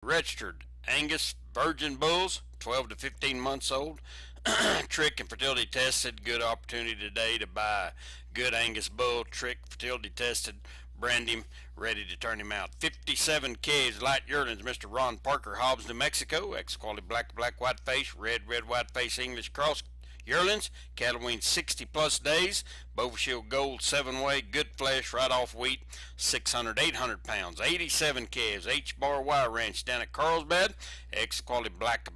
Registered Angus virgin bulls, 12 to 15 months old. Trick and fertility tested. Good opportunity today to buy a good Angus bull. Trick, fertility tested. Brand him, ready to turn him out. 57 kids, light yearlings, Mr. Ron Parker, Hobbs, New Mexico. Ex-quality black, white face, red, white face, English cross yearlings. Cattle wean 60 plus days. Bovinshield Gold 7-way, good flesh, right off wheat, 600, 800 pounds. 87 calves, H-Bar Y Ranch down at Carlsbad. Ex-quality black,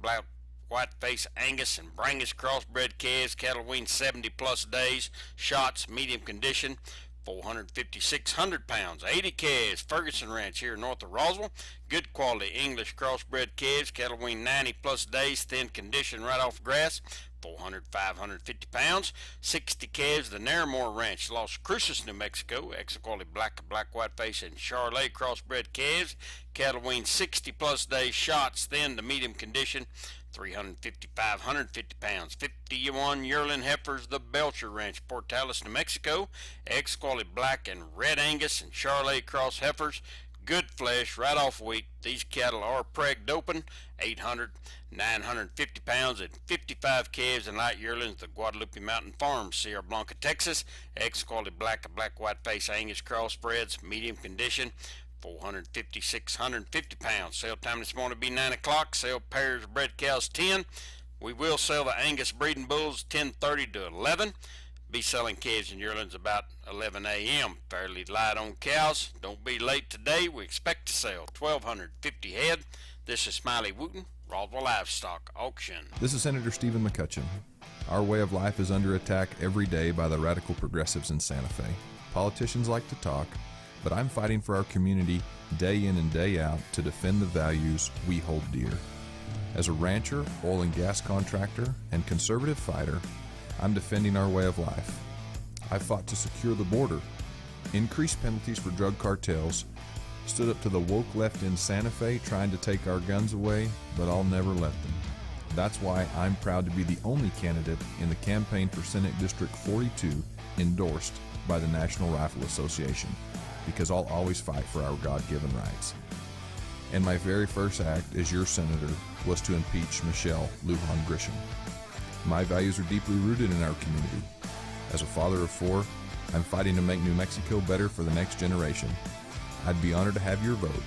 white face Angus and Brangus crossbred calves. Cattle wean 70 plus days. Shots, medium condition. 450, 600 pounds. 80 calves, Ferguson Ranch here north of Roswell. Good quality English crossbred calves. Cattle wean 90 plus days, thin condition, right off grass. 400, 550 pounds. 60 calves, the Naramore Ranch, Las Cruces, New Mexico. Excellent quality black, white face and Charolais crossbred calves. Cattle wean 60 plus days. Shots, thin to medium condition. 350, 550 pounds. 51 yearling heifers, the Belcher Ranch, Portales, New Mexico. Ex-quality black and red Angus and Charolais cross heifers. Good flesh, right off wheat. These cattle are pregged open. 800, 950 pounds and 55 calves and light yearlings, the Guadalupe Mountain Farms, Sierra Blanca, Texas. Ex-quality black, white face Angus crossbreds, medium condition. 450, 650 pounds. Sale time this morning will be 9 o'clock. Sale pairs of bred cows 10. We will sell the Angus breeding bulls 10:30 to 11. Be selling calves and yearlings about 11 a.m. Fairly light on cows. Don't be late today. We expect to sell 1,250 head. This is Smiley Wooten, Roswell Livestock Auction. This is Senator Stephen McCutcheon. Our way of life is under attack every day by the radical progressives in Santa Fe. Politicians like to talk, but I'm fighting for our community day in and day out to defend the values we hold dear. As a rancher, oil and gas contractor, and conservative fighter, I'm defending our way of life. I fought to secure the border, increased penalties for drug cartels, stood up to the woke left in Santa Fe trying to take our guns away, but I'll never let them. That's why I'm proud to be the only candidate in the campaign for Senate District 42 endorsed by the National Rifle Association, because I'll always fight for our God-given rights. And my very first act as your senator was to impeach Michelle Lujan Grisham. My values are deeply rooted in our community. As a father of 4, I'm fighting to make New Mexico better for the next generation. I'd be honored to have your vote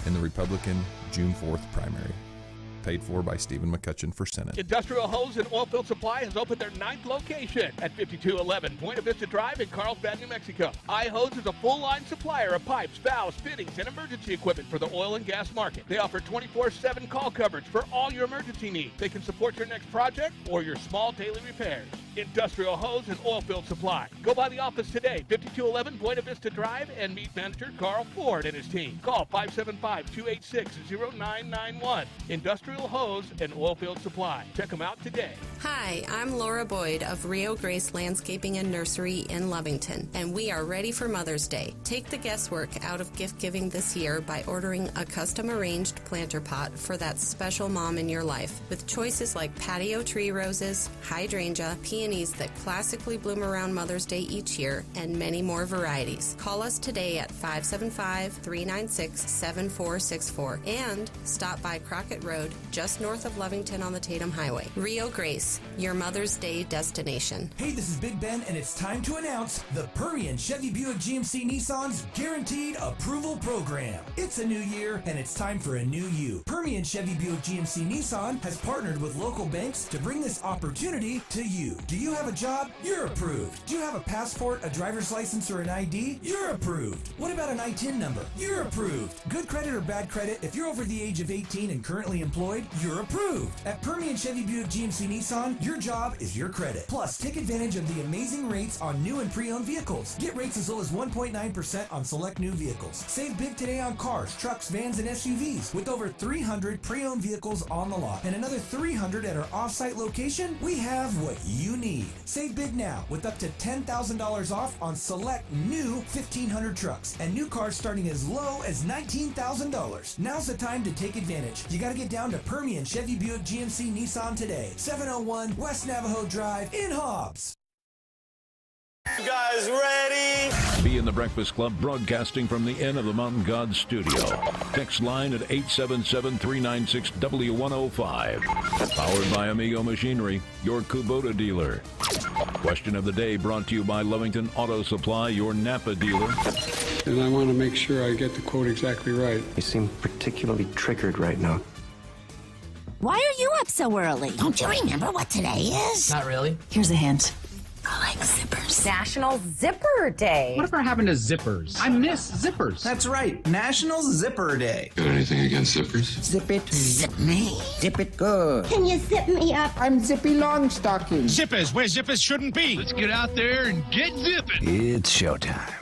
in the Republican June 4th primary. Paid for by Stephen McCutcheon for Senate. Industrial Hose and Oilfield Supply has opened their 9th location at 5211 Buena Vista Drive in Carlsbad, New Mexico. iHose is a full-line supplier of pipes, valves, fittings, and emergency equipment for the oil and gas market. They offer 24/7 call coverage for all your emergency needs. They can support your next project or your small daily repairs. Industrial Hose and Oilfield Supply. Go by the office today, 5211 Buena Vista Drive, and meet manager Carl Ford and his team. Call 575-286-0991. Industrial Hose and Oilfield Supply. Check them out today. Hi, I'm Laura Boyd of Rio Grace Landscaping and Nursery in Lovington, and we are ready for Mother's Day. Take the guesswork out of gift giving this year by ordering a custom arranged planter pot for that special mom in your life, with choices like patio tree roses, hydrangea, peonies that classically bloom around Mother's Day each year, and many more varieties. Call us today at 575-396-7464 and stop by Crockett Road, just north of Lovington on the Tatum Highway. Rio Grace, your Mother's Day destination. Hey, this is Big Ben, and it's time to announce the Permian Chevy Buick GMC Nissan's Guaranteed Approval Program. It's a new year, and it's time for a new you. Permian Chevy Buick GMC Nissan has partnered with local banks to bring this opportunity to you. Do you have a job? You're approved. Do you have a passport, a driver's license, or an ID? You're approved. What about an ITIN number? You're approved. Good credit or bad credit, if you're over the age of 18 and currently employed, you're approved. At Permian Chevy Buick GMC Nissan, your job is your credit. Plus, take advantage of the amazing rates on new and pre-owned vehicles. Get rates as low as 1.9% on select new vehicles. Save big today on cars, trucks, vans, and SUVs. With over 300 pre-owned vehicles on the lot and another 300 at our off-site location, we have what you need. Save big now with up to $10,000 off on select new 1,500 trucks and new cars starting as low as $19,000. Now's the time to take advantage. You got to get down to Permian Chevy Buick GMC Nissan today. 701 West Navajo Drive in Hobbs. You guys ready? Be in the Breakfast Club, broadcasting from the Inn of the Mountain God studio. Text line at 877-396-W105. Powered by Amigo Machinery, your Kubota dealer. Question of the day brought to you by Lovington Auto Supply, your Napa dealer. And I want to make sure I get the quote exactly right. You seem particularly triggered right now. Why are you up so early? Don't you remember what today is? Not really. Here's a hint. I like zippers. National Zipper Day. Whatever happened to zippers? I miss zippers. That's right. National Zipper Day. Got anything against zippers? Zip it. Zip me. Zip it good. Can you zip me up? I'm Zippy Longstocking. Zippers where zippers shouldn't be. Let's get out there and get zipping. It's showtime.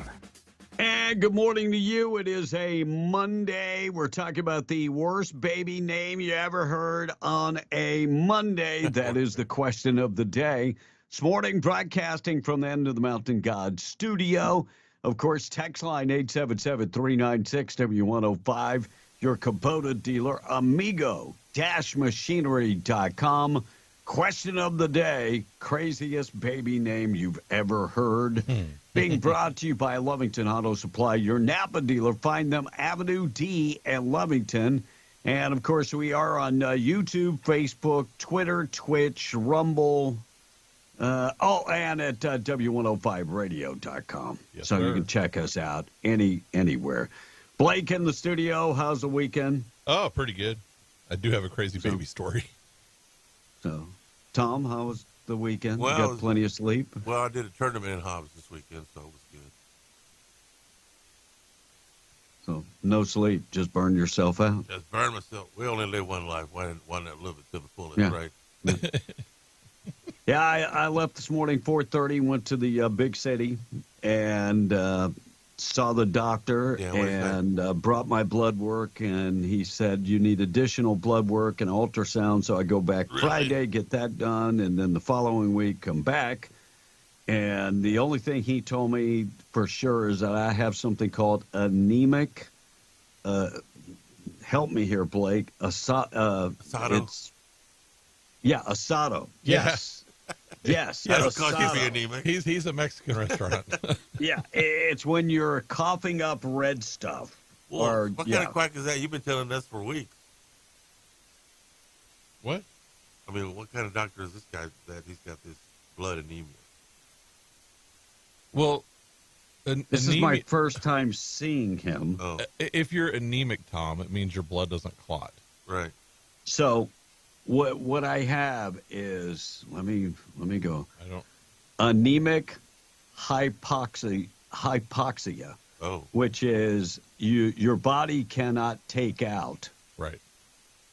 And good morning to you. It is a Monday. We're talking about the worst baby name you ever heard on a Monday. That is the question of the day. This morning, broadcasting from the End of the Mountain God studio. Of course, text line 877-396-W105. Your Kubota dealer, amigo-machinery.com. Question of the day, craziest baby name you've ever heard. Being brought to you by Lovington Auto Supply, your Napa dealer. Find them Avenue D and Lovington. And, of course, we are on YouTube, Facebook, Twitter, Twitch, Rumble. And at W105radio.com. Yes, so sir. you can check us out anywhere. Blake in the studio. How's the weekend? Oh, pretty good. I do have a crazy baby story. So, Tom, how was the weekend? Well, you got plenty of sleep? Well, I did a tournament in Hobbs this weekend, so it was good. So, no sleep. Just burn yourself out. Just burn myself. We only live one life. Why not live it to the fullest, Yeah. right? Yeah, I left this morning 4:30, went to the big city, and saw the doctor, and brought my blood work, and he said, you need additional blood work and ultrasound, so I go back Friday, get that done, and then the following week come back. And the only thing he told me for sure is that I have something called anemic, help me here, Blake, Asado? Asado. Yes. Yes. That'll cause you to be anemic. He's a Mexican restaurant. Yeah, it's when you're coughing up red stuff. Well, what kind of quack is that? You've been telling us for weeks. What? I mean, what kind of doctor is this guy that he's got this blood anemia? Well, this is my first time seeing him. Oh. If you're anemic, Tom, it means your blood doesn't clot. Right. So what I have is, let me go. I don't. Anemic hypoxia. Oh. Which is your body cannot take out. Right.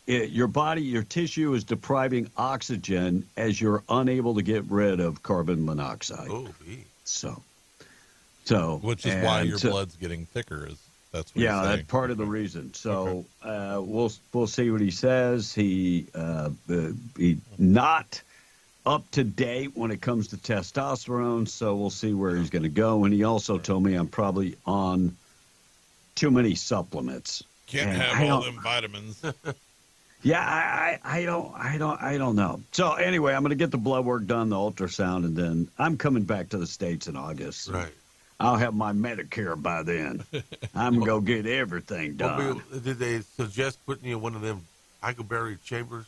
Your tissue is depriving oxygen as you're unable to get rid of carbon monoxide. Oh, gee. So. Which is why your blood's getting thicker. That's what he's saying. That's part of the reason. So we'll see what he says. He not up to date when it comes to testosterone, so we'll see where he's going to go. And he also told me I'm probably on too many supplements. Can't have all them vitamins. Yeah, I don't know. So anyway, I'm going to get the blood work done, the ultrasound, and then I'm coming back to the States in August. Right. I'll have my Medicare by then. I'm going to go get everything done. Did they suggest putting you in one of them hyperbaric chambers?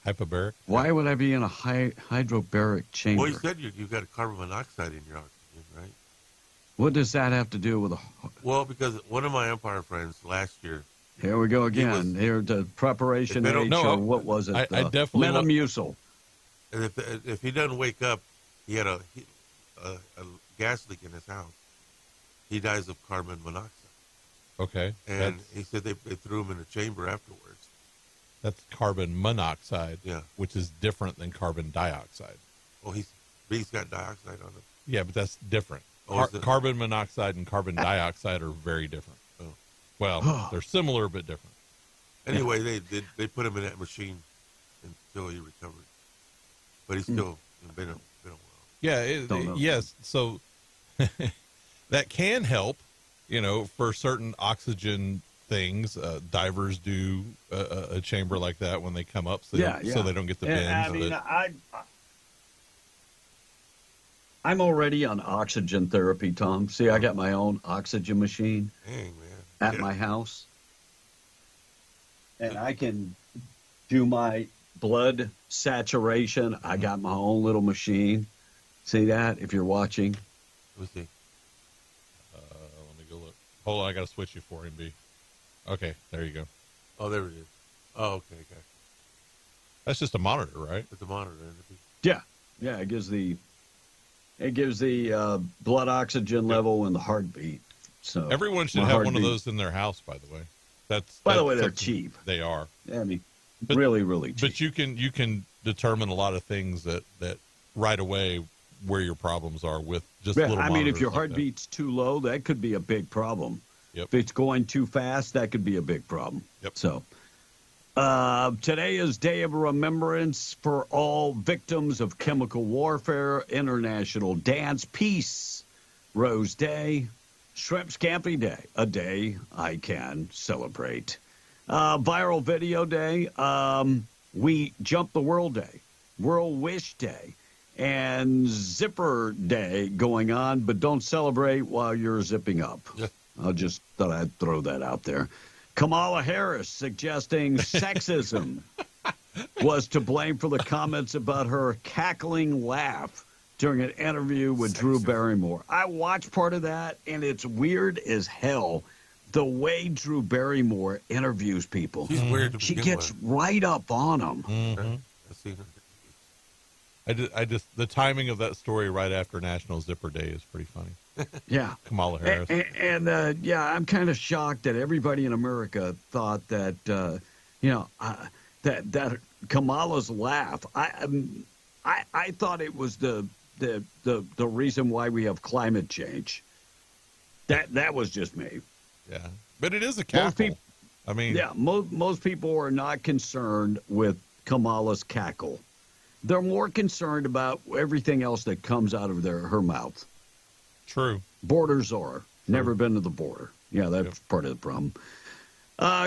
Hyperbaric? Why would I be in a hydrobaric chamber? Well, you said you've got carbon monoxide in your oxygen, right? What does that have to do with a... Well, because one of my Empire friends last year... Here we go again. Here, the preparation H, or what was it? I definitely... Metamucil. And if he doesn't wake up, he had a gas leak in his house. He dies of carbon monoxide. Okay. And he said they threw him in a chamber afterwards. That's carbon monoxide, yeah, which is different than carbon dioxide. Oh, he's got dioxide on him. Yeah, but that's different. Carbon monoxide and carbon dioxide are very different. Oh. Well, they're similar but different. Anyway, they put him in that machine until he recovered. But he's still been a while. Yeah, yes. So that can help, for certain oxygen things. Divers do a chamber like that when they come up, so they don't get the bends. I'm already on oxygen therapy, Tom. See, I got my own oxygen machine at my house. And I can do my blood saturation. I got my own little machine. See that if you're watching? Let's see. Let me go look. Hold on, I got to switch you for him, B. Okay, there you go. Oh, there it is. Oh, okay. That's just a monitor, right? It's a monitor. Yeah. It gives the blood oxygen level and the heartbeat. So everyone should have one of those in their house, by the way. By the way, they're cheap. They are. Yeah, I mean, really, really cheap. But you can determine a lot of things that right away where your problems are with just little monitors. I mean, if your like heartbeat's too low, that could be a big problem. Yep. If it's going too fast, that could be a big problem. Yep. So today is Day of Remembrance for all victims of chemical warfare, International Dance Peace Rose Day, Shrimp Scampi Day, a day I can celebrate. Viral Video Day, We Jump the World Day, World Wish Day, and Zipper Day going on, but don't celebrate while you're zipping up. Yeah. I just thought I'd throw that out there. Kamala Harris suggesting sexism was to blame for the comments about her cackling laugh during an interview with Drew Barrymore. I watched part of that, and it's weird as hell the way Drew Barrymore interviews people. She's weird to She begin gets with. right up on them. Mm-hmm. I've seen her. I just the timing of that story right after National Zipper Day is pretty funny. Yeah. Kamala Harris. And I'm kind of shocked that everybody in America thought that, that Kamala's laugh. I thought it was the reason why we have climate change. That was just me. Yeah, but it is a cackle. Most people are not concerned with Kamala's cackle. They're more concerned about everything else that comes out of her mouth. True. Borders are. Never been to the border. Yeah, that's part of the problem.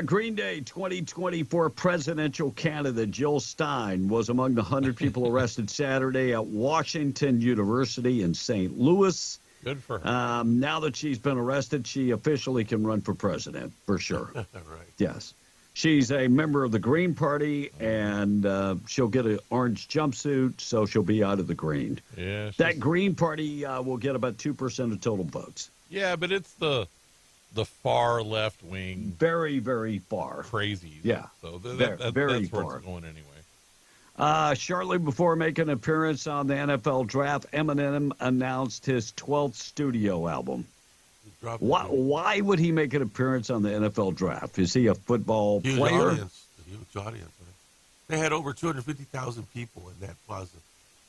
Green Day 2024 presidential candidate Jill Stein was among the 100 people arrested Saturday at Washington University in St. Louis. Good for her. Now that she's been arrested, she officially can run for president, for sure. Right. Yes. She's a member of the Green Party, and she'll get an orange jumpsuit, so she'll be out of the Green. Yeah. That Green Party will get about 2% of total votes. Yeah, but it's the far left wing. Very, very far. Crazy. Yeah. So very that's where far. it's going anyway. Shortly before making an appearance on the NFL Draft, Eminem announced his 12th studio album. Why would he make an appearance on the NFL Draft? Is he a football player? Huge audience. They had over 250,000 people in that plaza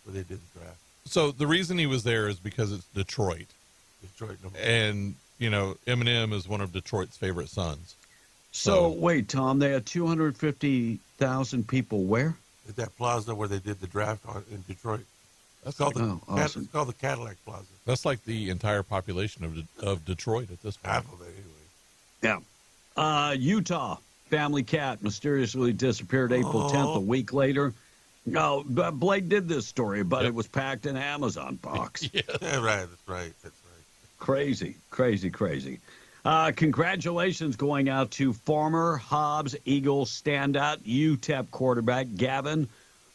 where they did the draft. So the reason he was there is because it's Detroit. And, Eminem is one of Detroit's favorite sons. So wait, Tom, they had 250,000 people where? At that plaza where they did the draft in Detroit. It's called the Cadillac Plaza. That's like the entire population of Detroit at this point. Half of it, anyway. Yeah. Utah family cat mysteriously disappeared April 10th, a week later. No, Blake did this story, but it was packed in an Amazon box. Yeah, right. That's right. Crazy. Congratulations going out to former Hobbs Eagles standout UTEP quarterback Gavin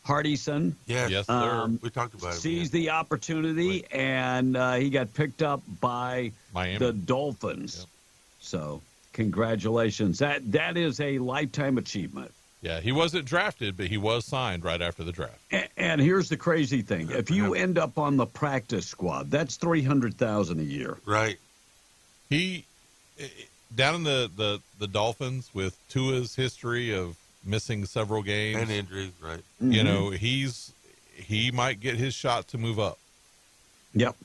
Hardison. Yes, sir. We talked about it. Seized the opportunity, and he got picked up by Miami. the Dolphins. Yep. So congratulations. That is a lifetime achievement. Yeah, he wasn't drafted, but he was signed right after the draft. And here's the crazy thing. If you end up on the practice squad, that's $300,000 a year. Right. He, down in the Dolphins with Tua's history of missing several games. And injuries, right. He might get his shot to move up. Yep.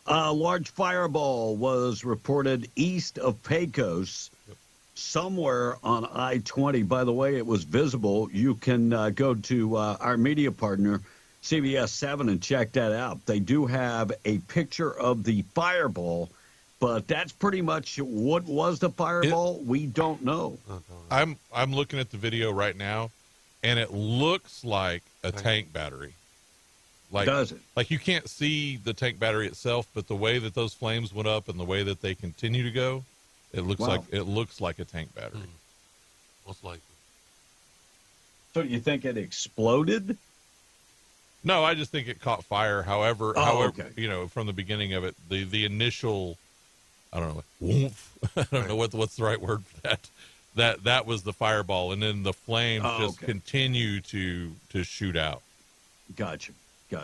A large fireball was reported east of Pecos. Somewhere on I-20. By the way, it was visible. You can go to our media partner, CBS 7, and check that out. They do have a picture of the fireball, but that's pretty much what was the fireball. We don't know. I'm looking at the video right now, and it looks like a tank battery. Like, does it? Like you can't see the tank battery itself, but the way that those flames went up and the way that they continue to go, it looks like a tank battery. Most likely. So do you think it exploded? No, I just think it caught fire. However, okay. You know, from the beginning of it, the initial, I don't know, woof, I don't know what's the right word for that. That was the fireball, and then the flames just continue to shoot out. Gotcha. All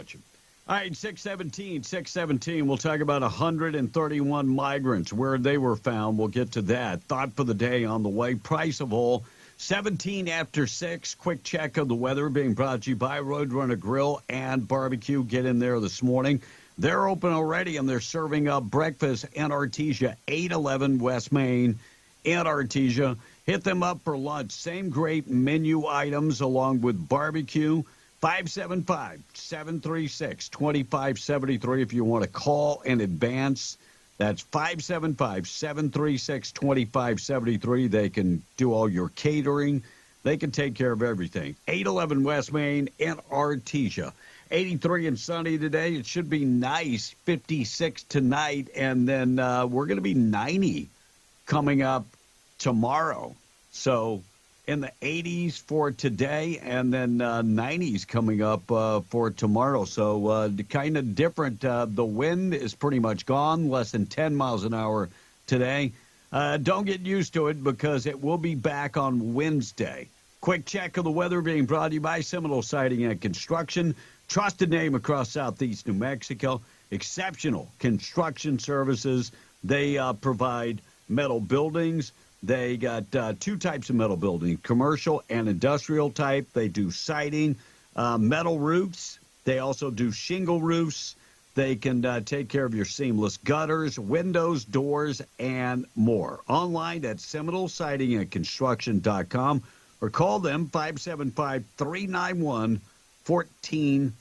right, 617. We'll talk about 131 migrants, where they were found. We'll get to that. Thought for the day on the way. Price of oil, 17 after 6. Quick check of the weather being brought to you by Roadrunner Grill and Barbecue. Get in there this morning. They're open already, and they're serving up breakfast in Artesia, 811 West Main in Artesia. Hit them up for lunch. Same great menu items along with barbecue. 575-736-2573 if you want to call in advance. That's 575-736-2573. They can do all your catering. They can take care of everything. 811 West Main in Artesia. 83 and sunny today. It should be nice. 56 tonight. And then we're going to be 90 coming up tomorrow. So in the 80s for today, and then 90s coming up for tomorrow. So kind of different. The wind is pretty much gone, less than 10 miles an hour today. Don't get used to it because it will be back on Wednesday. Quick check of the weather being brought to you by Seminole Siding and Construction. Trusted name across southeast New Mexico. Exceptional construction services. They provide metal buildings. They got two types of metal building, commercial and industrial type. They do siding, metal roofs. They also do shingle roofs. They can take care of your seamless gutters, windows, doors, and more. Online at SeminoleSidingAndConstruction.com or call them 575-391-1430.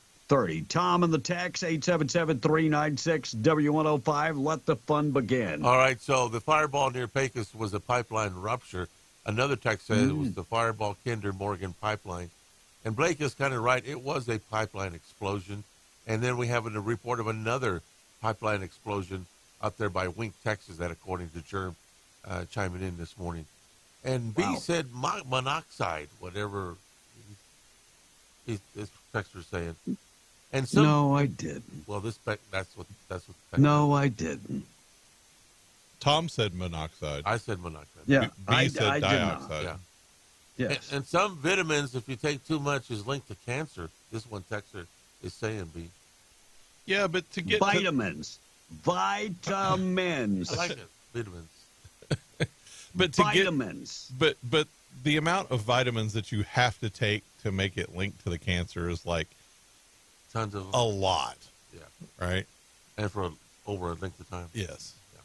Tom in the text, 877-396-W105. Let the fun begin. All right, so the fireball near Pecos was a pipeline rupture. Another text said it was the Fireball Kinder Morgan pipeline. And Blake is kind of right. It was a pipeline explosion. And then we have a report of another pipeline explosion up there by Wink, Texas, that according to Germ chiming in this morning. And B said monoxide, whatever this texter's saying. And some, no, I didn't. Well, that's what. No, I didn't. Tom said monoxide. I said monoxide. Yeah, B said dioxide. Yeah. Yes. And some vitamins, if you take too much, is linked to cancer. This one texter is saying, B. Yeah, but to get vitamins. Vitamins. I like it. Vitamins. But to vitamins. But the amount of vitamins that you have to take to make it linked to the cancer is like tons of a lot. Yeah. Right? And for over a length of time. Yes. Yeah.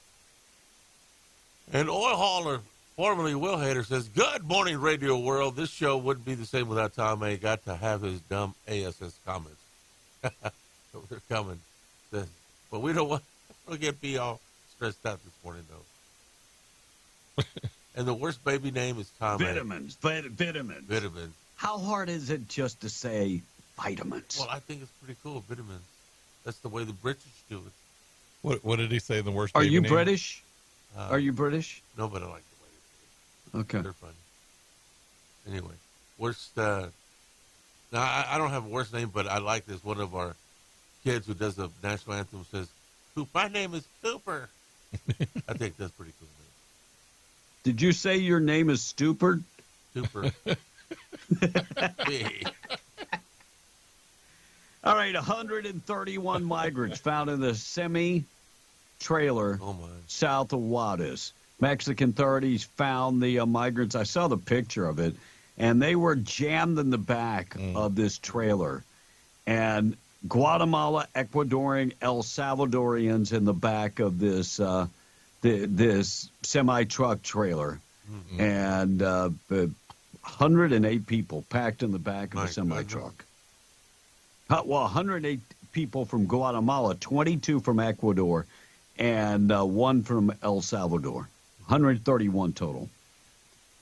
And Oil Hauler, formerly Will Hader, says, "Good morning, Radio World. This show wouldn't be the same without Tom A. Got to have his dumb ASS comments." They're coming. But we don't want to get B all stressed out this morning, though. And the worst baby name is Tom Vitamins. A. Vitamins. How hard is it just to say vitamins? Well, I think it's pretty cool, vitamins. That's the way the British do it. What did he say? The worst. Are baby you name? British? Are you British? No, but I like the way they do it. Okay. They're funny. Anyway, worst. Now I don't have a worst name, but I like this. One of our kids who does the national anthem says, "My name is Cooper." I think that's pretty cool. Did you say your name is Stupid? Super. All right, 131 migrants found in the semi-trailer south of Juarez. Mexican authorities found the migrants. I saw the picture of it, and they were jammed in the back of this trailer. And Guatemala, Ecuadorian, El Salvadorians in the back of this this semi-truck trailer. Mm-hmm. And 108 people packed in the back of the semi-truck. 108 people from Guatemala, 22 from Ecuador, and one from El Salvador. 131 total.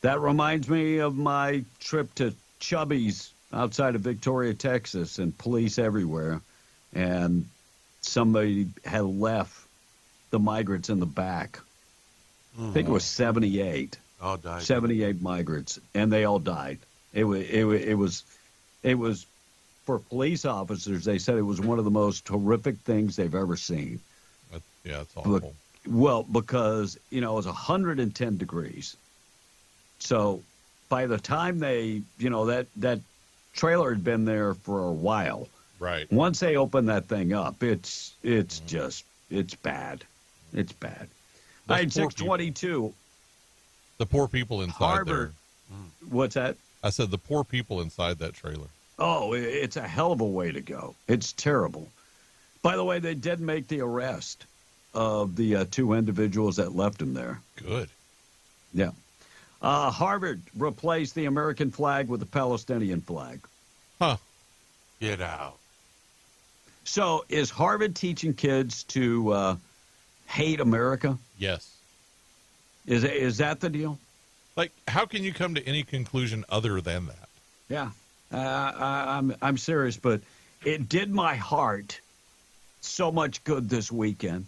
That reminds me of my trip to Chubby's outside of Victoria, Texas, and police everywhere. and somebody had left the migrants in the back. I think it was 78. All died. 78 migrants, and they all died. It was for police officers. They said it was one of the most horrific things they've ever seen. Yeah, it's awful. Well, because it was 110 degrees. So by the time they, that trailer had been there for a while. Right. Once they open that thing up, it's bad. It's bad. All right, 622. The poor people inside Harvard. there. What's that? I said the poor people inside that trailer. Oh, it's a hell of a way to go. It's terrible. By the way, they did make the arrest of the two individuals that left him there. Good. Yeah. Harvard replaced the American flag with the Palestinian flag. Huh. Get out. So is Harvard teaching kids to hate America? Yes. Is that the deal? Like, how can you come to any conclusion other than that? Yeah. I'm serious, but it did my heart so much good this weekend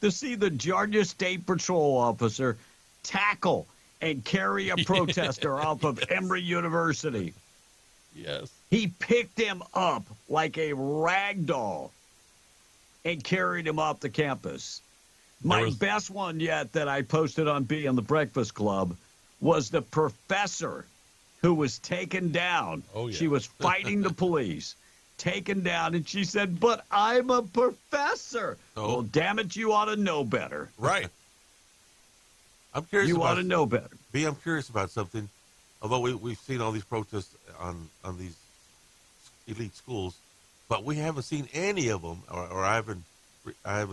to see the Georgia State Patrol officer tackle and carry a protester off of Emory University. Yes. He picked him up like a rag doll and carried him off the campus. My best one yet that I posted on B on the Breakfast Club was the professor who was taken down. Oh, yeah. She was fighting the police, taken down, and she said, "But I'm a professor." Oh. Well, damn it, you ought to know better. Right. I'm curious. You ought to know better. B, I'm curious about something. Although we've seen all these protests on these elite schools, but we haven't seen any of them, or I haven't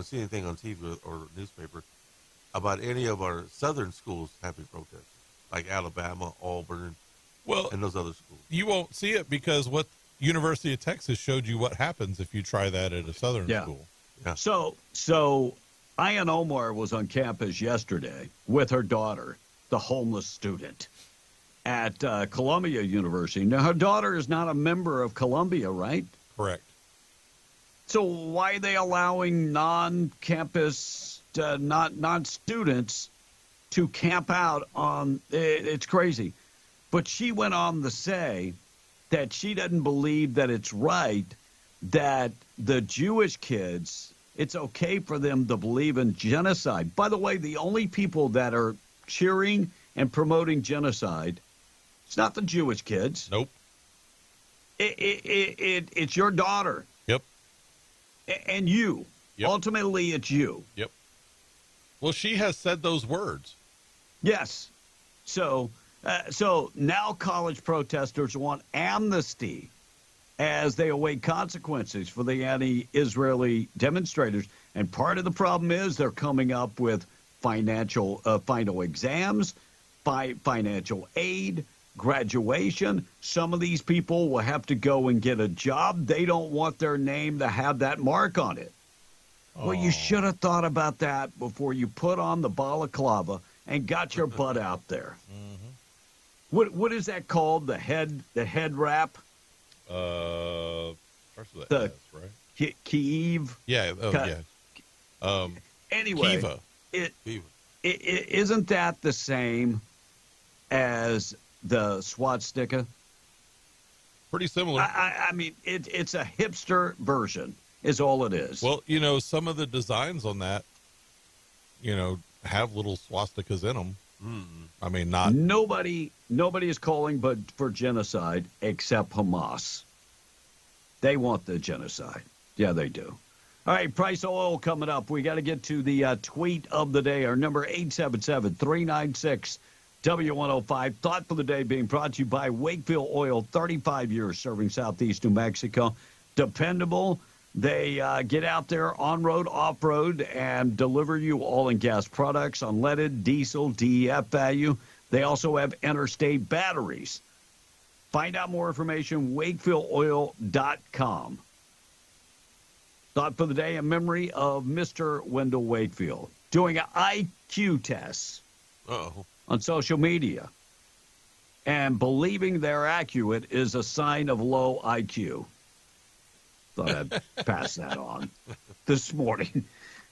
seen anything on TV or newspaper about any of our southern schools having protests, like Alabama, Auburn, and those other schools. You won't see it because what University of Texas showed you what happens if you try that at a southern school. Yeah. So Ian Omar was on campus yesterday with her daughter, the homeless student, at Columbia University. Now, her daughter is not a member of Columbia, right? Correct. So why are they allowing non-campus, non-students to camp out on? It's crazy. But she went on to say that she doesn't believe that it's right that the Jewish kids, it's okay for them to believe in genocide. By the way, the only people that are cheering and promoting genocide, it's not the Jewish kids. Nope. It's your daughter. Yep. And you. Yep. Ultimately, it's you. Yep. Well, she has said those words. Yes. So now college protesters want amnesty as they await consequences for the anti-Israeli demonstrators. And part of the problem is they're coming up with final exams, financial aid, graduation. Some of these people will have to go and get a job. They don't want their name to have that mark on it. Oh. Well, you should have thought about that before you put on the balaclava and got your butt out there. Mm-hmm. What is that called? The head wrap? Starts with the S, right? Kiev. Yeah. Yeah. Anyway, Kiva. Isn't that the same as the swastika? Pretty similar. I mean, it's a hipster version is all it is. Well, some of the designs on that, have little swastikas in them. Mm. I mean, not... Nobody is calling but for genocide except Hamas. They want the genocide. Yeah, they do. All right, price of oil coming up. We got to get to the tweet of the day. Our number 877-396-W105. Thought for the day being brought to you by Wakefield Oil, 35 years serving southeast New Mexico. Dependable. They get out there on-road, off-road, and deliver you oil and gas products, unleaded, diesel, DEF value. They also have interstate batteries. Find out more information, wakefieldOil.com. Thought for the day in memory of Mr. Wendell Wakefield doing an IQ test on social media. And believing they're accurate is a sign of low IQ. Thought I'd pass that on this morning.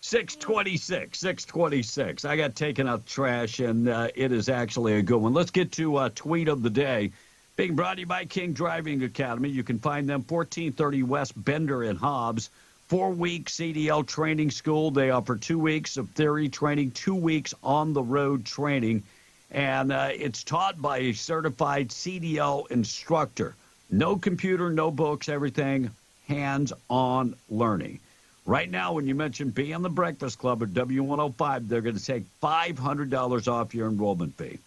626. I got taken out trash, and it is actually a good one. Let's get to tweet of the day. Being brought to you by King Driving Academy. You can find them 1430 West Bender in Hobbs. 4-week CDL training school. They offer 2 weeks of theory training, 2 weeks on the road training. And it's taught by a certified CDL instructor. No computer, no books, everything hands-on learning. Right now, when you mention Be on the Breakfast Club at W105, they're going to take $500 off your enrollment fee.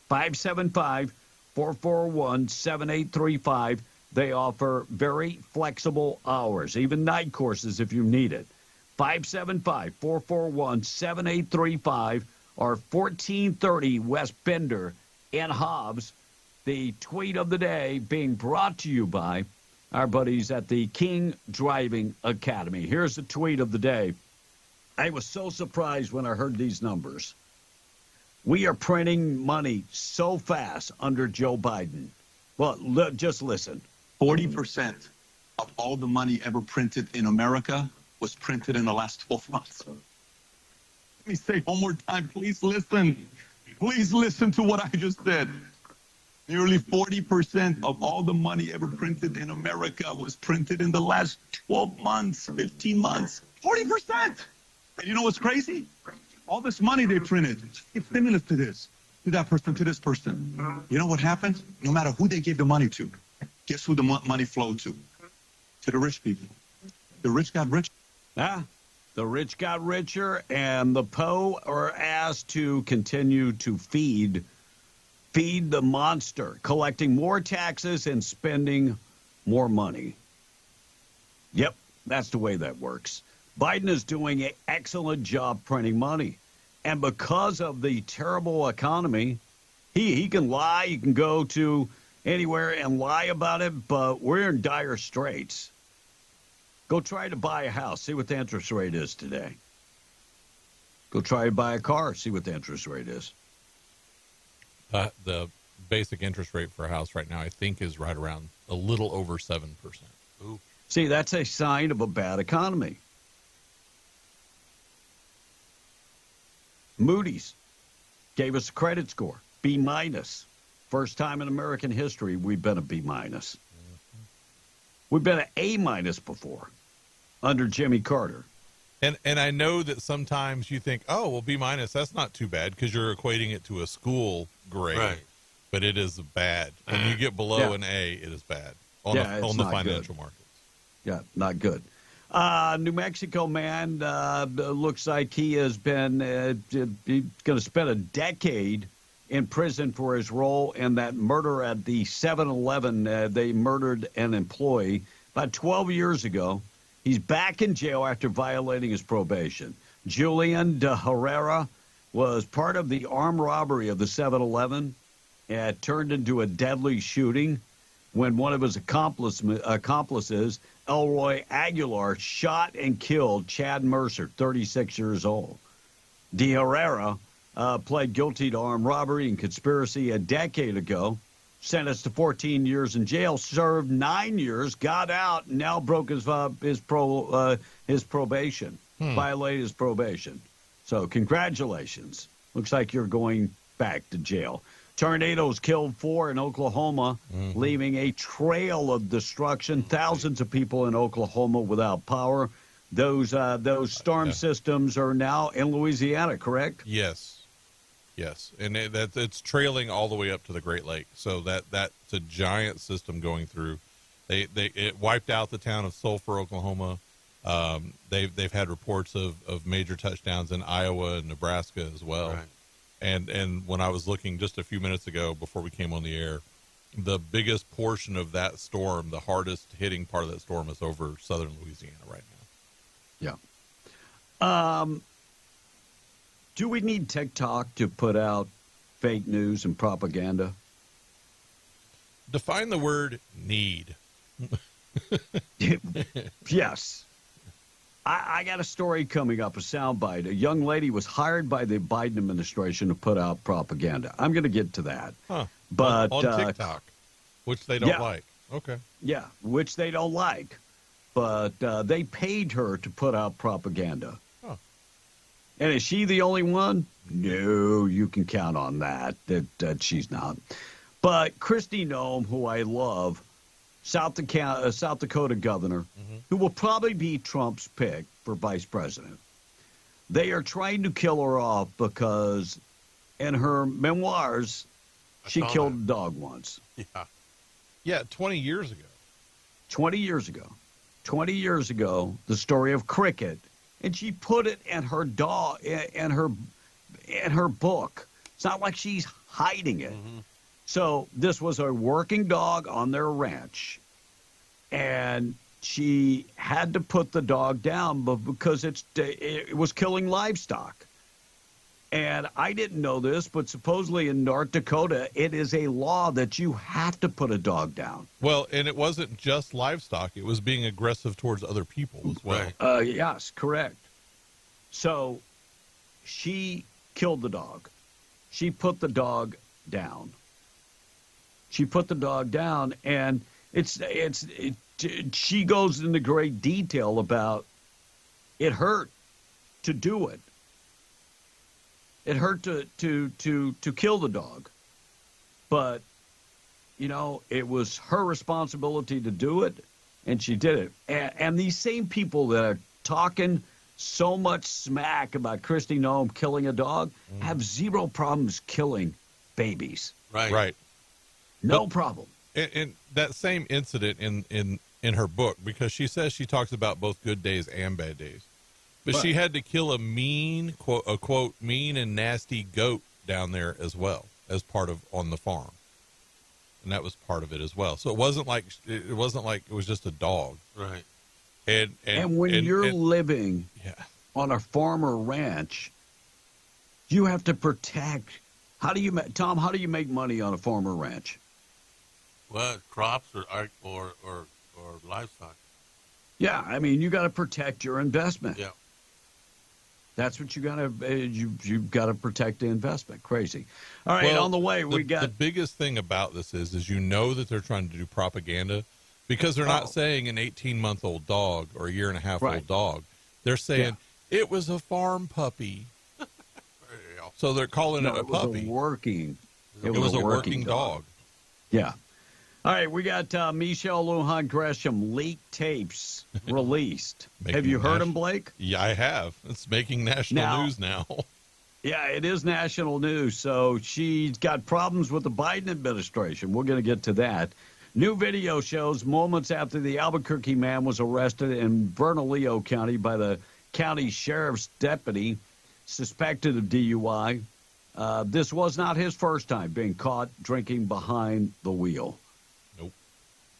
575-441-7835. They offer very flexible hours, even night courses if you need it. 575-441-7835 or 1430 West Bender in Hobbs. The tweet of the day being brought to you by our buddies at the King Driving Academy. Here's the tweet of the day. I was so surprised when I heard these numbers. We are printing money so fast under Joe Biden. Well, just listen. 40% of all the money ever printed in America was printed in the last 12 months. Let me say one more time, please listen. Please listen to what I just said. Nearly 40% of all the money ever printed in America was printed in the last 12 months, 15 months. 40%! And you know what's crazy? All this money they printed, give stimulus to this, to that person, to this person. You know what happened? No matter who they gave the money to, guess who the money flowed to? To the rich people. The rich got rich. The rich got richer, and the po are asked to continue to feed the monster, collecting more taxes and spending more money. Yep, that's the way that works. Biden is doing an excellent job printing money. And because of the terrible economy, he can lie. He can go to anywhere and lie about it, but we're in dire straits. Go try to buy a house. See what the interest rate is today. Go try to buy a car. See what the interest rate is. The basic interest rate for a house right now, I think, is right around a little over 7%. Ooh. See, that's a sign of a bad economy. Moody's gave us a credit score, B-. First time in American history we've been a B-. We've been an A- before under Jimmy Carter. And I know that sometimes you think, oh, well, B-, that's not too bad because you're equating it to a school grade. Right. But it is bad. When you get below an A, it is bad on the financial markets. Yeah, not good. New Mexico man looks like he has been going to spend a decade in prison for his role in that murder at the 7-Eleven. They murdered an employee about 12 years ago. He's back in jail after violating his probation. Julian de Herrera was part of the armed robbery of the 7-Eleven. It turned into a deadly shooting when one of his accomplices, Elroy Aguilar, shot and killed Chad Mercer, 36 years old. De Herrera pled guilty to armed robbery and conspiracy a decade ago, sentenced to 14 years in jail, served 9 years, got out, and now broke his probation, violated his probation. So congratulations. Looks like you're going back to jail. Tornadoes killed 4 in Oklahoma, leaving a trail of destruction. Thousands of people in Oklahoma without power. Those storm systems are now in Louisiana, correct? Yes. And it's trailing all the way up to the Great Lake. So that's a giant system going through. It wiped out the town of Sulphur, Oklahoma. They've had reports of major touchdowns in Iowa and Nebraska as well. Right. And when I was looking just a few minutes ago before we came on the air, the biggest portion of that storm, the hardest hitting part of that storm, is over southern Louisiana right now. Yeah. Do we need TikTok to put out fake news and propaganda? Define the word need. Yes. I got a story coming up, a soundbite. A young lady was hired by the Biden administration to put out propaganda. I'm going to get to that. But on TikTok, which they don't like. Okay. Yeah, which they don't like. but they paid her to put out propaganda. Huh. And is she the only one? No, you can count on that she's not. But Kristi Noem, who I love, South Dakota governor, who will probably be Trump's pick for vice president. They are trying to kill her off because in her memoirs, she killed a dog once. Yeah, 20 years ago. 20 years ago. 20 years ago, the story of Cricket, and she put it in her in her book. It's not like she's hiding it. So this was a working dog on their ranch, and she had to put the dog down because it was killing livestock. And I didn't know this, but supposedly in North Dakota, it is a law that you have to put a dog down. Well, and it wasn't just livestock. It was being aggressive towards other people as well. Yes, correct. So she killed the dog. She put the dog down. And she goes into great detail about it hurt to do it. It hurt to kill the dog. But, it was her responsibility to do it, and she did it. And these same people that are talking so much smack about Kristi Noem killing a dog have zero problems killing babies. Right. No problem. And that same incident in her book, because she says she talks about both good days and bad days. But she had to kill a mean, quote, mean and nasty goat down there as well as part of on the farm. And that was part of it as well. So it wasn't like it was just a dog. Right. And when you're living on a farm or ranch, you have to protect. How do you make money on a farm or ranch? Well, crops or livestock. Yeah, I mean, you got to protect your investment. Yeah. That's what you got to you've got to protect the investment. Crazy. All right, on the way we got the biggest thing about this is that they're trying to do propaganda because they're not saying an 18-month-old dog or a year-and-a-half-old dog. They're saying it was a farm puppy. So they're calling it a puppy. It was a working dog. Yeah. All right, we got Michelle Lujan Gresham leaked tapes released. Have you heard them, Blake? Yeah, I have. It's making national news now. Yeah, it is national news. So she's got problems with the Biden administration. We're going to get to that. New video shows moments after the Albuquerque man was arrested in Bernalillo County by the county sheriff's deputy suspected of DUI. This was not his first time being caught drinking behind the wheel.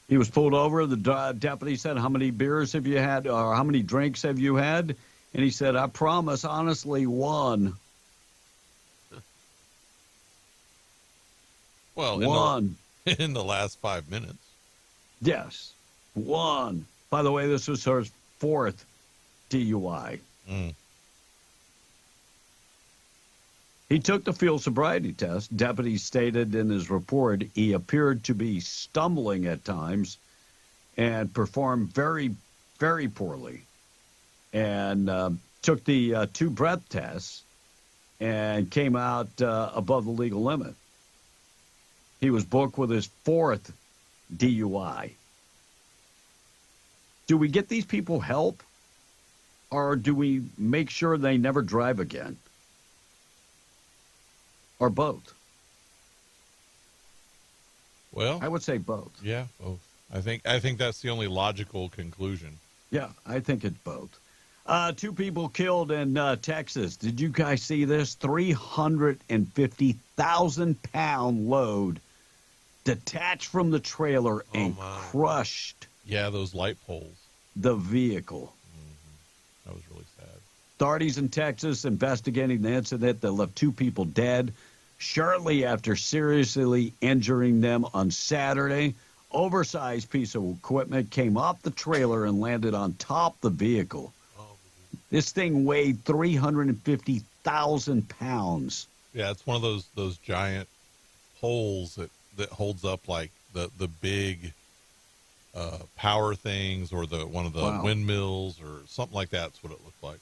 He was pulled over. The deputy said, "How many beers have you had, or how many drinks have you had?" And he said, "I promise, honestly, one." Well, one. In the last 5 minutes. Yes, one. By the way, this was her fourth DUI. He took the field sobriety test. Deputies stated in his report he appeared to be stumbling at times and performed very, very poorly. And took the two breath tests and came out above the legal limit. He was booked with his fourth DUI. Do we get these people help, or do we make sure they never drive again? Or both? Well, I would say both. Yeah, both. I think that's the only logical conclusion. Yeah, I think it's both. 2 people killed in Texas. Did you guys see this? 350,000-pound load detached from the trailer and crushed. Yeah, those light poles. The vehicle. That was really sad. Authorities in Texas investigating the incident that left 2 people dead shortly after seriously injuring them on Saturday. Oversized piece of equipment came off the trailer and landed on top of the vehicle. This thing weighed 350,000 pounds. Yeah, it's one of those giant poles that holds up like the big power things or one of the windmills or something like that. That's what it looked like.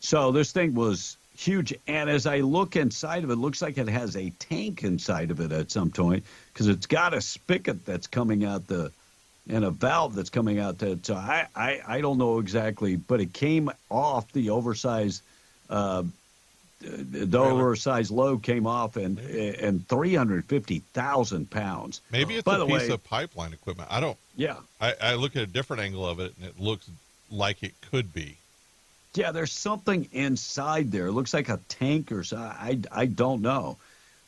So this thing was huge, and as I look inside of it, it looks like it has a tank inside of it at some point because it's got a spigot that's coming out and a valve that's coming out. So I don't know exactly, but it came off the oversized. The oversized load came off and 350,000 pounds. Maybe it's a piece of pipeline equipment. I don't. Yeah. I look at a different angle of it, and it looks like it could be. Yeah, there's something inside there. It looks like a tank or something. I don't know.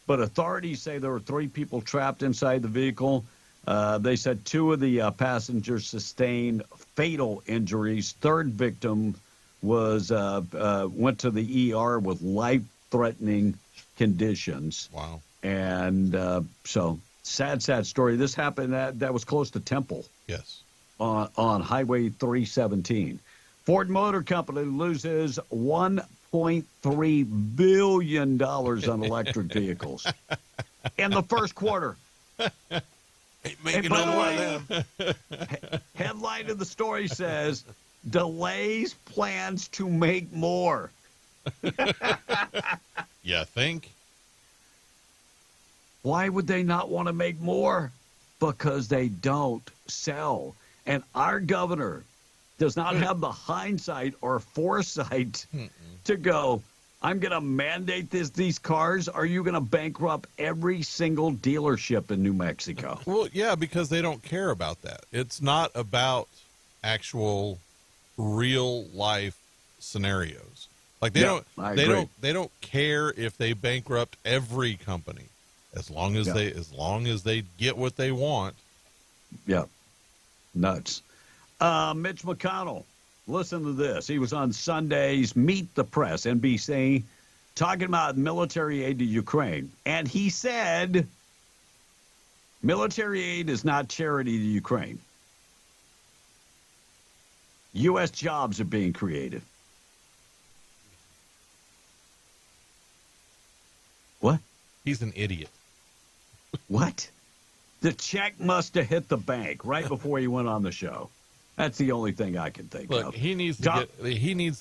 But authorities say there were 3 people trapped inside the vehicle. They said 2 of the passengers sustained fatal injuries. Third victim was went to the ER with life-threatening conditions. Wow. And so sad story. This happened that was close to Temple. Yes. On Highway 317. Ford Motor Company loses $1.3 billion on electric vehicles in the first quarter. Ain't making no more of them. Headline of the story says, delays plans to make more. You think? Why would they not want to make more? Because they don't sell. And our governor does not have the hindsight or foresight to go, I'm going to mandate these cars. Are you going to bankrupt every single dealership in New Mexico? Well, yeah, because they don't care about that. It's not about actual real life scenarios. Like they don't care if they bankrupt every company as long as they get what they want. Yeah. Nuts. Mitch McConnell, listen to this. He was on Sunday's Meet the Press, NBC, talking about military aid to Ukraine. And he said, military aid is not charity to Ukraine. U.S. jobs are being created. What? He's an idiot. What? The check must have hit the bank right before he went on the show. That's the only thing I can think of. He needs to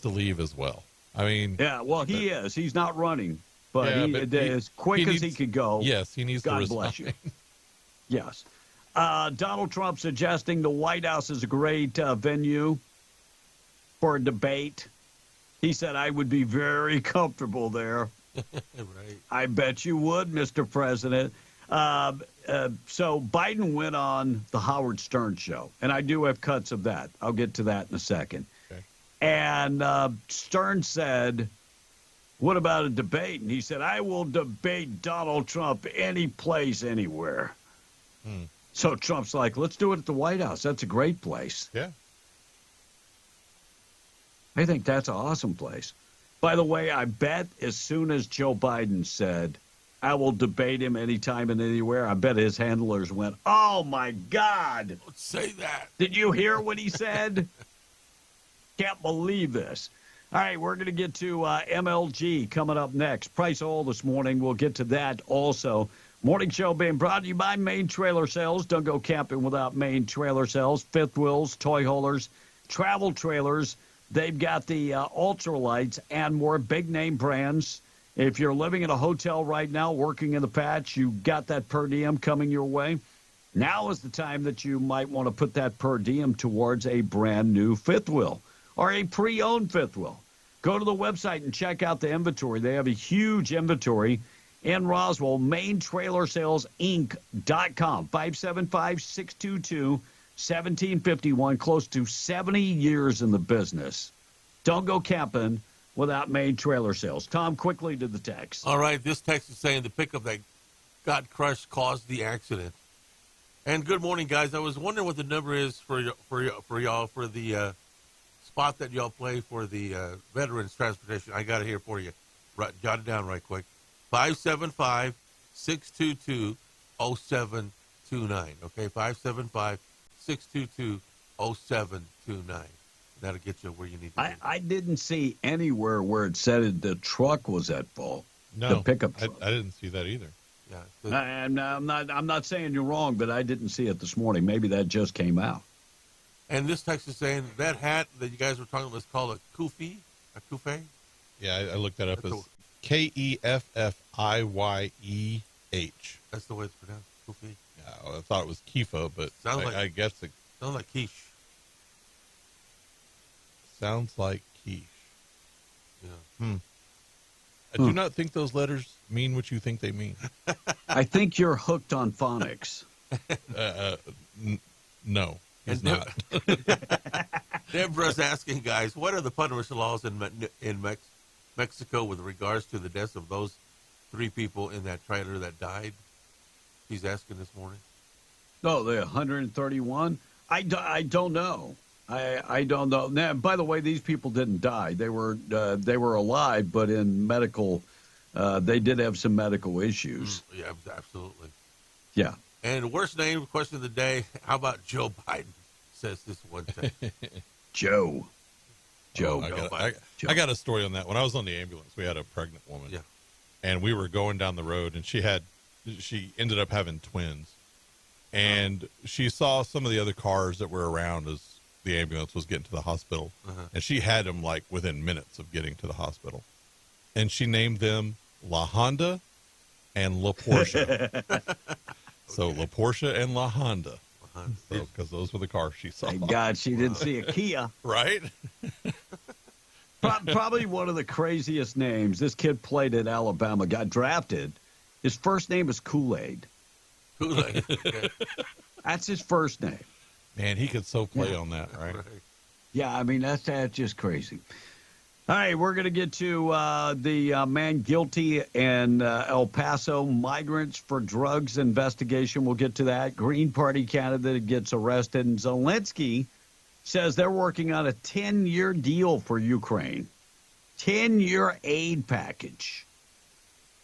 leave as well. I mean, yeah, well, he is. He's not running, but as quick as he could go. Yes, he needs to resign. God bless you. Yes. Donald Trump suggesting the White House is a great venue for a debate. He said, I would be very comfortable there. Right. I bet you would, Mr. President. So Biden went on the Howard Stern show, and I do have cuts of that. I'll get to that in a second. Okay. And Stern said, what about a debate? And he said, I will debate Donald Trump any place, anywhere. So Trump's like, let's do it at the White House. That's a great place. Yeah. I think that's an awesome place. By the way, I bet as soon as Joe Biden said, I will debate him anytime and anywhere, I bet his handlers went, oh, my God. Don't say that. Did you hear what he said? Can't believe this. All right, we're going to get to MLG coming up next. Price of oil this morning. We'll get to that also. Morning show being brought to you by Main Trailer Sales. Don't go camping without Main Trailer Sales. Fifth wheels, toy haulers, travel trailers. They've got the ultralights and more big-name brands. If you're living in a hotel right now, working in the patch, you got that per diem coming your way. Now is the time that you might want to put that per diem towards a brand-new fifth wheel or a pre-owned fifth wheel. Go to the website and check out the inventory. They have a huge inventory in Roswell, MainTrailerSalesInc.com, 575-622-1751, close to 70 years in the business. Don't go camping without Main Trailer Sales. Tom, quickly to the text. All right, this text is saying the pickup that got crushed caused the accident. And good morning, guys. I was wondering what the number is for y'all for the spot that y'all play for the Veterans Transportation. I got it here for you. Right, jot it down right quick. 575-622-0729. Okay, 575-622-0729. That'll get you where you need to be. I didn't see anywhere where it said the truck was at fault. No, the pickup truck. I didn't see that either. Yeah, I'm not saying you're wrong, but I didn't see it this morning. Maybe that just came out. And this text is saying that hat that you guys were talking about is called a kufi, a kufi. Yeah, I looked that up as Keffiyieh. That's the way it's pronounced, kufi. Yeah, I thought it was Kifa, but I guess it sounds like quiche. Sounds like quiche. Yeah. I do not think those letters mean what you think they mean. I think you're hooked on phonics. No, he's not. Deborah's asking, guys, what are the punishment laws in Mexico with regards to the deaths of those 3 people in that trailer that died? He's asking this morning. No, the 131. I don't know. I don't know. Now, by the way, these people didn't die. They were alive, but in medical, they did have some medical issues. Yeah, absolutely. Yeah. And worst name question of the day. How about Joe Biden? Says this one thing. Joe. I got a story on that. When I was on the ambulance, we had a pregnant woman. Yeah. And we were going down the road, and she ended up having twins. And she saw some of the other cars that were around as the ambulance was getting to the hospital. And she had them like within minutes of getting to the hospital. And she named them La Honda and La Porsche. So La Porsche and La Honda. Because those were the cars she saw. Thank God she didn't see a Kia. Right? Probably one of the craziest names. This kid played at Alabama, got drafted. His first name is Kool-Aid. Kool-Aid. Okay. That's his first name. Man, he could so play on that, right? Yeah, I mean, that's just crazy. All right, we're going to get to the man guilty in El Paso, migrants for drugs investigation. We'll get to that. Green Party candidate gets arrested. And Zelensky says they're working on a 10-year deal for Ukraine. 10-year aid package.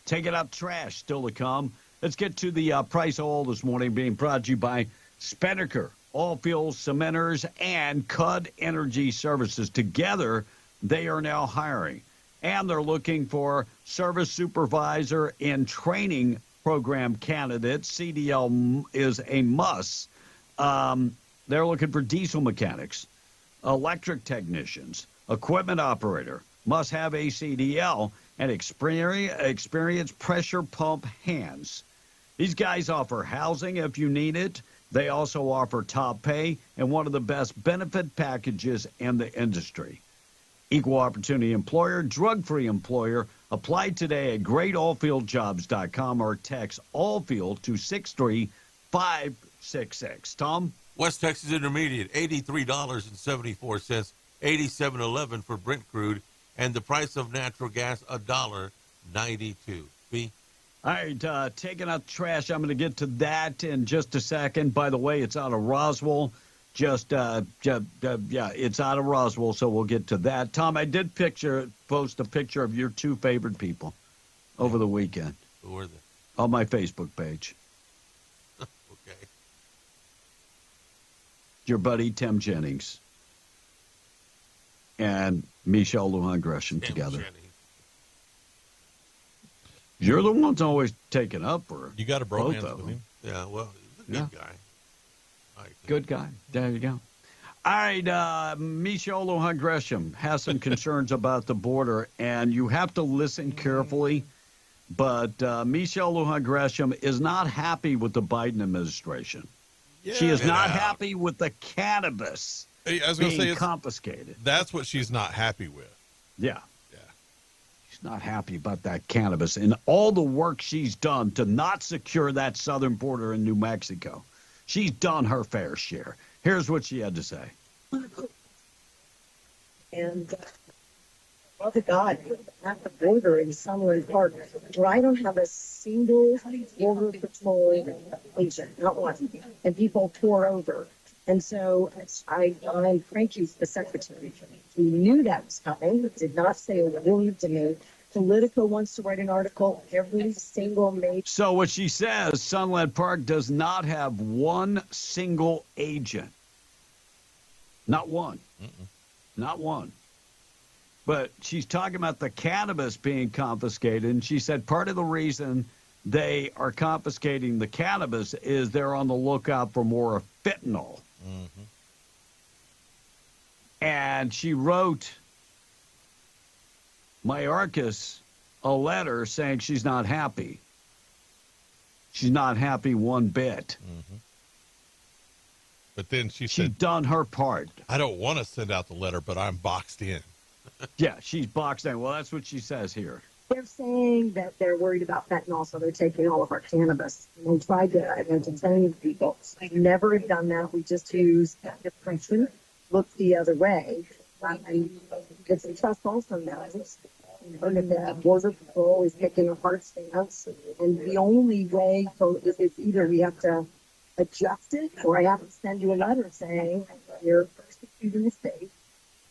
Taking out trash still to come. Let's get to the price of oil this morning, being brought to you by Spinnaker, Oilfield Cementers, and Cud Energy Services. Together, they are now hiring, and they're looking for service supervisor and training program candidates. CDL is a must. They're looking for diesel mechanics, electric technicians, equipment operator, must have a CDL, and experienced pressure pump hands. These guys offer housing if you need it. They also offer top pay and one of the best benefit packages in the industry. Equal opportunity employer, drug-free employer. Apply today at greatoilfieldjobs.com or text Oilfield to 63566. Tom? West Texas Intermediate, $83.74, $87.11 for Brent crude, and the price of natural gas, $1.92. B? All right, taking out trash. I'm going to get to that in just a second. By the way, it's out of Roswell. It's out of Roswell, so we'll get to that. Tom, I did post a picture of your 2 favorite people over the weekend. Who were they? On my Facebook page. Okay. Your buddy Tim Jennings and Michelle Lujan Gresham together. Jennings. You're the ones always taking up for you got a both bromance of with them. him. Yeah, well, he's a good guy. Good guy. There you go. All right, Michelle Lujan Gresham has some concerns about the border, and you have to listen carefully. But Michelle Lujan Gresham is not happy with the Biden administration. Yeah. She is not happy with the cannabis being confiscated. That's what she's not happy with. Yeah. She's not happy about that cannabis and all the work she's done to not secure that southern border in New Mexico. She's done her fair share. Here's what she had to say. And Father God, at the border in Summerlin Park, where I don't have a single border patrol agent, not one, and people pour over. And so I thank you, the secretary. We knew that was coming. Did not say a word to me. Politico wants to write an article every single major. So what she says, Sunland Park does not have one single agent. Not one. Not one. But she's talking about the cannabis being confiscated, and she said part of the reason they are confiscating the cannabis is they're on the lookout for more fentanyl. And she wrote Mayorkas a letter saying she's not happy. She's not happy one bit. Mm-hmm. But then she's done her part. I don't want to send out the letter, but I'm boxed in. Yeah, she's boxed in. Well, that's what she says here. They're saying that they're worried about fentanyl, so they're taking all of our cannabis. And they tried to tell people, I never have done that. We just use depression. Look the other way. It's a trust also now. Look at that. Border Patrol is taking apart stance. And the only way is either we have to adjust it, or I have to send you a letter saying you're persecuting the state.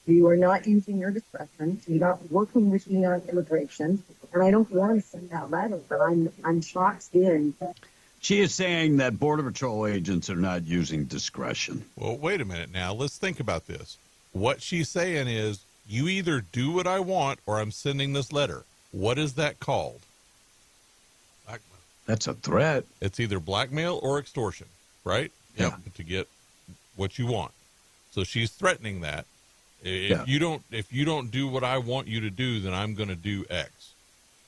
You are not using your discretion. You're not working with me on immigration. And I don't want to send that letter, but I'm shocked in. She is saying that Border Patrol agents are not using discretion. Well, wait a minute now. Let's think about this. What she's saying is, you either do what I want or I'm sending this letter. What is that called? Blackmail. That's a threat. It's either blackmail or extortion, right? Yeah. To get what you want. So she's threatening that. If you don't do what I want you to do, then I'm going to do X.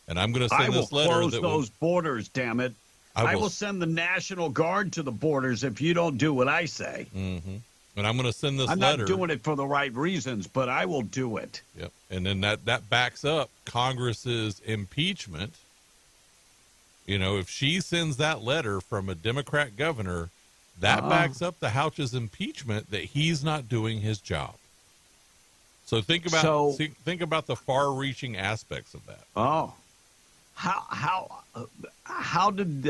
And I'm going to send this letter. I will close those borders, damn it. I will send the National Guard to the borders if you don't do what I say. Mm-hmm. And I'm going to send this letter. I'm not doing it for the right reasons, but I will do it. Yep. And then that backs up Congress's impeachment. You know, if she sends that letter from a Democrat governor, that backs up the House's impeachment that he's not doing his job. So think about the far-reaching aspects of that. Oh, how did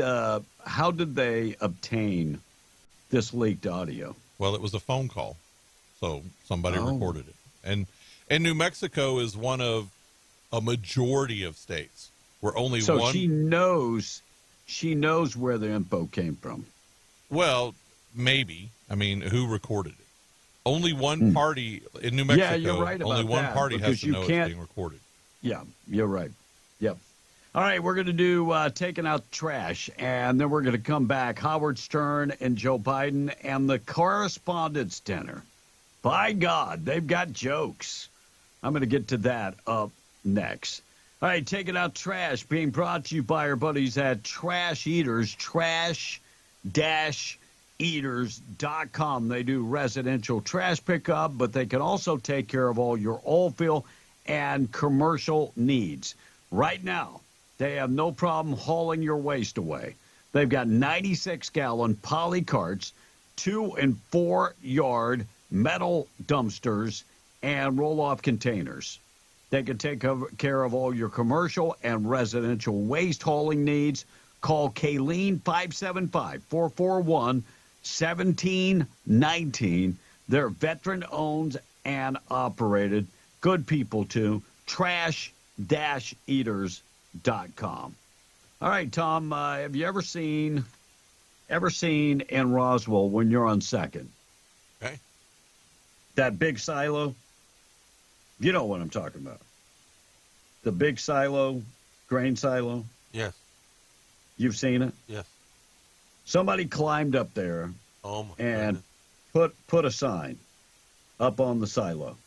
they obtain this leaked audio? Well, it was a phone call, so somebody recorded it. And New Mexico is one of a majority of states where only one. So she knows where the info came from. Well, maybe. I mean, who recorded it? Only one party in New Mexico. Yeah, you're right about only one that, party has to know it's can't- being recorded. Yeah, you're right. Yep. All right, we're going to do taking out trash, and then we're going to come back. Howard Stern and Joe Biden and the Correspondents' Dinner. By God, they've got jokes. I'm going to get to that up next. All right, taking out trash being brought to you by our buddies at Trash Eaters, trash-eaters.com. They do residential trash pickup, but they can also take care of all your oil fill and commercial needs. Right now, they have no problem hauling your waste away. They've got 96-gallon poly carts, 2- and 4-yard metal dumpsters, and roll-off containers. They can take care of all your commercial and residential waste hauling needs. Call Kayleen 575-441-1719. They're veteran-owned and operated. Good people, too. Trash-eaters.com. All right, Tom, have you ever seen in Roswell when you're on second? Okay. That big silo? You know what I'm talking about. The big silo, grain silo? Yes. You've seen it? Yes. Somebody climbed up there and put a sign up on the silo.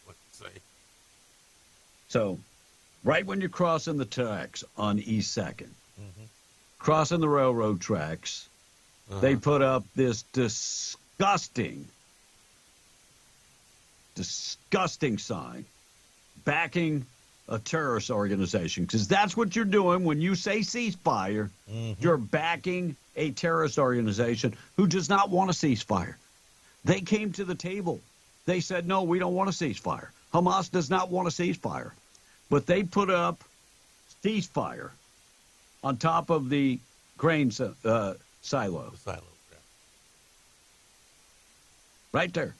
What's it say? So, right when you're crossing the tracks on East 2nd, crossing the railroad tracks, they put up this disgusting sign backing a terrorist organization, because that's what you're doing when you say ceasefire. You're backing a terrorist organization who does not want a ceasefire. They came to the table. They said, no, we don't want a ceasefire. Hamas does not want a ceasefire. But they put up ceasefire on top of the grain silo. The silo, yeah. Right there.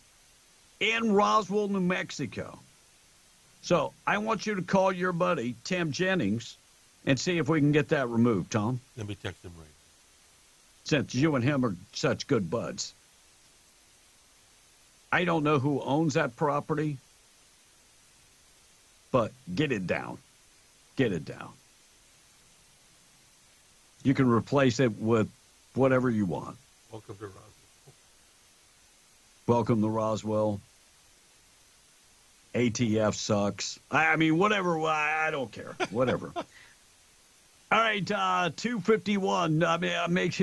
In Roswell, New Mexico. So I want you to call your buddy, Tim Jennings, and see if we can get that removed, Tom. Let me text him right. Since you and him are such good buds. I don't know who owns that property, but get it down. Get it down. You can replace it with whatever you want. Welcome to Roswell. Welcome to Roswell. ATF sucks. I mean, whatever. I don't care. Whatever. All right, 251. I mean,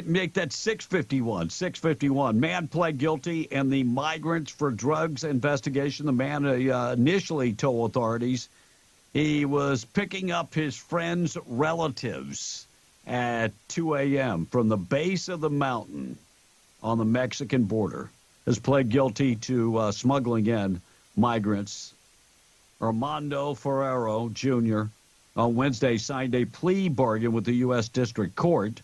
make that 651. 651. Man pled guilty in the migrants for drugs investigation. The man initially told authorities he was picking up his friend's relatives at 2 a.m. from the base of the mountain on the Mexican border. Has pled guilty to smuggling in migrants. Armando Ferrero Jr. on Wednesday signed a plea bargain with the U.S. District Court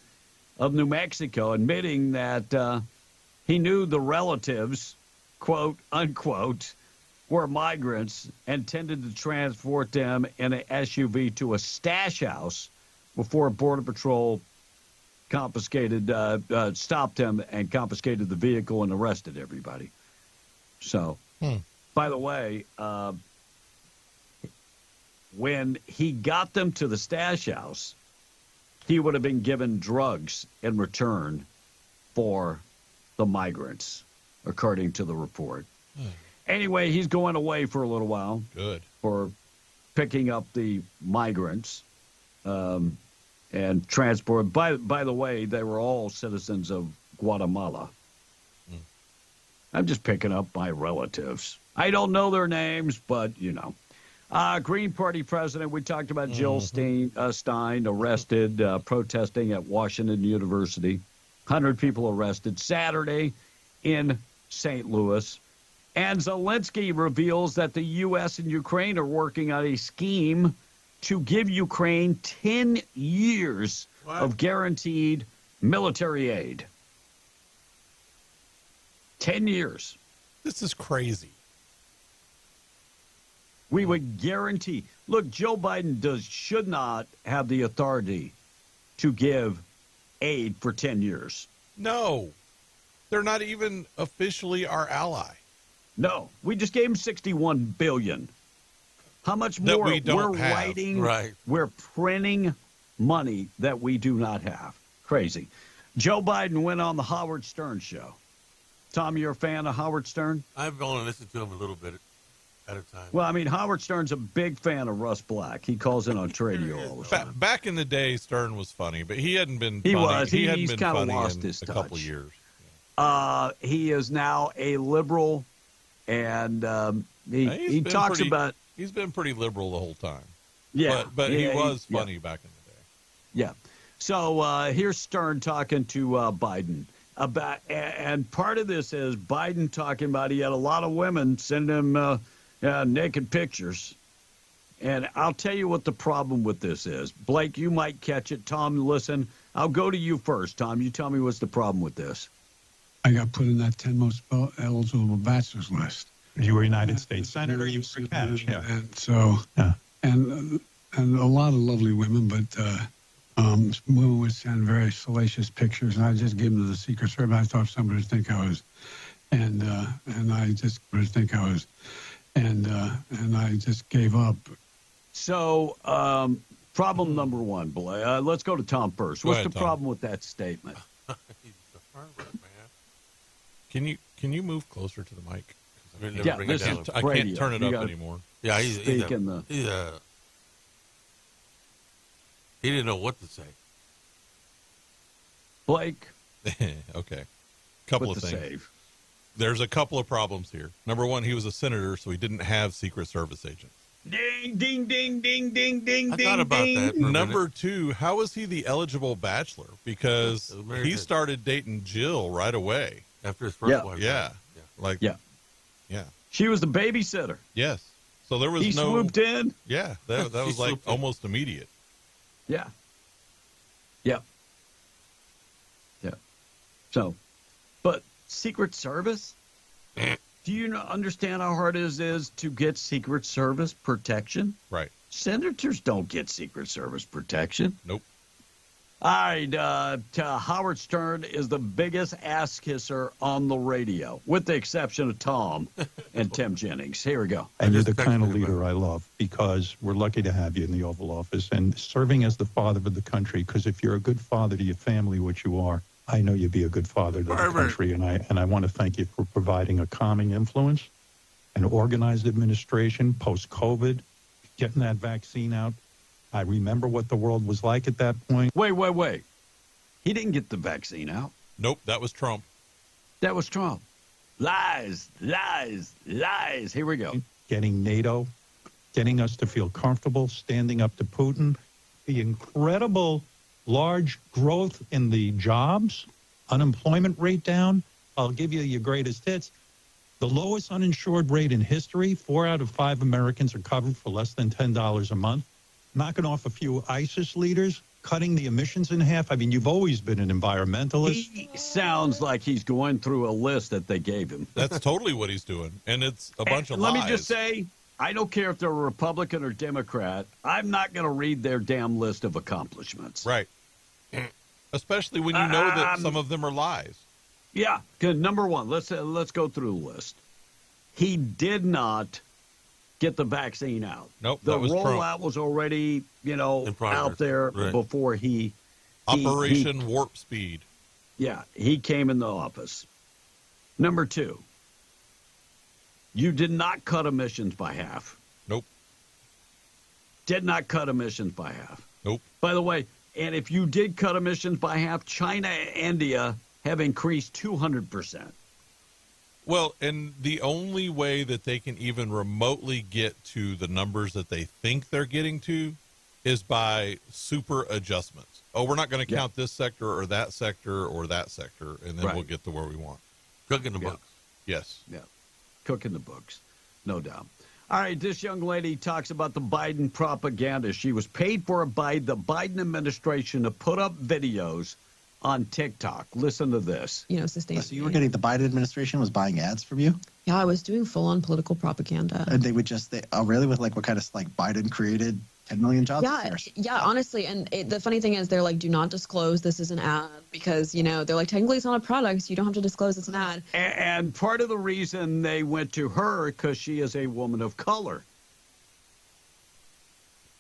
of New Mexico, admitting that he knew the relatives, quote, unquote, were migrants, intended to transport them in an SUV to a stash house before Border Patrol stopped him and confiscated the vehicle and arrested everybody. So, by the way, when he got them to the stash house, he would have been given drugs in return for the migrants, according to the report. Anyway, he's going away for a little while. Good. For picking up the migrants and transport. By the way, they were all citizens of Guatemala. I'm just picking up my relatives. I don't know their names, but, you know. Green Party president, we talked about Jill Stein, arrested, protesting at Washington University. 100 people arrested Saturday in St. Louis. And Zelensky reveals that the U.S. and Ukraine are working on a scheme to give Ukraine 10 years of guaranteed military aid. 10 years. This is crazy. We would guarantee. Look, Joe Biden should not have the authority to give aid for 10 years. No. They're not even officially our ally. No. We just gave him $61 billion. How much more? We don't have. Writing, right. We're printing money that we do not have. Crazy. Joe Biden went on the Howard Stern show. Tom, you're a fan of Howard Stern? I've only listened to him a little bit at a time. Well, I mean, Howard Stern's a big fan of Russ Black. He calls in on radio all the time. Back in the day, Stern was funny, but he hadn't been funny. He was. He hadn't He's been kind of funny lost in his a touch. couple of years. He is now a liberal, and he talks about... He's been pretty liberal the whole time. Yeah. But he was funny back in the day. Yeah. So here's Stern talking to Biden. And part of this is Biden talking about he had a lot of women send him naked pictures. And I'll tell you what the problem with this is. Blake, you might catch it. Tom, listen. I'll go to you first, Tom. You tell me what's the problem with this. I got put in that 10 most eligible bachelors list. You were a United States Senator. You were cash. Yeah. And so, and a lot of lovely women, but women would send very salacious pictures, and I just gave them to the Secret Service. I thought somebody would think I was, and I just would think I was, and I just gave up. So, problem number one, Blake. Let's go to Tom first. What's the problem with that statement? He's the farmer, Can man. you move closer to the mic? Yeah, this is I can't turn it up anymore. Yeah, he didn't know what to say. Blake. Okay. Couple of things. Save. There's a couple of problems here. Number one, he was a senator, so he didn't have Secret Service agents. Ding, ding, ding, ding, ding, ding, I ding, thought about ding. that for a Number minute. two, how is he the eligible bachelor? Because he started dating Jill right away. After his first wife. Yeah. Yeah. She was the babysitter. Yes. So there was He swooped in. Yeah. That was like almost immediate. Yeah. Yep. Yeah. So, but Secret Service? Do you understand how hard it is to get Secret Service protection? Right. Senators don't get Secret Service protection. Nope. All right. Howard Stern is the biggest ass kisser on the radio, with the exception of Tom and Tim Jennings. Here we go. And you're the kind of leader I love, because we're lucky to have you in the Oval Office and serving as the father of the country. Because if you're a good father to your family, which you are, I know you'd be a good father to the country. And I want to thank you for providing a calming influence an organized administration post-COVID, getting that vaccine out. I remember what the world was like at that point. Wait. He didn't get the vaccine out. Nope, that was Trump. That was Trump. Lies. Here we go. Getting NATO, getting us to feel comfortable, standing up to Putin, the incredible large growth in the jobs, unemployment rate down. I'll give you your greatest hits. The lowest uninsured rate in history. 4 out of 5 Americans are covered for less than $10 a month. Knocking off a few ISIS leaders, cutting the emissions in half. I mean, you've always been an environmentalist. He sounds like he's going through a list that they gave him. That's totally what he's doing. And it's a bunch of lies. Let me just say, I don't care if they're a Republican or Democrat. I'm not going to read their damn list of accomplishments. Right. Especially when you know that some of them are lies. Yeah. Good. Number one, let's go through the list. He did not get the vaccine out. Nope. The that was rollout Trump. was already, out there before he Operation Warp Speed. Yeah, he came in the office. Number 2, you did not cut emissions by half. Nope. Did not cut emissions by half. Nope. By the way, and if you did cut emissions by half, China and India have increased 200%. Well, and the only way that they can even remotely get to the numbers that they think they're getting to is by super adjustments. Oh, we're not going to count this sector or that sector or that sector, and then we'll get to where we want. Cooking the books. Yes. Yeah. Cooking the books. No doubt. All right, this young lady talks about the Biden propaganda. She was paid for by the Biden administration to put up videos on TikTok. Listen to this. Sustainability. So you were getting, the Biden administration was buying ads from you? Yeah, I was doing full-on political propaganda. And they would really? With what kind of, Biden created 10 million jobs? Yeah, honestly. And the funny thing is they're like, do not disclose this is an ad because, they're like, technically it's not a product, so you don't have to disclose it's an ad. And part of the reason they went to her because she is a woman of color.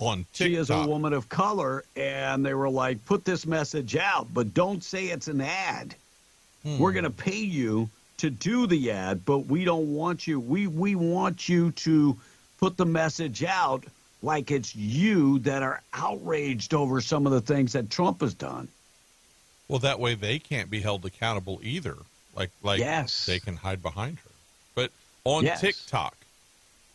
On TikTok. She is a woman of color, and they were like, put this message out, but don't say it's an ad. We're going to pay you to do the ad, but we don't want you. We want you to put the message out like it's you that are outraged over some of the things that Trump has done. Well, that way they can't be held accountable either. Like yes. They can hide behind her. But on TikTok.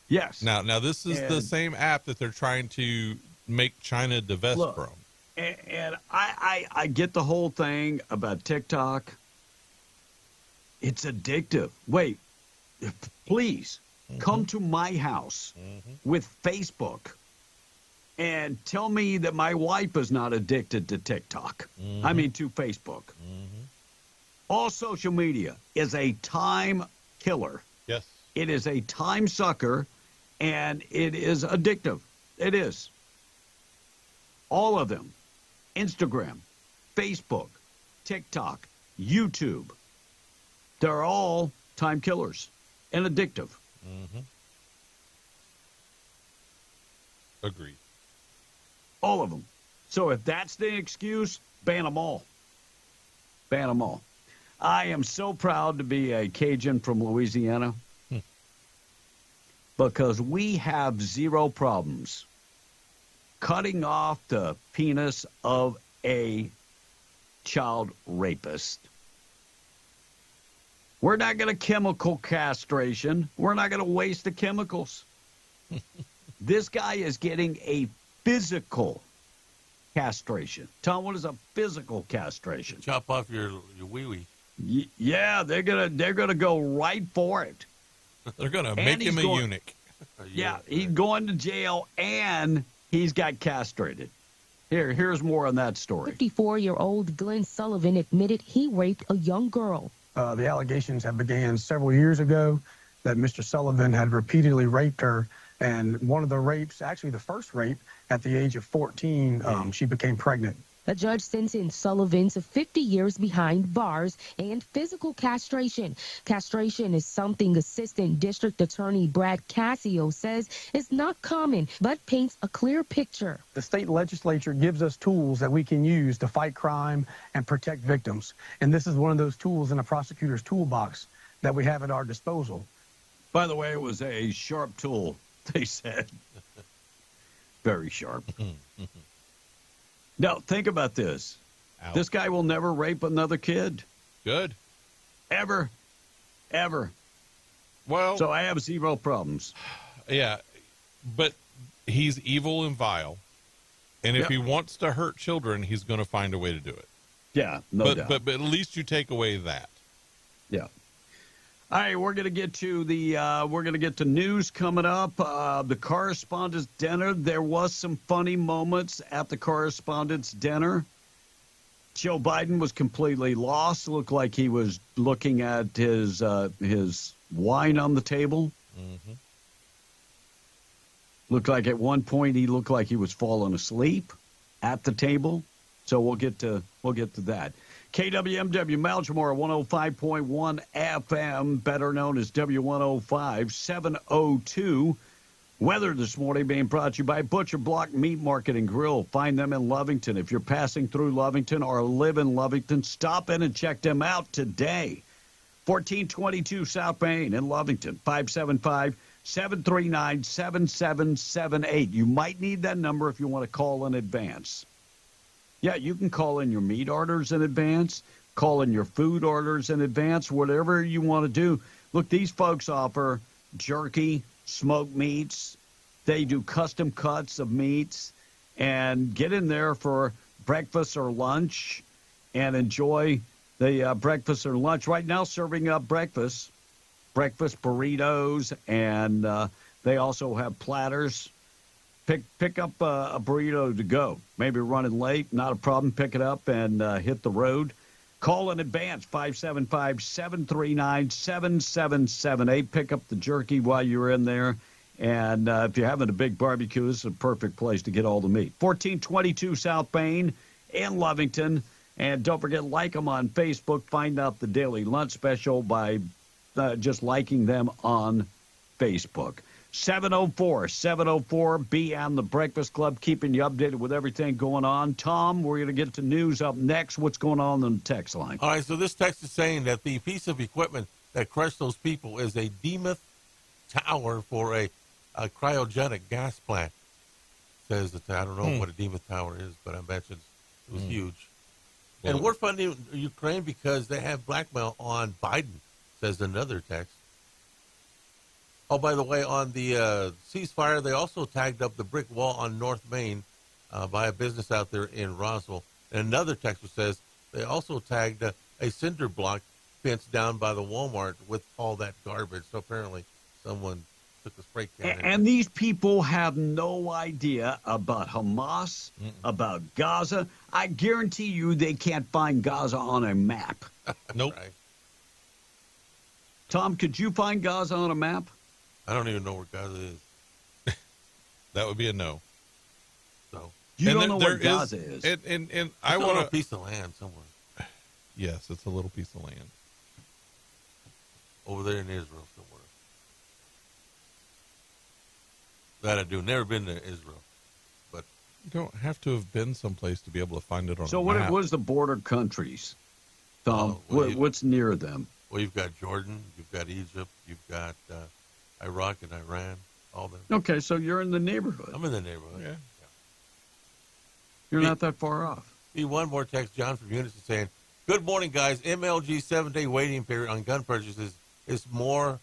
Yes. Now this is the same app that they're trying to make China divest from. And I get the whole thing about TikTok. It's addictive. Wait, please come to my house with Facebook and tell me that my wife is not addicted to TikTok. I mean, to Facebook. All social media is a time killer. Yes. It is a time sucker, and it is addictive. It is. All of them. Instagram, Facebook, TikTok, YouTube. They're all time killers and addictive. Agreed. All of them. So if that's the excuse, ban them all. Ban them all. I am so proud to be a Cajun from Louisiana because we have zero problems cutting off the penis of a child rapist. We're not going to chemical castration. We're not going to waste the chemicals. This guy is getting a physical castration. Tom, what is a physical castration? Chop off your wee-wee. Yeah, they're gonna go right for it. They're gonna make him a eunuch. Yeah, he's going to jail and he's got castrated. Here's more on that story. 54-year-old Glenn Sullivan admitted he raped a young girl. The allegations have began several years ago that Mr. Sullivan had repeatedly raped her. And one of the rapes, actually the first rape, at the age of 14, she became pregnant. A judge sentenced Sullivan to 50 years behind bars and physical castration. Castration is something Assistant District Attorney Brad Cassio says is not common, but paints a clear picture. The state legislature gives us tools that we can use to fight crime and protect victims. And this is one of those tools in a prosecutor's toolbox that we have at our disposal. By the way, it was a sharp tool, they said. Very sharp. Now, think about this. Ouch. This guy will never rape another kid. Good. Ever. Well, so I have 0 problems. Yeah, but he's evil and vile. And if he wants to hurt children, he's going to find a way to do it. Yeah, no doubt. But at least you take away that. Yeah. All right, we're going to get to news coming up. The correspondence dinner. There was some funny moments at the correspondence dinner. Joe Biden was completely lost. It looked like he was looking at his wine on the table. Mm-hmm. Looked like at one point he looked like he was falling asleep at the table. So we'll get to that. KWMW Malchmore 105.1 FM, better known as W105 702. Weather this morning being brought to you by Butcher Block Meat Market and Grill. Find them in Lovington. If you're passing through Lovington or live in Lovington, stop in and check them out today. 1422 South Main in Lovington, 575-739-7778. You might need that number if you want to call in advance. Yeah, you can call in your meat orders in advance, call in your food orders in advance, whatever you want to do. Look, these folks offer jerky, smoked meats. They do custom cuts of meats. And get in there for breakfast or lunch and enjoy the breakfast or lunch. Right now, serving up breakfast burritos, and they also have platters. Pick up a burrito to go. Maybe running late, not a problem. Pick it up and hit the road. Call in advance, 575-739-7778. Pick up the jerky while you're in there. And if you're having a big barbecue, this is a perfect place to get all the meat. 1422 South Main in Lovington. And don't forget, like them on Facebook. Find out the daily lunch special by just liking them on Facebook. 704, be on the Breakfast Club, keeping you updated with everything going on. Tom, we're going to get to news up next. What's going on the text line? All right, so this text is saying that the piece of equipment that crushed those people is a Demuth tower for a cryogenic gas plant. Says that, I don't know what a Demuth tower is, but I mentioned it was huge. Well, and we're funding Ukraine because they have blackmail on Biden, says another text. Oh, by the way, on the ceasefire, they also tagged up the brick wall on North Main by a business out there in Roswell. And another texter says they also tagged a cinder block fence down by the Walmart with all that garbage. So apparently someone took a spray can. And these people have no idea about Hamas, about Gaza. I guarantee you they can't find Gaza on a map. Nope. Right. Tom, could you find Gaza on a map? I don't even know where Gaza is. That would be a no. So you don't know where Gaza is. And I want a piece of land somewhere. Yes, it's a little piece of land over there in Israel somewhere. That I do. Never been to Israel, but you don't have to have been someplace to be able to find it on. So a map. what is the border countries, Tom? What's near them? Well, you've got Jordan, you've got Egypt, you've got Iraq and Iran, all them. Okay, so you're in the neighborhood. I'm in the neighborhood. Yeah. You're not that far off. One more text, John from Unison saying, "Good morning, guys. MLG 7-day waiting period on gun purchases is no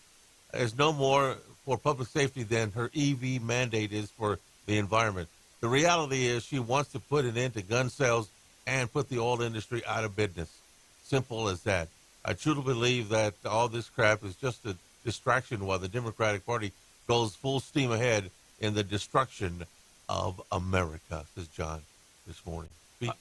more for public safety than her EV mandate is for the environment. The reality is she wants to put an end to gun sales and put the oil industry out of business. Simple as that. I truly believe that all this crap is just a distraction while the Democratic Party goes full steam ahead in the destruction of America," says John this morning. All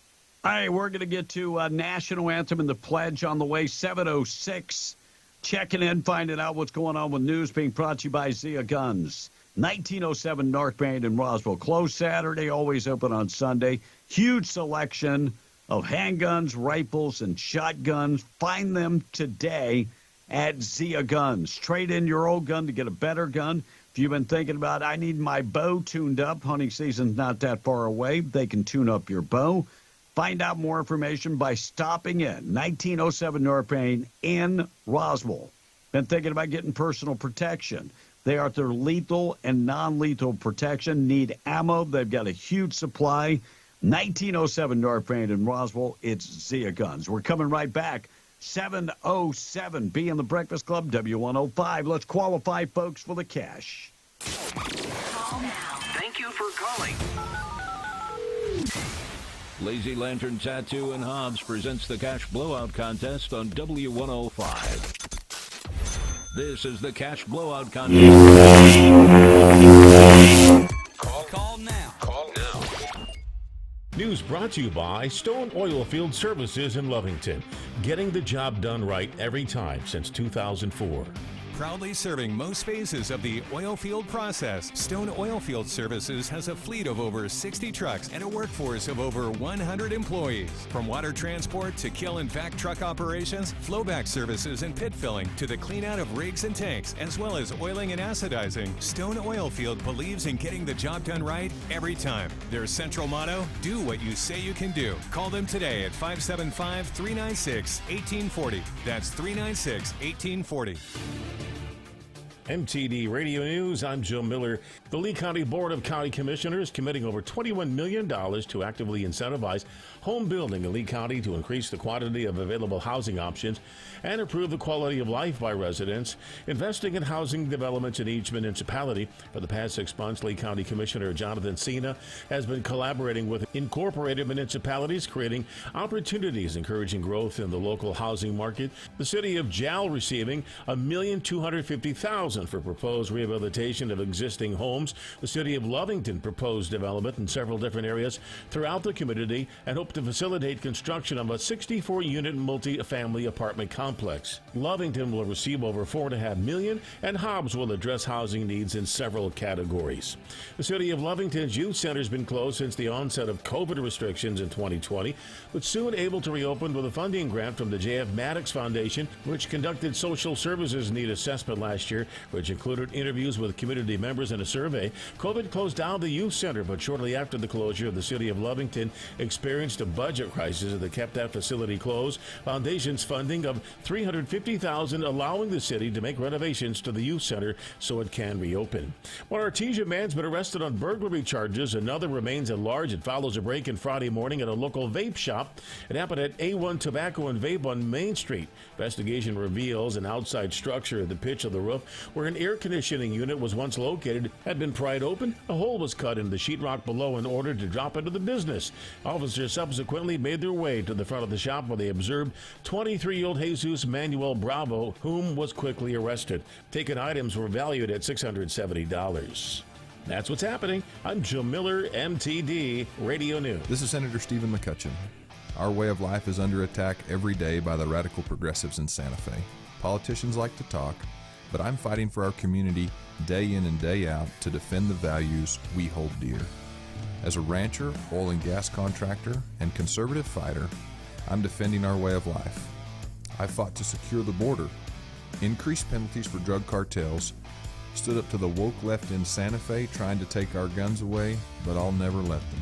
right, we're going to get to National Anthem and the Pledge on the way. 7:06, checking in, finding out what's going on with news, being brought to you by Zia Guns. 1907 North Main in Roswell. Closed Saturday, always open on Sunday. Huge selection of handguns, rifles, and shotguns. Find them today at Zia Guns. Trade in your old gun to get a better gun. If you've been thinking about, I need my bow tuned up, hunting season's not that far away. They can tune up your bow. Find out more information by stopping in 1907 North Main in Roswell. been thinking about getting personal protection. They are their lethal and non-lethal protection. Need ammo. They've got a huge supply. 1907 North Main in Roswell. It's Zia Guns. We're coming right back. 707 B in the Breakfast Club, W105. Let's qualify, folks, for the cash. Call now. Thank you for calling. Lazy Lantern Tattoo and Hobbs presents the Cash Blowout Contest on W105. This is the Cash Blowout Contest. Call now. Call now. News brought to you by Stone Oilfield Services in Lovington. Getting the job done right every time since 2004. Proudly serving most phases of the oil field process, Stone Oilfield Services has a fleet of over 60 trucks and a workforce of over 100 employees. From water transport to kill and vac truck operations, flowback services and pit filling to the clean out of rigs and tanks, as well as oiling and acidizing, Stone Oilfield believes in getting the job done right every time. Their central motto, do what you say you can do. Call them today at 575-396-1840. That's 396-1840. MTD Radio News, I'm Joe Miller. The Lee County Board of County Commissioners committing over $21 million to actively incentivize home building in Lee County to increase the quantity of available housing options and improve the quality of life by residents. Investing in housing developments in each municipality. For the past 6 months, Lee County Commissioner Jonathan Cena has been collaborating with incorporated municipalities, creating opportunities, encouraging growth in the local housing market. The city of Jal receiving $1,250,000 for proposed rehabilitation of existing homes. The city of Lovington proposed development in several different areas throughout the community and hope to facilitate construction of a 64-unit multi-family apartment complex. Lovington will receive over $4.5 million, and Hobbs will address housing needs in several categories. The city of Lovington's youth center has been closed since the onset of COVID restrictions in 2020, but soon able to reopen with a funding grant from the J.F. Maddox Foundation, which conducted social services need assessment last year, which included interviews with community members and a survey. COVID closed down the youth center, but shortly after the closure, the city of Lovington experienced a budget crisis that kept that facility closed. Foundation's funding of $350,000 allowing the city to make renovations to the youth center so it can reopen. One Artesia man's been arrested on burglary charges. Another remains at large. It follows a break-in Friday morning at a local vape shop. It happened at A1 Tobacco and Vape on Main Street. Investigation reveals an outside structure at the pitch of the roof where an air conditioning unit was once located had been pried open. A hole was cut in the sheetrock below in order to drop into the business. Officers subsequently made their way to the front of the shop where they observed 23-year-old Jesus Manuel Bravo, whom was quickly arrested. Taken items were valued at $670. That's what's happening. I'm Joe Miller, MTD Radio News. This is Senator Stephen McCutcheon. Our way of life is under attack every day by the radical progressives in Santa Fe. Politicians like to talk, but I'm fighting for our community day in and day out to defend the values we hold dear. As a rancher, oil and gas contractor, and conservative fighter, I'm defending our way of life. I fought to secure the border, increased penalties for drug cartels, stood up to the woke left in Santa Fe trying to take our guns away, but I'll never let them.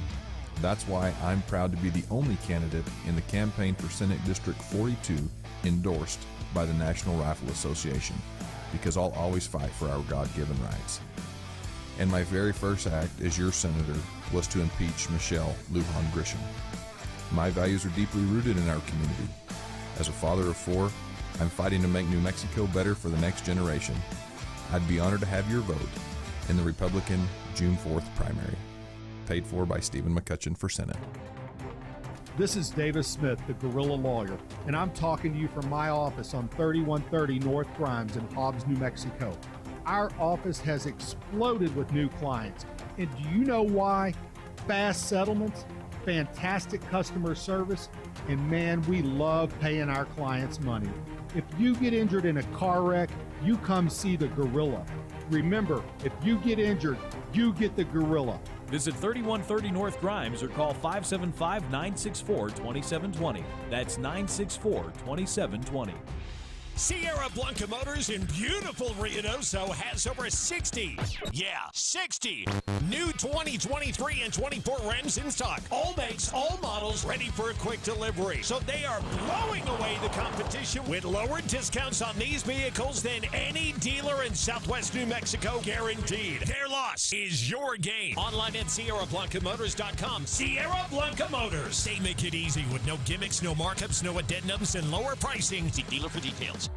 That's why I'm proud to be the only candidate in the campaign for Senate District 42 endorsed by the National Rifle Association, because I'll always fight for our God-given rights. And my very first act as your senator was to impeach Michelle Lujan Grisham. My values are deeply rooted in our community. As a father of 4, I'm fighting to make New Mexico better for the next generation. I'd be honored to have your vote in the Republican June 4th primary. Paid for by Stephen McCutcheon for Senate. This is Davis Smith, the Guerrilla Lawyer, and I'm talking to you from my office on 3130 North Grimes in Hobbs, New Mexico. Our office has exploded with new clients. And do you know why? Fast settlements, fantastic customer service, and man, we love paying our clients money. If you get injured in a car wreck, you come see the Gorilla. Remember, if you get injured, you get the Gorilla. Visit 3130 North Grimes or call 575-964-2720. That's 964-2720. Sierra Blanca Motors in beautiful Ruidoso has over 60 new 2023 and 24 rims in stock. All makes, all models ready for a quick delivery. So they are blowing away the competition with lower discounts on these vehicles than any dealer in Southwest New Mexico, guaranteed. Their loss is your gain. Online at SierraBlancaMotors.com. Sierra Blanca Motors. They make it easy with no gimmicks, no markups, no addendums, and lower pricing. See dealer for details.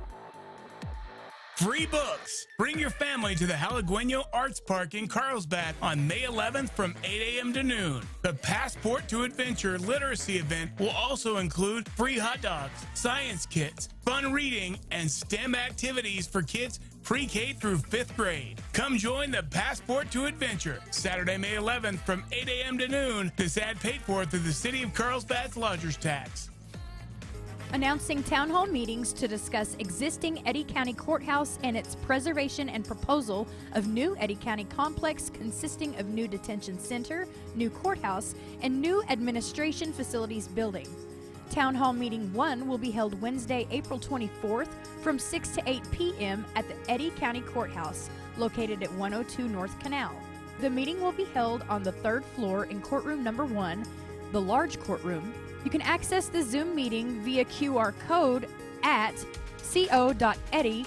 Free books. Bring your family to the Halagüeño Arts Park in Carlsbad on May 11th from 8 a.m. to noon. The Passport to Adventure literacy event will also include free hot dogs, science kits, fun reading, and STEM activities for kids pre-K through 5th grade. Come join the Passport to Adventure, Saturday, May 11th from 8 a.m. to noon. This ad paid for through the City of Carlsbad's lodger's tax. Announcing town hall meetings to discuss existing Eddy County Courthouse and its preservation and proposal of new Eddy County complex consisting of new detention center, new courthouse, and new administration facilities building. Town Hall Meeting 1 will be held Wednesday, April 24th from 6 to 8 p.m. at the Eddy County Courthouse, located at 102 North Canal. The meeting will be held on the 3rd floor in courtroom number 1, the large courtroom. You can access the Zoom meeting via QR code at co.eddy.nm.us.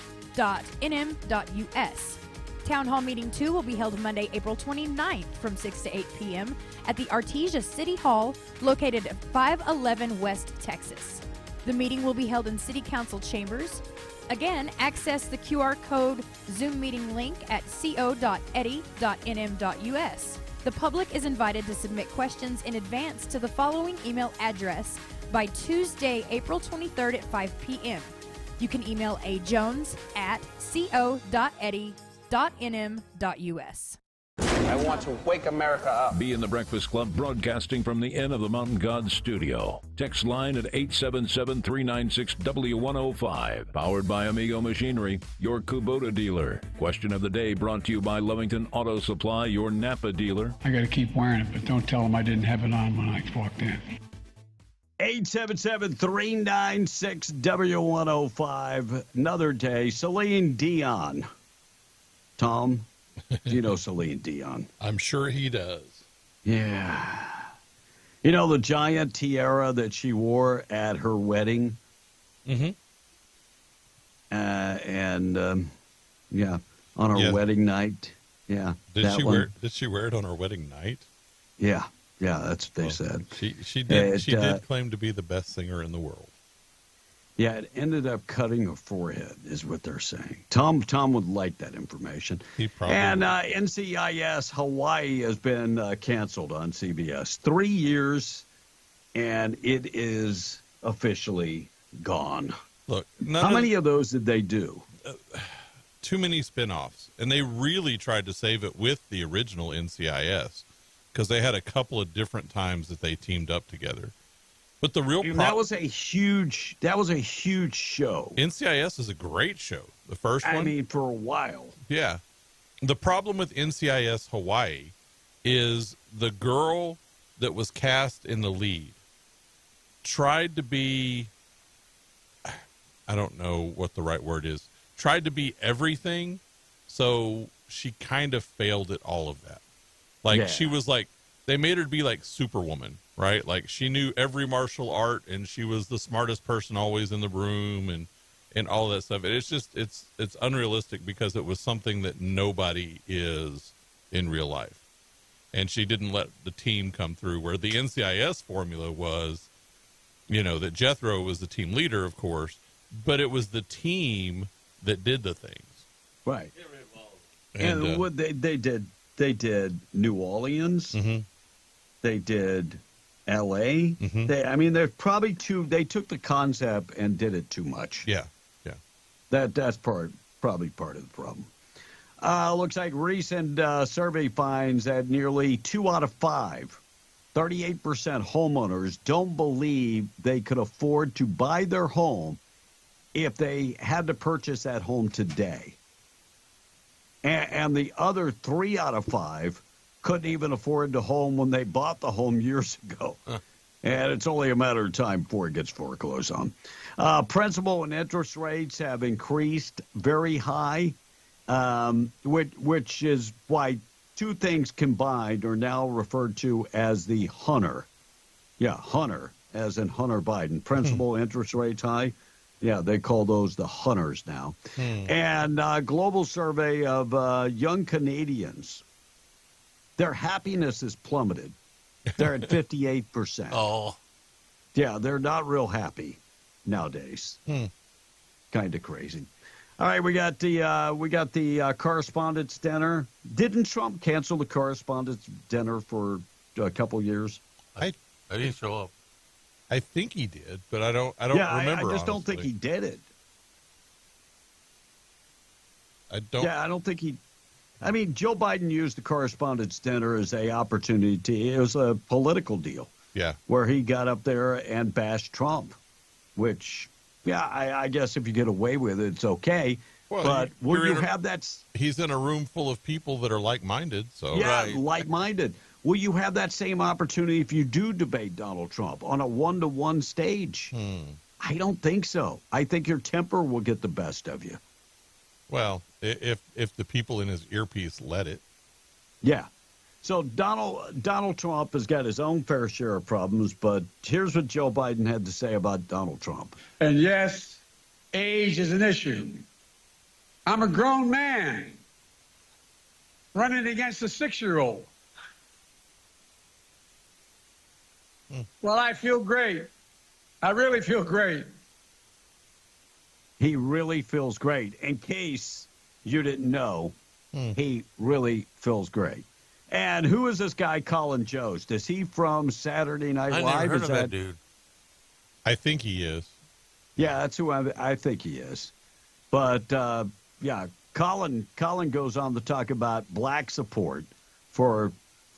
Town Hall Meeting 2 will be held Monday, April 29th from 6 to 8 p.m. at the Artesia City Hall, located at 511 West Texas. The meeting will be held in City Council chambers. Again, access the QR code Zoom meeting link at co.eddy.nm.us. The public is invited to submit questions in advance to the following email address by Tuesday, April 23rd at 5 p.m. You can email ajones@co.eddy.nm.us. I want to wake America up. Be in the Breakfast Club, broadcasting from the Inn of the Mountain God studio. Text line at 877-396-W105. Powered by Amigo Machinery, your Kubota dealer. Question of the day brought to you by Lovington Auto Supply, your Napa dealer. I got to keep wearing it, but don't tell them I didn't have it on when I walked in. 877-396-W105. Another day. Celine Dion. Tom, do you know Celine Dion? I'm sure he does. Yeah. You know the giant tiara that she wore at her wedding? Mm-hmm. Yeah, on her wedding night. Yeah. Did she wear it on her wedding night? Yeah. Yeah, that's what they said. She did claim to be the best singer in the world. Yeah, it ended up cutting her forehead, is what they're saying. Tom would like that information. He probably and NCIS Hawaii has been canceled on CBS. 3 years, and it is officially gone. Look, how many of those did they do? Too many spinoffs, and they really tried to save it with the original NCIS because they had a couple of different times that they teamed up together. But the real that was a huge show. NCIS is a great show. The first one. I mean, for a while. Yeah. The problem with NCIS Hawaii is the girl that was cast in the lead tried to be, I don't know what the right word is, tried to be everything. So she kind of failed at all of that. Like she was like, they made her to be like Superwoman, right? Like she knew every martial art and she was the smartest person always in the room and all that stuff. And it's just, it's unrealistic because it was something that nobody is in real life. And she didn't let the team come through, where the NCIS formula was, you know, that Jethro was the team leader, of course, but it was the team that did the things. Right. And what they did New Orleans. Mm-hmm. They did L.A. Mm-hmm. They're probably they took the concept and did it too much. Yeah. That's probably part of the problem. Looks like recent survey finds that nearly 2 out of 5, 38% homeowners don't believe they could afford to buy their home if they had to purchase that home today. And the other 3 out of 5 couldn't even afford the home when they bought the home years ago. And it's only a matter of time before it gets foreclosed on. Principal and interest rates have increased very high, which is why two things combined are now referred to as the Hunter. Yeah, Hunter, as in Hunter Biden. Principal interest rates high. Yeah, they call those the Hunters now. And global survey of young Canadians, their happiness has plummeted. They're at 58%. Oh. Yeah, they're not real happy nowadays. Kind of crazy. All right, we got the correspondence dinner. Didn't Trump cancel the correspondence dinner for a couple years? I didn't show up. I think he did, but I don't remember. I just don't think he did it. I don't. Yeah, I don't think he. I mean, Joe Biden used the correspondence dinner as a opportunity. It was a political deal. Yeah. Where he got up there and bashed Trump, which, yeah, I guess if you get away with it, it's okay. Well, but will you have that? He's in a room full of people that are like-minded. So yeah, like-minded. Will you have that same opportunity if you do debate Donald Trump on a one-to-one stage? I don't think so. I think your temper will get the best of you. Well, if the people in his earpiece let it. Yeah. So Donald Trump has got his own fair share of problems, but here's what Joe Biden had to say about Donald Trump. And yes, age is an issue. I'm a grown man running against a 6-year-old. Well, I feel great. I really feel great. He really feels great. In case you didn't know, he really feels great. And who is this guy, Colin Jost? Is he from Saturday Night Live? I never heard of that dude. I think he is. Yeah, that's who I think he is. But, yeah, Colin goes on to talk about black support for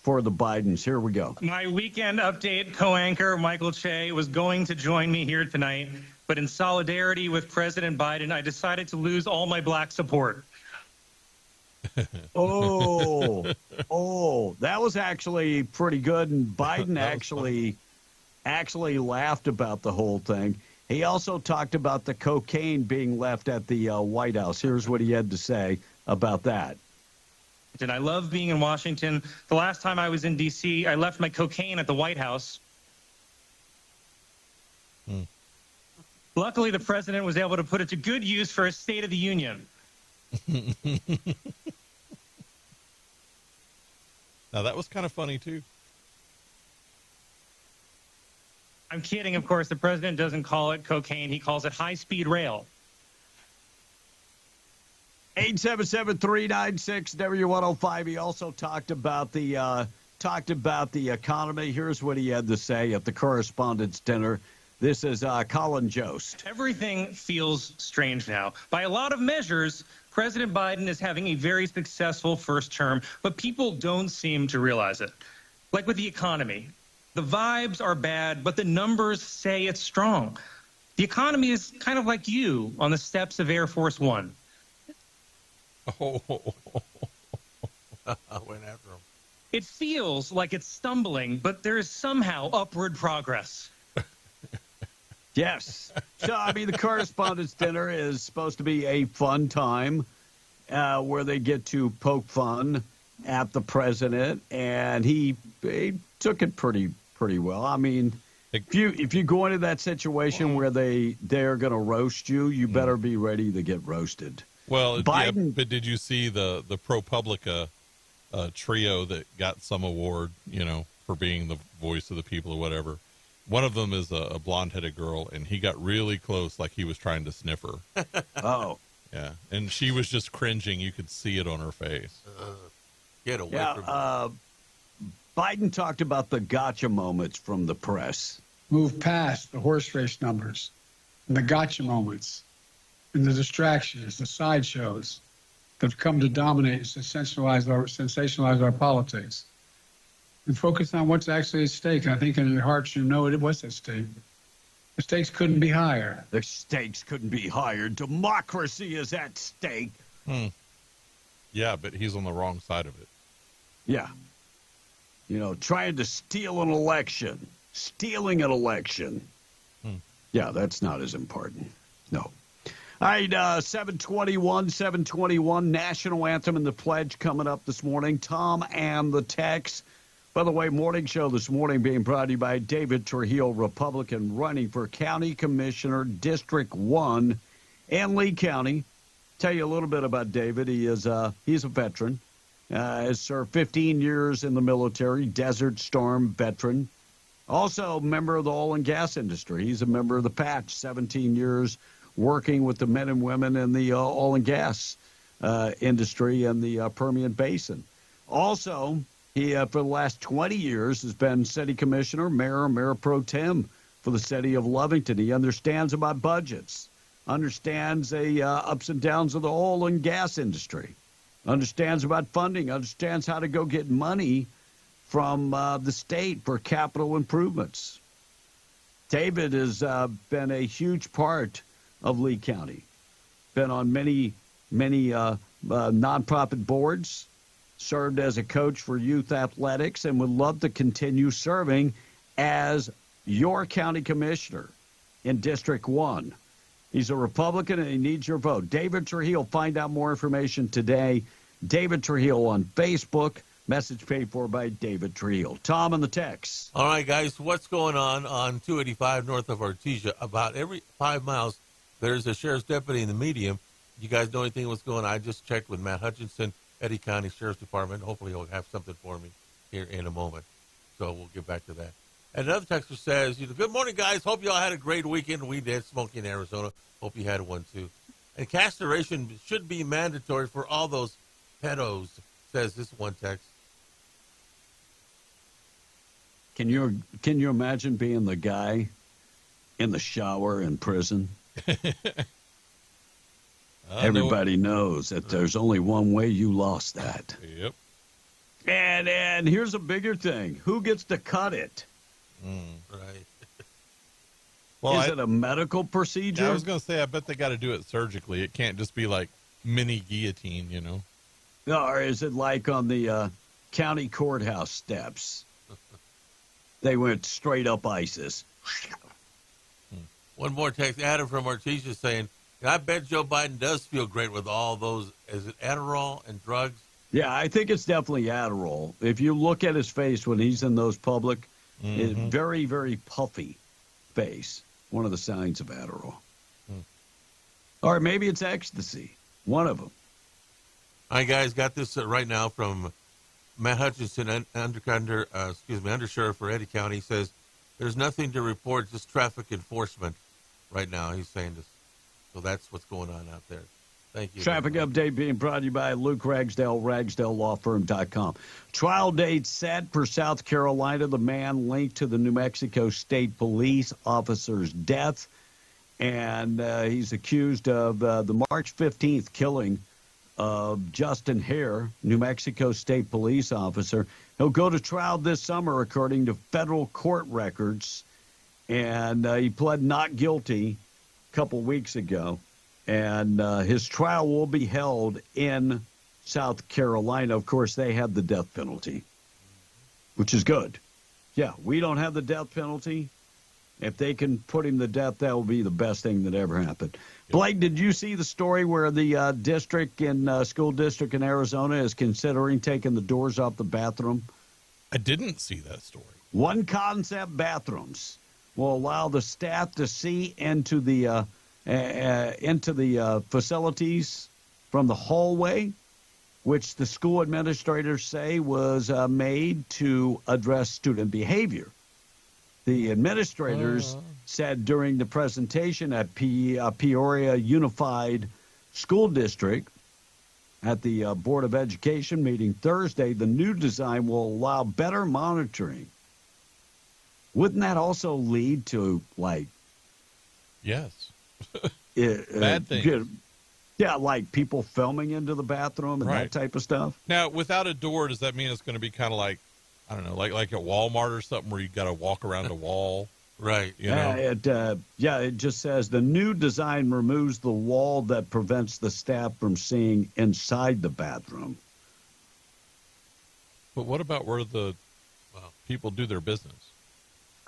the Bidens. Here we go. My weekend update co-anchor Michael Che was going to join me here tonight, but in solidarity with President Biden, I decided to lose all my black support. Oh, that was actually pretty good. And Biden actually laughed about the whole thing. He also talked about the cocaine being left at the White House. Here's what he had to say about that. And I love being in Washington. The last time I was in D.C., I left my cocaine at the White House. Luckily, the president was able to put it to good use for a State of the Union. Now, that was kind of funny, too. I'm kidding, of course. The president doesn't call it cocaine. He calls it high-speed rail. 877-396-W105. He also talked about the economy. Here's what he had to say at the correspondence dinner. This is Colin Jost. Everything feels strange now. By a lot of measures, President Biden is having a very successful first term, but people don't seem to realize it. Like with the economy, the vibes are bad, but the numbers say it's strong. The economy is kind of like you on the steps of Air Force One. Oh, I went after him. It feels like it's stumbling, but there is somehow upward progress. Yes. So, I mean, the correspondence dinner is supposed to be a fun time where they get to poke fun at the president, and he took it pretty well. I mean, if you go into that situation where they're going to roast you, you better be ready to get roasted. Well, Biden, yeah, but did you see the ProPublica trio that got some award, for being the voice of the people or whatever? One of them is a blonde-headed girl, and he got really close, like he was trying to sniff her. Oh. Yeah, and she was just cringing. You could see it on her face. Get away from me. Biden talked about the gotcha moments from the press. Move past the horse race numbers and the gotcha moments and the distractions, the sideshows that have come to dominate and sensationalize our politics. And focus on what's actually at stake. And I think in your hearts you know what's at stake. The stakes couldn't be higher. The stakes couldn't be higher. Democracy is at stake. Yeah, but he's on the wrong side of it. Yeah. Trying to steal an election. stealing an election. Yeah, that's not as important. No. All right, 721, National Anthem and the Pledge coming up this morning. Tom and the Tex. By the way, morning show this morning being brought to you by David Trujillo, Republican, running for County Commissioner, District 1 in Lee County. Tell you a little bit about David. He's a veteran. Has served 15 years in the military, Desert Storm veteran. Also a member of the oil and gas industry. He's a member of the Patch, 17 years working with the men and women in the oil and gas industry in the Permian Basin. Also, he, for the last 20 years, has been city commissioner, mayor pro tem for the city of Lovington. He understands about budgets, understands the ups and downs of the oil and gas industry, understands about funding, understands how to go get money from the state for capital improvements. David has been a huge part of Lee County, been on many nonprofit boards, served as a coach for youth athletics, and would love to continue serving as your county commissioner in District 1. He's a Republican, and he needs your vote. David Trujillo, find out more information today. David Trujillo on Facebook. Message paid for by David Trujillo. Tom and the Tex. All right, guys, what's going on 285 north of Artesia? About every 5 miles, there's a sheriff's deputy in the medium. You guys know anything what's going on? I just checked with Matt Hutchinson, Eddy County Sheriff's Department. Hopefully he'll have something for me here in a moment. So we'll get back to that. And another texter says, good morning, guys. Hope you all had a great weekend. We did, Smoky in Arizona. Hope you had one, too. And castration should be mandatory for all those pedos, says this one text. Can you imagine being the guy in the shower in prison? Everybody knows that there's only one way you lost that. Yep. And here's a bigger thing. Who gets to cut it? Right. Well, Is it a medical procedure? I was going to say, I bet they got to do it surgically. It can't just be like mini guillotine, No, or is it like on the county courthouse steps? They went straight up ISIS. One more text. Adam from Artesia saying, I bet Joe Biden does feel great with all those, is it Adderall and drugs? Yeah, I think it's definitely Adderall. If you look at his face when he's in those public, it's very, very puffy face. One of the signs of Adderall. Or maybe it's ecstasy. One of them. All right, guys, got this right now from Matt Hutchinson, Undersheriff for Eddy County. He says, there's nothing to report, just traffic enforcement right now. He's saying this. So that's what's going on out there. Thank you. Traffic update being brought to you by Luke Ragsdale, RagsdaleLawFirm.com. Trial date set for South Carolina. The man linked to the New Mexico State Police officer's death. And he's accused of the March 15th killing of Justin Hare, New Mexico State Police officer. He'll go to trial this summer, according to federal court records. And he pled not guilty a couple weeks ago. And his trial will be held in South Carolina. Of course, they have the death penalty, which is good. Yeah, we don't have the death penalty. If they can put him to death, that will be the best thing that ever happened. Yep. Blake, did you see the story where the school district in Arizona is considering taking the doors off the bathroom? I didn't see that story. One concept bathrooms will allow the staff to see into the facilities from the hallway, which the school administrators say was made to address student behavior. The administrators said during the presentation at Peoria Unified School District at the Board of Education meeting Thursday, the new design will allow better monitoring. Wouldn't that also lead to, Yes. Bad things. Yeah, like people filming into the bathroom and that type of stuff. Now, without a door, does that mean it's going to be kind of like, I don't know, like at Walmart or something where you got to walk around a wall? Right. It just says the new design removes the wall that prevents the staff from seeing inside the bathroom. But what about where the people do their business?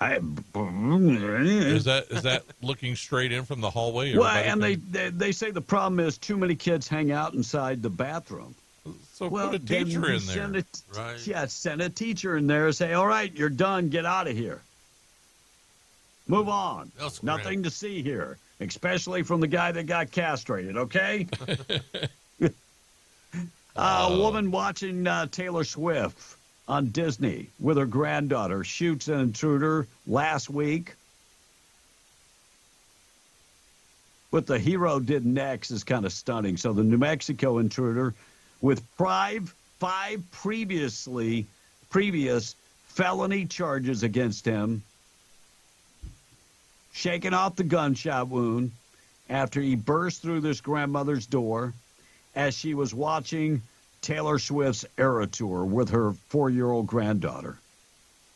Is that looking straight in from the hallway? Well, and they say the problem is too many kids hang out inside the bathroom. So put a teacher in there. Right. Yeah, send a teacher in there and say, all right, you're done. Get out of here. Move on. That's nothing to see here, especially from the guy that got castrated, okay? A woman watching Taylor Swift on Disney with her granddaughter shoots an intruder last week. What the hero did next is kind of stunning. So the New Mexico intruder with five previous felony charges against him, shaking off the gunshot wound after he burst through this grandmother's door as she was watching Taylor Swift's Era Tour with her 4-year-old granddaughter.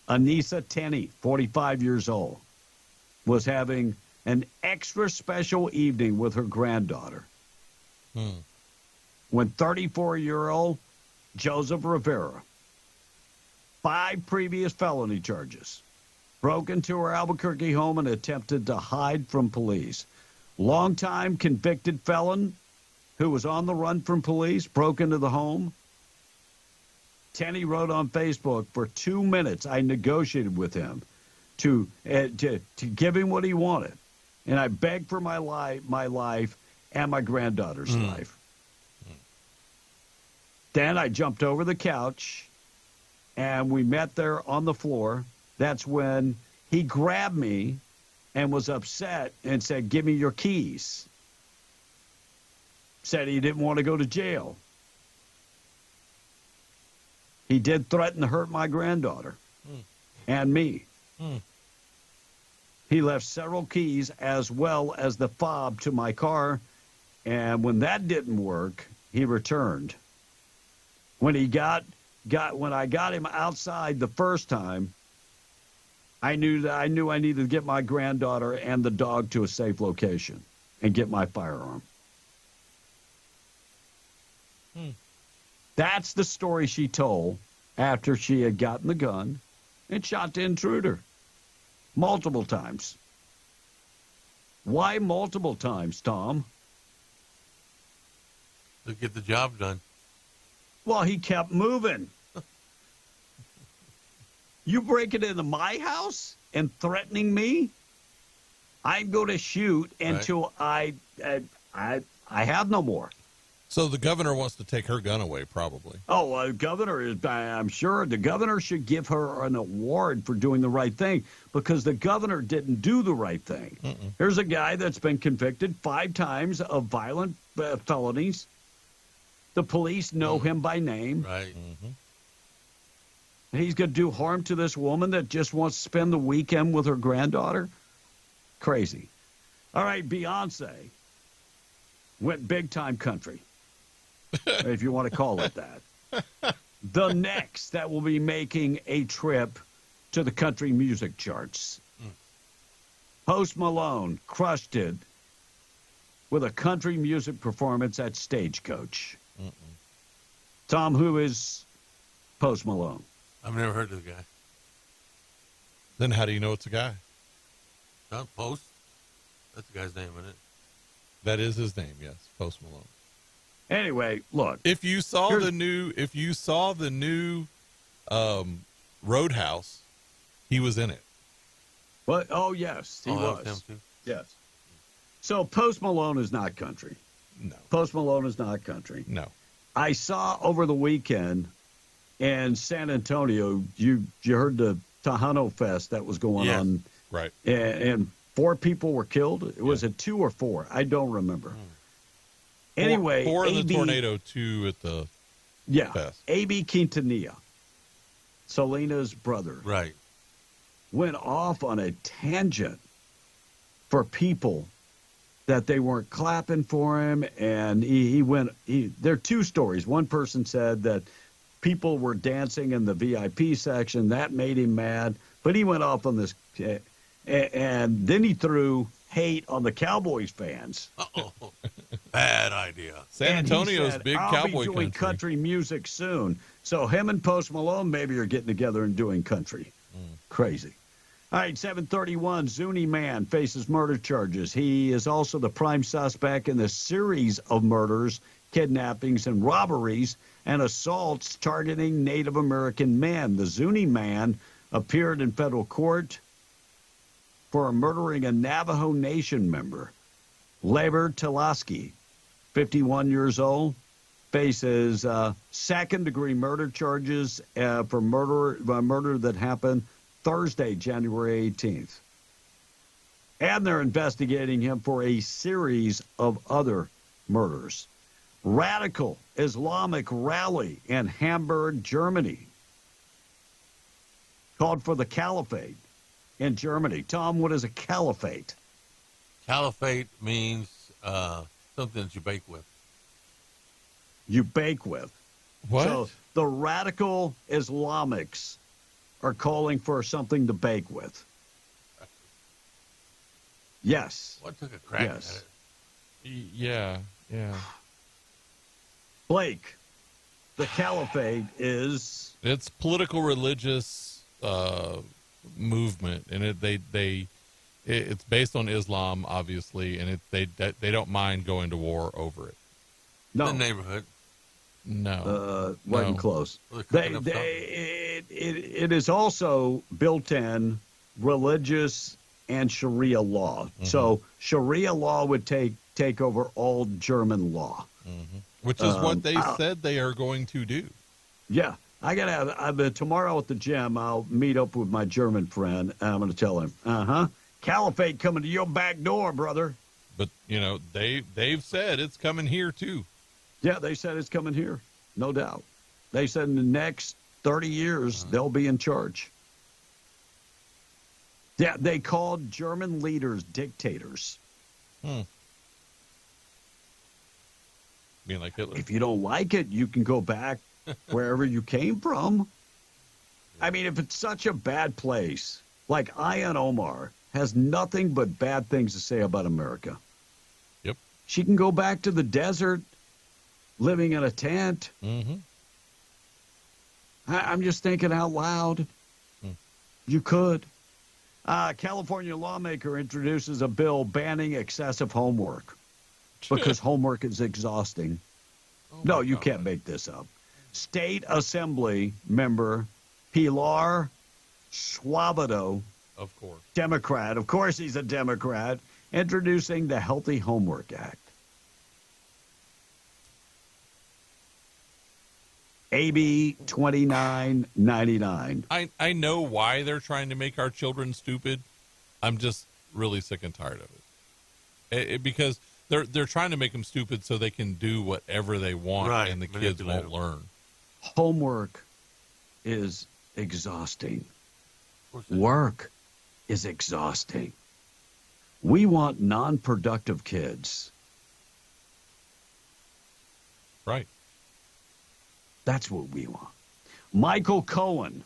Anissa Tenney, 45 years old, was having an extra special evening with her granddaughter. When 34-year-old Joseph Rivera, 5 previous felony charges, broke into her Albuquerque home and attempted to hide from police. Longtime convicted felon who was on the run from police broke into the home. Tenney wrote on Facebook, for 2 minutes I negotiated with him to give him what he wanted, and I begged for my life and my granddaughter's life. Then I jumped over the couch, and we met there on the floor. That's when he grabbed me and was upset and said, give me your keys. Said he didn't want to go to jail. He did threaten to hurt my granddaughter and me. He left several keys as well as the fob to my car, and when that didn't work, he returned. When I got him outside the first time, I knew I needed to get my granddaughter and the dog to a safe location and get my firearm. That's the story she told after she had gotten the gun and shot the intruder multiple times. Why multiple times, Tom? To get the job done. Well, he kept moving. You breaking into my house and threatening me? I'm going to shoot until I have no more. So the governor wants to take her gun away, probably. Oh, governor is, I'm sure the governor should give her an award for doing the right thing, because the governor didn't do the right thing. Here's a guy that's been convicted 5 times of violent felonies. The police know him by name. Right. He's going to do harm to this woman that just wants to spend the weekend with her granddaughter? Crazy. All right, Beyonce went big time country, if you want to call it that. The next that will be making a trip to the country music charts. Post Malone crushed it with a country music performance at Stagecoach. Tom, who is Post Malone? I've never heard of the guy. Then how do you know it's a guy? Not Post. That's the guy's name, isn't it? That is his name, yes, Post Malone. Anyway, look. If you saw the new Roadhouse, he was in it. What? Oh, yes, he was. Him too. Yes. So Post Malone is not country. No. Post Malone is not country. No. I saw over the weekend in San Antonio, you heard the Tejano Fest that was going on. Right. And 4 people were killed. Was it 2 or 4? I don't remember. Anyway, 4 in the tornado, 2 at the fest. A.B. Quintanilla, Selena's brother, went off on a tangent for people that they weren't clapping for him, and there are 2 stories. One person said that people were dancing in the VIP section. That made him mad, but he went off on this, and then he threw hate on the Cowboys fans. Bad idea. San Antonio's big I'll cowboy be doing country music soon. So him and Post Malone maybe are getting together and doing country. Crazy. All right, 731, Zuni man faces murder charges. He is also the prime suspect in the series of murders, kidnappings, and robberies and assaults targeting Native American men. The Zuni man appeared in federal court for murdering a Navajo Nation member. Lever Telaski, 51 years old, faces second-degree murder charges for murder that happened Thursday, January 18th. And they're investigating him for a series of other murders. Radical Islamic rally in Hamburg, Germany, called for the caliphate in Germany. Tom, what is a caliphate? Caliphate means something that you bake with. You bake with. What? So the radical Islamics are calling for something to bake with. Yes. What took a crack Yes. at it? Yeah. Blake, the caliphate is... It's political religious movement, and it's based on Islam, obviously, and they don't mind going to war over it. No. The neighborhood. No. Wasn't No. close. It is also built in religious and Sharia law. Mm-hmm. So Sharia law would take over all German law. Mm-hmm. Which is what they said they are going to do. Yeah. Tomorrow at the gym, I'll meet up with my German friend, and I'm going to tell him, caliphate coming to your back door, brother. But, they've said it's coming here, too. Yeah, they said it's coming here, no doubt. They said in the next 30 years, they'll be in charge. Yeah, they called German leaders dictators. Being like Hitler. If you don't like it, you can go back wherever you came from. I mean, if it's such a bad place, like Ayan Omar has nothing but bad things to say about America. Yep. She can go back to the desert, living in a tent. Mm-hmm. I'm just thinking out loud. You could. California lawmaker introduces a bill banning excessive homework because homework is exhausting. No, you can't make this up. State Assembly member Pilar Suavado, of course, Democrat, of course he's a Democrat, introducing the Healthy Homework Act. AB 2999. I know why they're trying to make our children stupid. I'm just really sick and tired of it. Because they're trying to make them stupid so they can do whatever they want, Right. and the kids won't learn. Homework is exhausting. Work is exhausting. We want non-productive kids. Right. That's what we want. Michael Cohen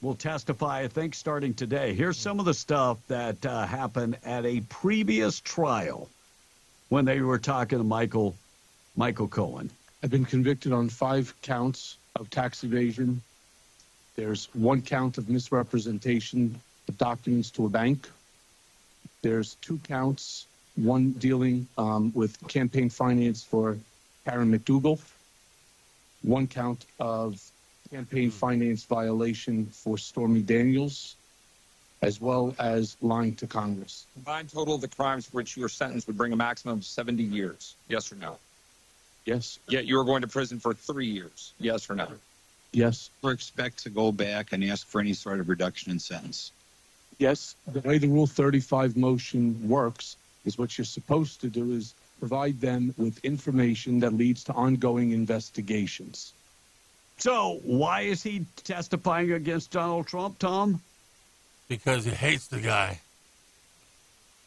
will testify, I think, starting today. Here's some of the stuff that happened at a previous trial when they were talking to Michael Cohen. I've been convicted on 5 counts of tax evasion. There's 1 count of misrepresentation of documents to a bank. There's 2 counts, one dealing with campaign finance for Karen McDougal, 1 count of campaign finance violation for Stormy Daniels, as well as lying to Congress. Combined total of the crimes for which you are sentenced would bring a maximum of 70 years. Yes or no? Yes. Yet you are going to prison for 3 years. Yes or no? Yes. Or expect to go back and ask for any sort of reduction in sentence? Yes. The way the Rule 35 motion works is what you're supposed to do is provide them with information that leads to ongoing investigations. So why is he testifying against Donald Trump, Tom? Because he hates the guy.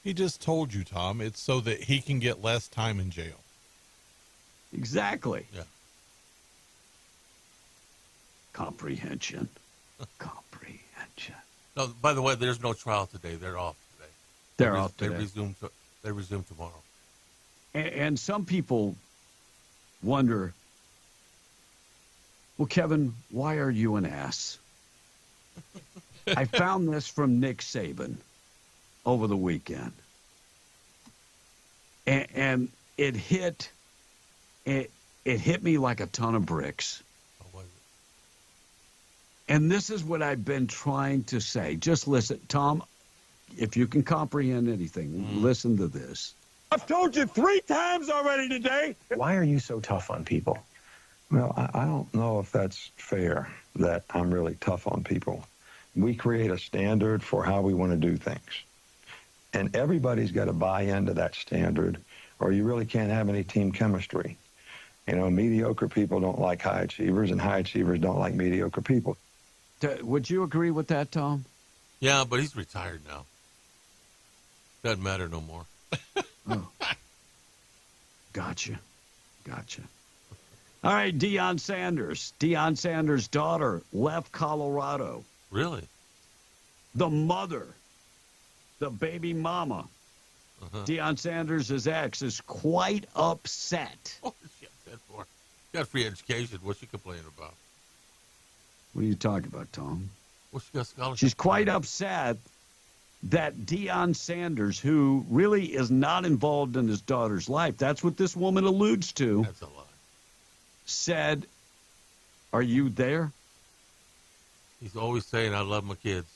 He just told you, Tom. It's so that he can get less time in jail. Exactly. Yeah. Comprehension. No, by the way, there's no trial today. They're off today. They're off today. They resume tomorrow. And some people wonder, well, Kevin, why are you an ass? I found this from Nick Saban over the weekend. And it hit me like a ton of bricks. And this is what I've been trying to say. Just listen, Tom, if you can comprehend anything, listen to this. I've told you 3 times already today. Why are you so tough on people? Well, I don't know if that's fair, that I'm really tough on people. We create a standard for how we want to do things. And everybody's got to buy into that standard, or you really can't have any team chemistry. You know, mediocre people don't like high achievers, and high achievers don't like mediocre people. Would you agree with that, Tom? Yeah, but he's retired now. Doesn't matter no more. Oh. Gotcha. All right, Deion Sanders. Deion Sanders' daughter left Colorado. Really? The mother, the baby mama, Deion Sanders' ex, is quite upset. What is she upset for? She got free education. What's she complaining about? What are you talking about, Tom? Well, she got scholarship. She's quite upset that Deion Sanders, who really is not involved in his daughter's life, that's what this woman alludes to. That's a lie. Said, are you there? He's always saying, I love my kids.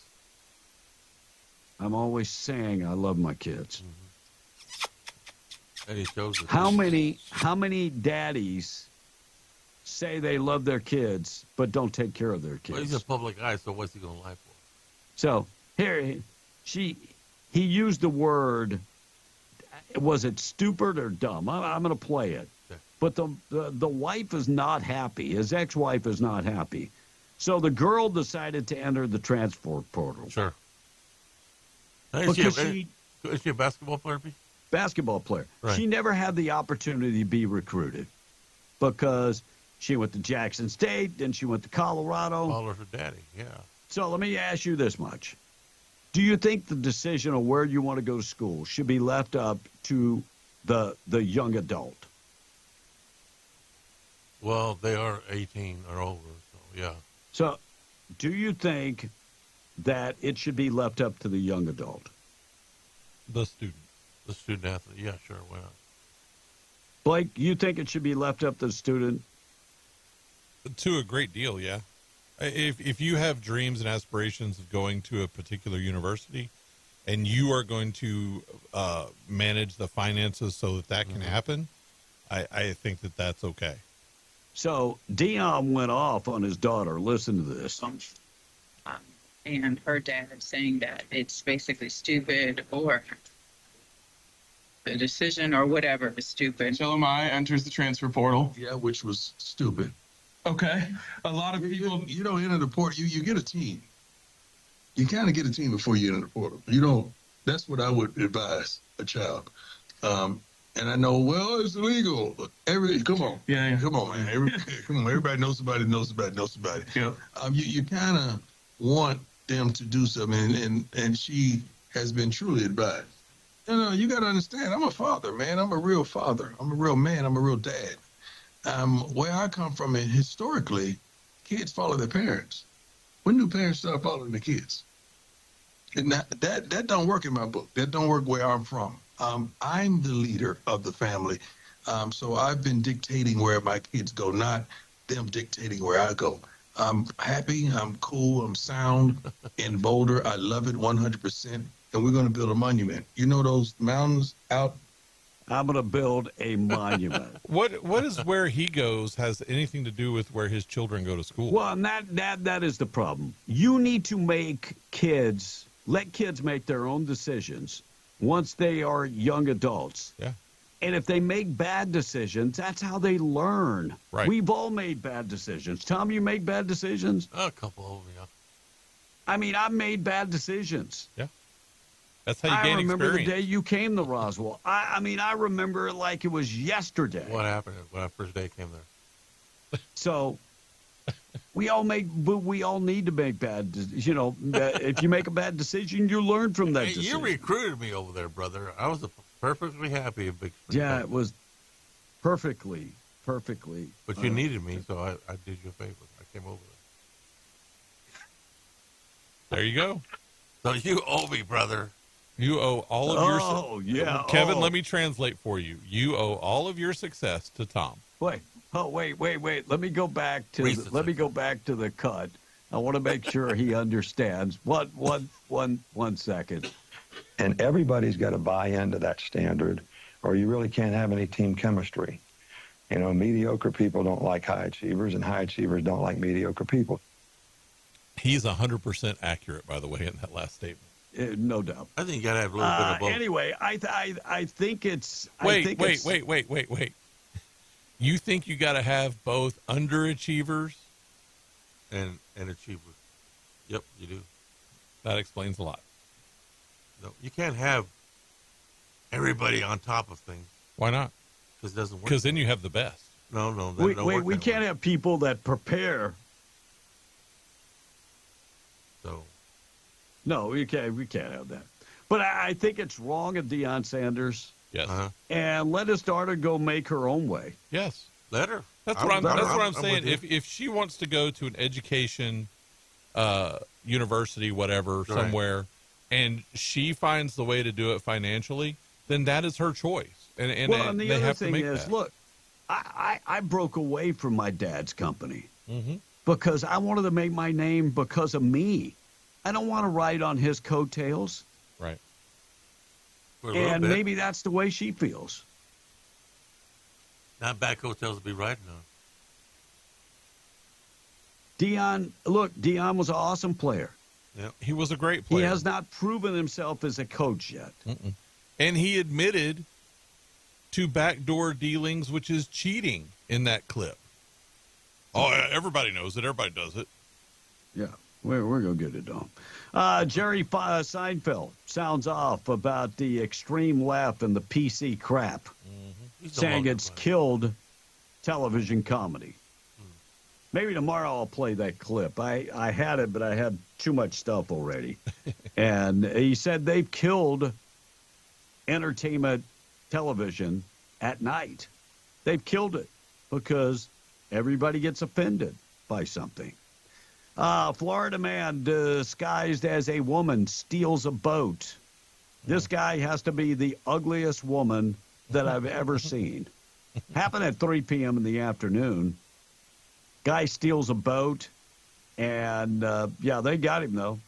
I'm always saying I love my kids. And he shows it. How many daddies say they love their kids but don't take care of their kids? Well, he's a public eye, so what's he going to lie for? So here, he used the word, was it stupid or dumb? I'm going to play it. Okay. But the wife is not happy. His ex-wife is not happy. So the girl decided to enter the transfer portal. Sure. Is she a basketball player? Basketball player. Right. She never had the opportunity to be recruited because she went to Jackson State, then she went to Colorado. Followed her daddy, yeah. So let me ask you this much. Do you think the decision of where you want to go to school should be left up to the young adult? Well, they are 18 or over, so yeah. So do you think that it should be left up to the young adult? The student. The student athlete, yeah, sure, why not? Blake, you think it should be left up to the student? To a great deal, yeah. If you have dreams and aspirations of going to a particular university and you are going to manage the finances so that can happen, I think that that's okay. So Deion went off on his daughter. Listen to this. And her dad saying that it's basically stupid, or the decision or whatever is stupid. Chillamai enters the transfer portal. Yeah, which was stupid. Okay. A lot of people... You don't enter the portal. You get a team. You kind of get a team before you enter the portal. You don't... That's what I would advise a child. And I know, well, it's illegal. Come on. Yeah. Come on, man. Come on. Everybody knows somebody knows somebody knows somebody. Yeah. You kind of want them to do something, and she has been truly advised. You got to understand, I'm a father, man. I'm a real father. I'm a real man. I'm a real dad. Where I come from, and historically, kids follow their parents. When do parents start following the kids? And that don't work in my book. That don't work where I'm from. I'm the leader of the family. So I've been dictating where my kids go, not them dictating where I go. I'm happy, I'm cool, I'm sound in Boulder. I love it 100%. And we're going to build a monument. You know those mountains out? I'm going to build a monument. What is where he goes has anything to do with where his children go to school? Well, and that is the problem. You need to let kids make their own decisions once they are young adults. Yeah. And if they make bad decisions, that's how they learn. Right. We've all made bad decisions. Tom, you make bad decisions? A couple of them, yeah. I mean, I've made bad decisions. Yeah. That's how you gain experience. I remember the day you came to Roswell. I remember it like it was yesterday. What happened when I first day came there? So we all need to make bad, if you make a bad decision, you learn from that decision. You recruited me over there, brother. I was perfectly happy in Big Spring. Yeah, it was perfectly. But you needed me, so I did you a favor. I came over There you go. So you owe me, brother. You owe all of your. Oh, yeah. Kevin, Oh. let me translate for you. You owe all of your success to Tom. Wait. Let me go back to the cut. I want to make sure he understands. One second. And everybody's got to buy into that standard, or you really can't have any team chemistry. You know, mediocre people don't like high achievers, and high achievers don't like mediocre people. He's 100% accurate, by the way, in that last statement. No doubt. I think you got to have a little bit of both. Anyway, I think it's. Wait. You think you got to have both underachievers and achievers? Yep, you do. That explains a lot. No, you can't have everybody on top of things. Why not? Because it doesn't work. Because then you have the best. No. We can't have people that prepare. So. No, we can't have that. But I think it's wrong of Deion Sanders. Yes. And let his daughter go make her own way. Yes. Let her. That's what I'm saying. If she wants to go to an education, university, whatever, somewhere, and she finds the way to do it financially, then that is her choice. And the they other have to thing make is, that. look, I broke away from my dad's company Mm-hmm. because I wanted to make my name because of me. I don't want to ride on his coattails. Right. And maybe that's the way she feels. Not back hotels to be riding on. Deion was an awesome player. Yeah, he was a great player. He has not proven himself as a coach yet. Mm-mm. And he admitted to backdoor dealings, which is cheating in that clip. Oh, everybody knows it. Everybody does it. Yeah, we're going to get it on. Jerry Seinfeld sounds off about the extreme left and the PC crap, saying it's killed television comedy. Maybe tomorrow I'll play that clip. I had it, but I had too much stuff already. And he said they've killed entertainment television at night. They've killed it because everybody gets offended by something. Florida man disguised as a woman steals a boat. This guy has to be the ugliest woman that I've ever seen. Happened at 3 p.m. in the afternoon. Guy steals a boat, and, they got him, though.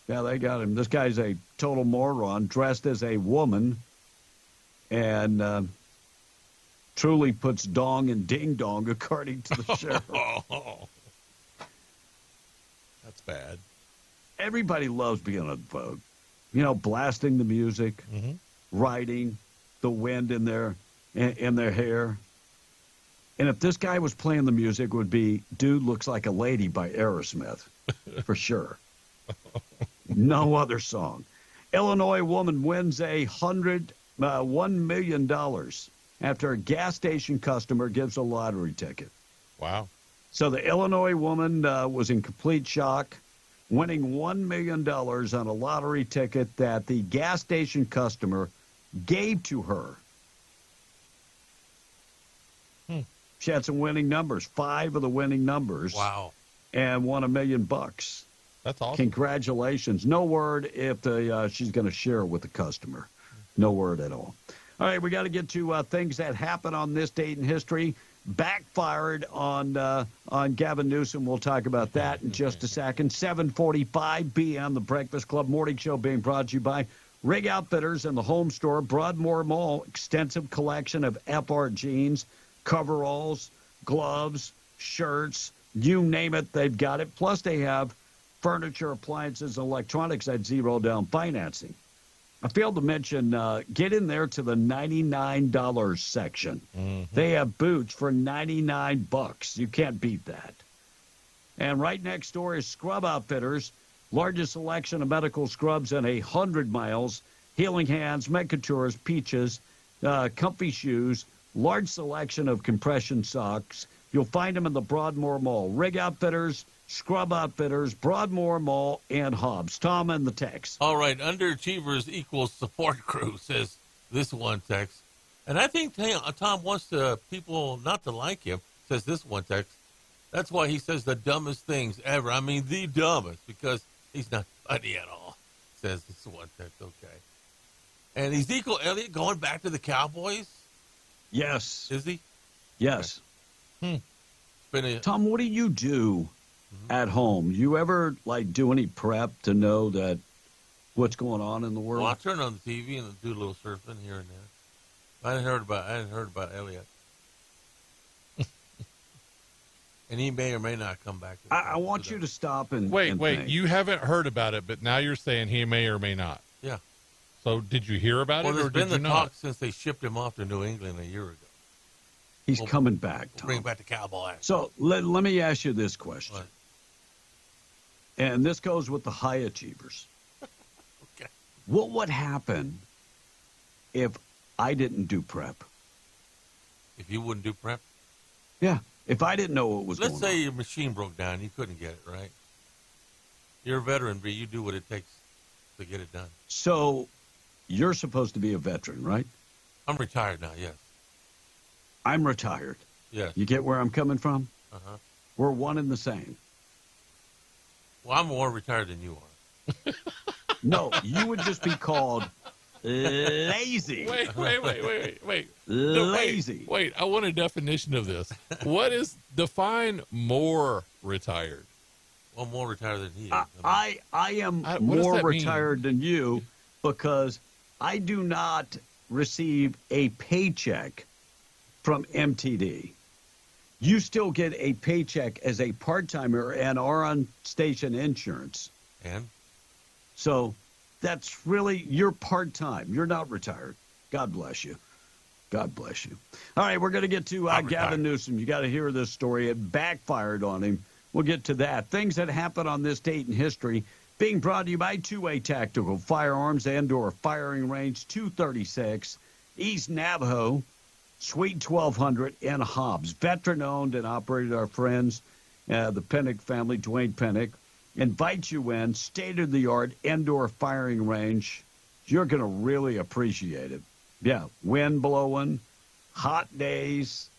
Yeah, they got him. This guy's a total moron, dressed as a woman, and truly puts dong and ding-dong, according to the sheriff. That's bad. Everybody loves being on a boat. You know, blasting the music, riding, the wind in their hair. And if this guy was playing the music, it would be Dude Looks Like a Lady by Aerosmith, for sure. No other song. Illinois woman wins $1 million after a gas station customer gives a lottery ticket. Wow. So the Illinois woman was in complete shock, winning $1 million on a lottery ticket that the gas station customer gave to her. She had some winning numbers, 5 of the winning numbers. Wow. And won $1 million. That's awesome. Congratulations. No word if she's going to share it with the customer. No word at all. All right, we got to get to things that happened on this date in history. Backfired on Gavin Newsom. We'll talk about that in just a second. 7:45 p.m. The Breakfast Club Morning Show being brought to you by Rig Outfitters and the Home Store, Broadmoor Mall. Extensive collection of FR jeans, coveralls, gloves, shirts, you name it, they've got it. Plus, they have furniture, appliances, and electronics at zero down financing. I failed to mention, get in there to the $99 section. They have boots for $99. You can't beat that. And right next door is Scrub Outfitters, largest selection of medical scrubs in 100 miles, Healing Hands, Medcatures, Peaches, comfy shoes, large selection of compression socks. You'll find them in the Broadmoor Mall. Rig Outfitters, Scrub Outfitters, Broadmoor Mall, and Hobbs. Tom and the text. All right, underachievers equals support crew, says this one text. And I think Tom wants people not to like him, says this one text. That's why he says the dumbest things ever. I mean, the dumbest, because he's not funny at all. Says this one. That's okay. And Ezekiel Elliott going back to the Cowboys? Yes. Is he? Yes. Okay. Tom, what do you do at home? You ever do any prep to know that what's going on in the world? Well, I turn on the TV and do a little surfing here and there. I hadn't heard about Elliott. And he may or may not come back. I want you to stop and wait. think. You haven't heard about it, but now you're saying he may or may not. Yeah. So did you hear about it, or there's been did you the not? talk since they shipped him off to New England a year ago. He's coming back, Tom. Bring back the Cowboy. So let me ask you this question. What? And this goes with the high achievers. Okay. What would happen if I didn't do prep? If you wouldn't do prep? Yeah. If I didn't know what was Let's going say on. your machine broke down. You couldn't get it, right? You're a veteran, but you do what it takes to get it done. So you're supposed to be a veteran, right? I'm retired now, yes. I'm retired. Yes. You get where I'm coming from? Uh-huh. We're one and the same. Well, I'm more retired than you are. No, you would just be called lazy. Wait. Lazy. Wait, I want a definition of this. What is define more retired? Well, more retired than he is. I am what does more that mean? retired than you because I do not receive a paycheck from MTD. You still get a paycheck as a part-timer and are on station insurance. And? So that's really, you're part-time. You're not retired. God bless you. God bless you. All right, we're going to get to Gavin Newsom. You got to hear this story. It backfired on him. We'll get to that. Things that happened on this date in history being brought to you by 2A Tactical Firearms and/or Firing Range 236, East Navajo, Suite 1200 in Hobbs. Veteran-owned and operated. Our friends, the Pennick family, Dwayne Pennick, invite you in, state-of-the-art indoor firing range. You're going to really appreciate it. Yeah, wind blowing, hot days,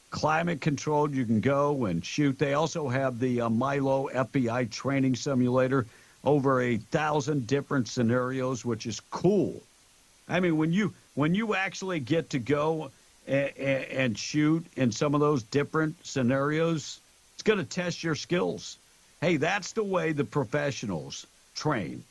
climate controlled. You can go and shoot. They also have the Milo FBI training simulator, over 1,000 different scenarios, which is cool. I mean, when you actually get to go and shoot in some of those different scenarios, it's going to test your skills. Hey, that's the way the professionals train,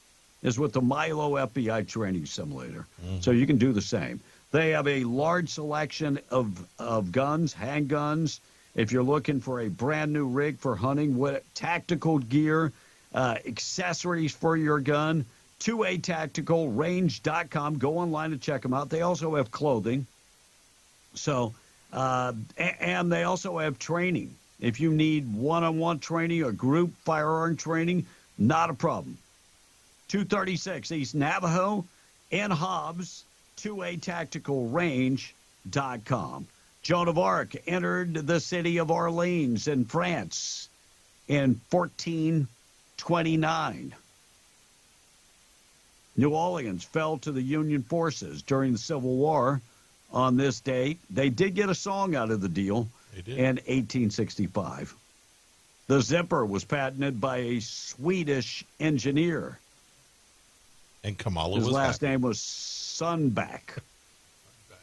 is with the Milo FBI training simulator. Mm-hmm. So you can do the same. They have a large selection of guns, handguns. If you're looking for a brand new rig for hunting, tactical gear, accessories for your gun, 2atacticalrange.com. Go online and check them out. They also have clothing. So, and they also have training. If you need one-on-one training or group firearm training, not a problem. 236 East Navajo in Hobbs, 2atacticalrange.com. Joan of Arc entered the city of Orleans in France in 1429. New Orleans fell to the Union forces during the Civil War on this date. They did get a song out of the deal in 1865. The zipper was patented by a Swedish engineer. And Kamala His was last happy. name was Sunback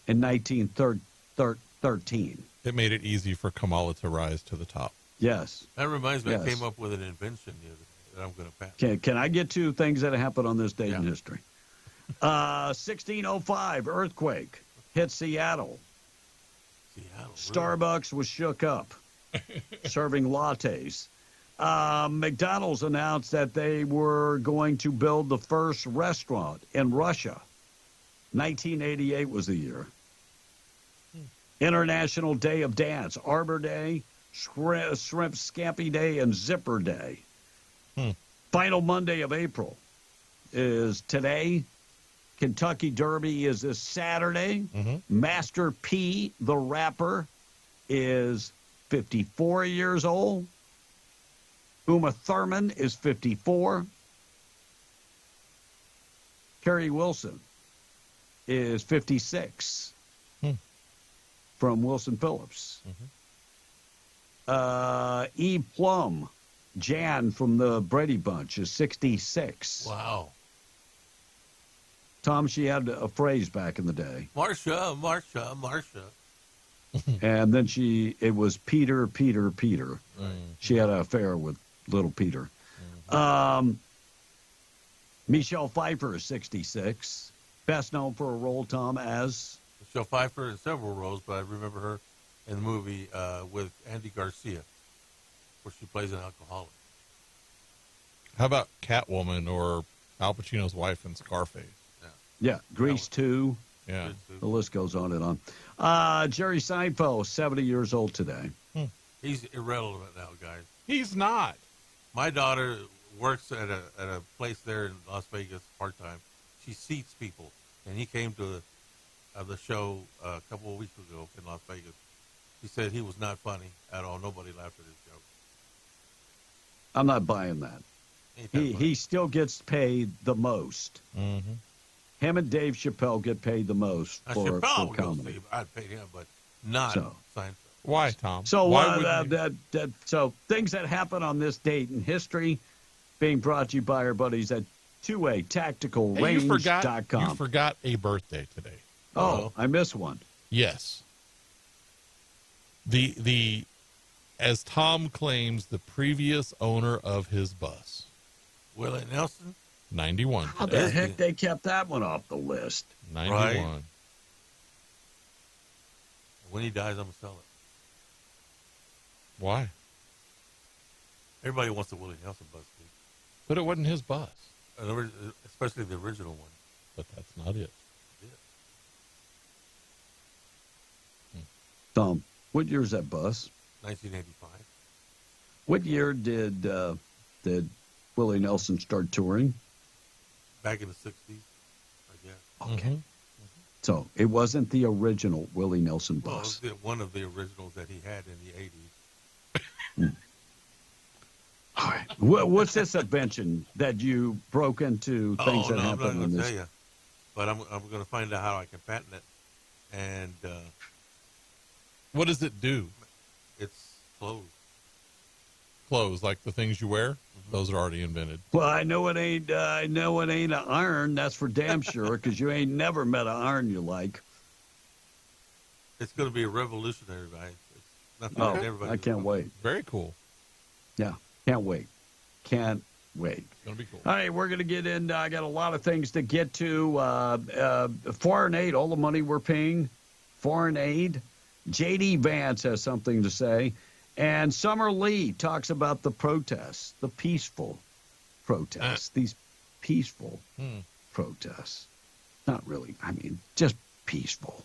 in 1913. It made it easy for Kamala to rise to the top. Yes. That reminds me, Yes. I came up with an invention the other day that I'm going to patent. Can I get to things that happened on this date in history? 1605, earthquake hit Seattle. Starbucks was shook up, serving lattes. McDonald's announced that they were going to build the first restaurant in Russia. 1988 was the year. International Day of Dance, Arbor Day, Shrimp Scampi Day, and Zipper Day. Final Monday of April is today. Kentucky Derby is this Saturday. Master P, the rapper, is 54 years old. Uma Thurman is 54. Kerry Wilson is 56 from Wilson Phillips. Eve Plum Jan from the Brady Bunch is 66. Wow. Tom, she had a phrase back in the day. Marcia, Marcia, Marcia. And then it was Peter, Peter, Peter. She had an affair with little Peter. Michelle Pfeiffer is 66. Best known for a role, Tom, as? Michelle Pfeiffer in several roles, but I remember her in the movie with Andy Garcia, where she plays an alcoholic. How about Catwoman or Al Pacino's wife in Scarface? Yeah, Grease 2. Yeah. The list goes on and on. Jerry Seinfeld, 70 years old today. He's irrelevant now, guys. He's not. My daughter works at a place there in Las Vegas part-time. She seats people, and he came to the show a couple of weeks ago in Las Vegas. He said he was not funny at all. Nobody laughed at his joke. I'm not buying that. He still gets paid the most. Mm-hmm. Him and Dave Chappelle get paid the most for comedy. I'd pay him, but not Seinfeld. Why, Tom? So, Why so things that happen on this date in history being brought to you by our buddies at 2ATacticalRange.com. You forgot a birthday today. Oh, I missed one. Yes. As Tom claims, the previous owner of his bus. Willie Nelson? 91. How the heck they kept that one off the list? 91. Right. When he dies, I'm going to sell it. Why? Everybody wants the Willie Nelson bus, dude. But it wasn't his bus. Especially the original one. But that's not it. Tom, what year is that bus? 1985. What year did Willie Nelson start touring? Back in the 60s, I guess. Okay. Mm-hmm. So it wasn't the original Willie Nelson Well, bus. it was one of the originals that he had in the 80s. All right. What's this invention that you broke into things that I'm not happened going in to this? tell you. But I'm going to find out how I can patent it. And What does it do? it's closed. Clothes, like the things you wear? Those are already invented. Well, I know it ain't. I know it ain't an iron. That's for damn sure. Because you ain't never met an iron you like. It's going to be a revolutionary, right? It's nothing Oh, that everybody I can't wait. Very cool. Yeah, can't wait. Can't wait. It's going to be cool. All right, we're going to get into. I got a lot of things to get to. Foreign aid, all the money we're paying, foreign aid. J.D. Vance has something to say. And Summer Lee talks about the protests, the peaceful protests, these peaceful protests. Not really, I mean, just peaceful.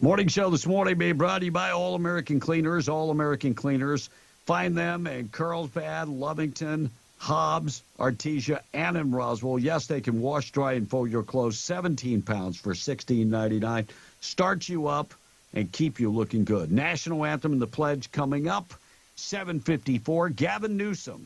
Morning show this morning being brought to you by All American Cleaners. All American Cleaners. Find them in Carlsbad, Lovington, Hobbs, Artesia, and in Roswell. Yes, they can wash, dry, and fold your clothes. 17 pounds for $16.99. Starts you up and keep you looking good. National Anthem and the Pledge coming up, 7:54. Gavin Newsom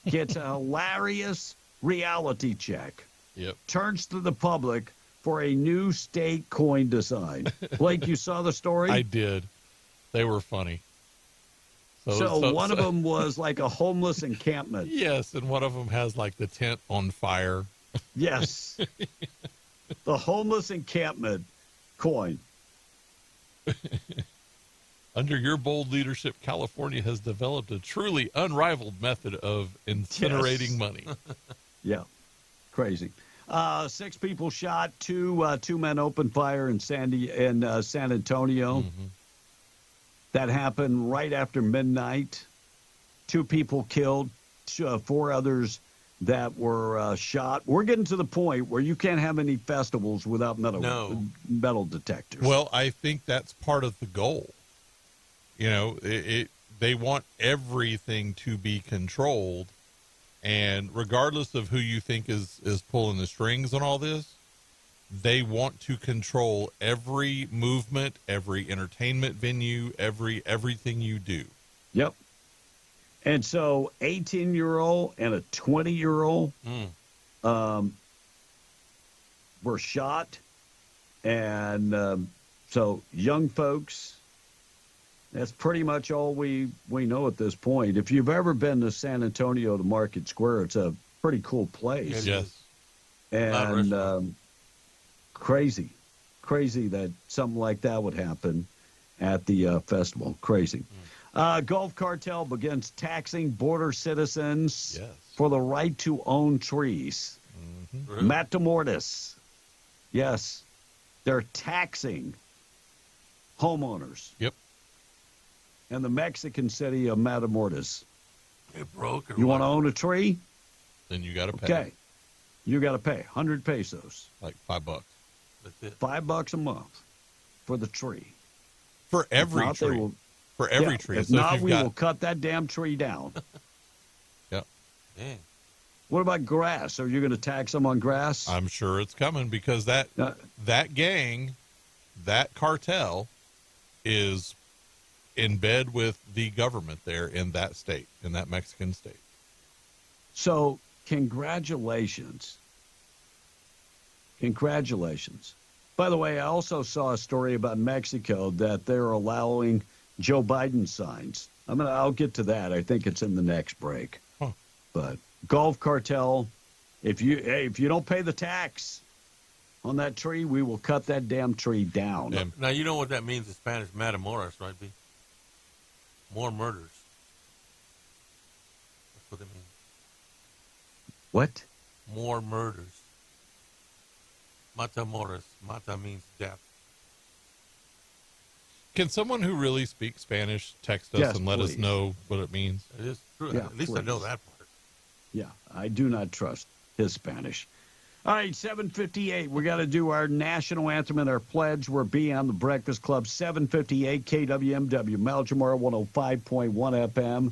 gets a hilarious reality check. Yep. Turns to the public for a new state coin design. Blake, you saw the story? I did. They were funny. So one of them was like a homeless encampment. Yes, and one of them has like the tent on fire. Yes. The homeless encampment coin. Under your bold leadership, California has developed a truly unrivaled method of incinerating money. Yeah, crazy. 6 people shot. Two men opened fire in San Antonio. Mm-hmm. That happened right after midnight. 2 people killed. 4 others that were shot. We're getting to the point where you can't have any festivals without metal detectors. Well, I think that's part of the goal. You know, they want everything to be controlled, and regardless of who you think is pulling the strings on all this, they want to control every movement, every entertainment venue, everything you do. Yep. And so 18-year-old and a 20-year-old were shot. And so young folks That's pretty much all we know at this point. If you've ever been to San Antonio to Market Square, it's a pretty cool place. Yes. And crazy that something like that would happen at the festival. Crazy. Gulf Cartel begins taxing border citizens for the right to own trees. Really? Matt DeMortis. Yes, they're taxing homeowners. Yep. In the Mexican city of Matamoros. It broke. You want to own a tree? Then you got to pay. Okay. You got to pay 100 pesos. Like $5. That's it. $5 a month for the tree. For every not, tree. For every tree. If So not, if we you've will cut that damn tree down. Yep. Dang. What about grass? Are you going to tax them on grass? I'm sure it's coming because that gang, that cartel, is in bed with the government there in that state, in that Mexican state. So, congratulations. Congratulations. By the way, I also saw a story about Mexico that they're allowing Joe Biden signs. I'll get to that. I think it's in the next break. Huh. But Gulf Cartel, if you don't pay the tax on that tree, we will cut that damn tree down. Now, you know what that means in Spanish, Matamoros, right, B? More murders. That's what it means. What? More murders. Matamoros. Mata means death. Can someone who really speaks Spanish text us and let us know what it means? It is true. Yeah, At least I please. know that part. Yeah, I do not trust his Spanish. All right, 7:58. We got to do our national anthem and our pledge. We're beyond the Breakfast Club. 7:58 KWMW, Maljamar 105.1 FM.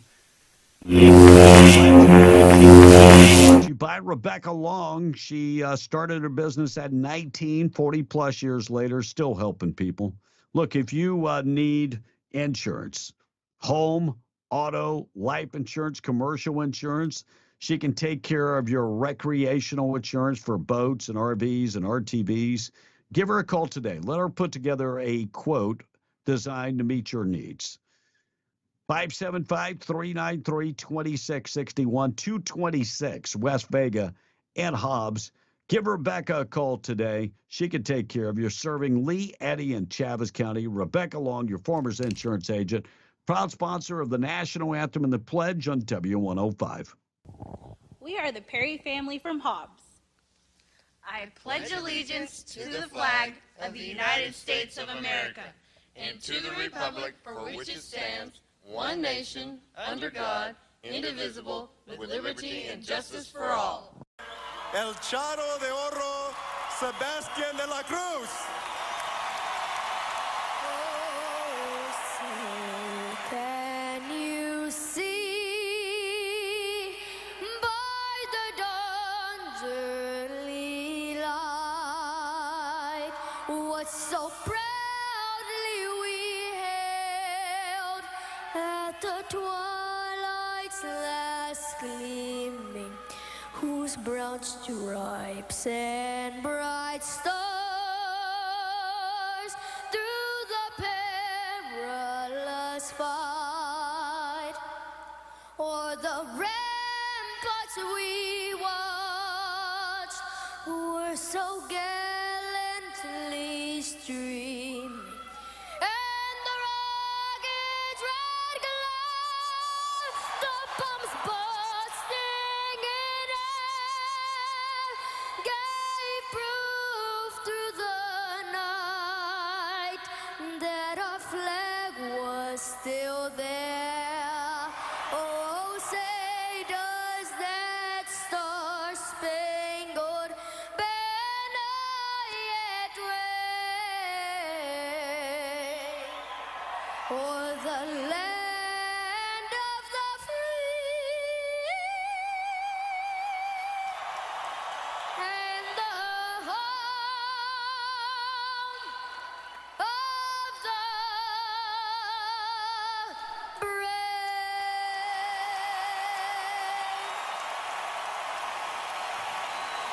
By Rebecca Long. She started her business at 19, 40 plus years later, still helping people. Look, if you need insurance, home, auto, life insurance, commercial insurance, she can take care of your recreational insurance for boats and RVs and RTVs. Give her a call today. Let her put together a quote designed to meet your needs. 575-393-2661, 226 West Vega and Hobbs. Give Rebecca a call today. She can take care of you. Serving Lee, Eddy, and Chaves County. Rebecca Long, your former insurance agent, proud sponsor of the national anthem and the pledge on W105. We are the Perry family from Hobbs. I pledge allegiance to the flag of the United States of America and to the republic for which it stands, one nation, under God, indivisible, with liberty and justice for all. El Charo de Oro, Sebastián de la Cruz. Can you see by the dawn's early light what so proudly we hailed at the twilight's last gleaming, whose brown stripes and bright stars through the perilous fight o'er the ramparts we watched were so gallantly streaming, and the rocket's red glow, the bombs bursting in air, gave proof through the night that our flag was still there. Oh, say does that star-spangled banner yet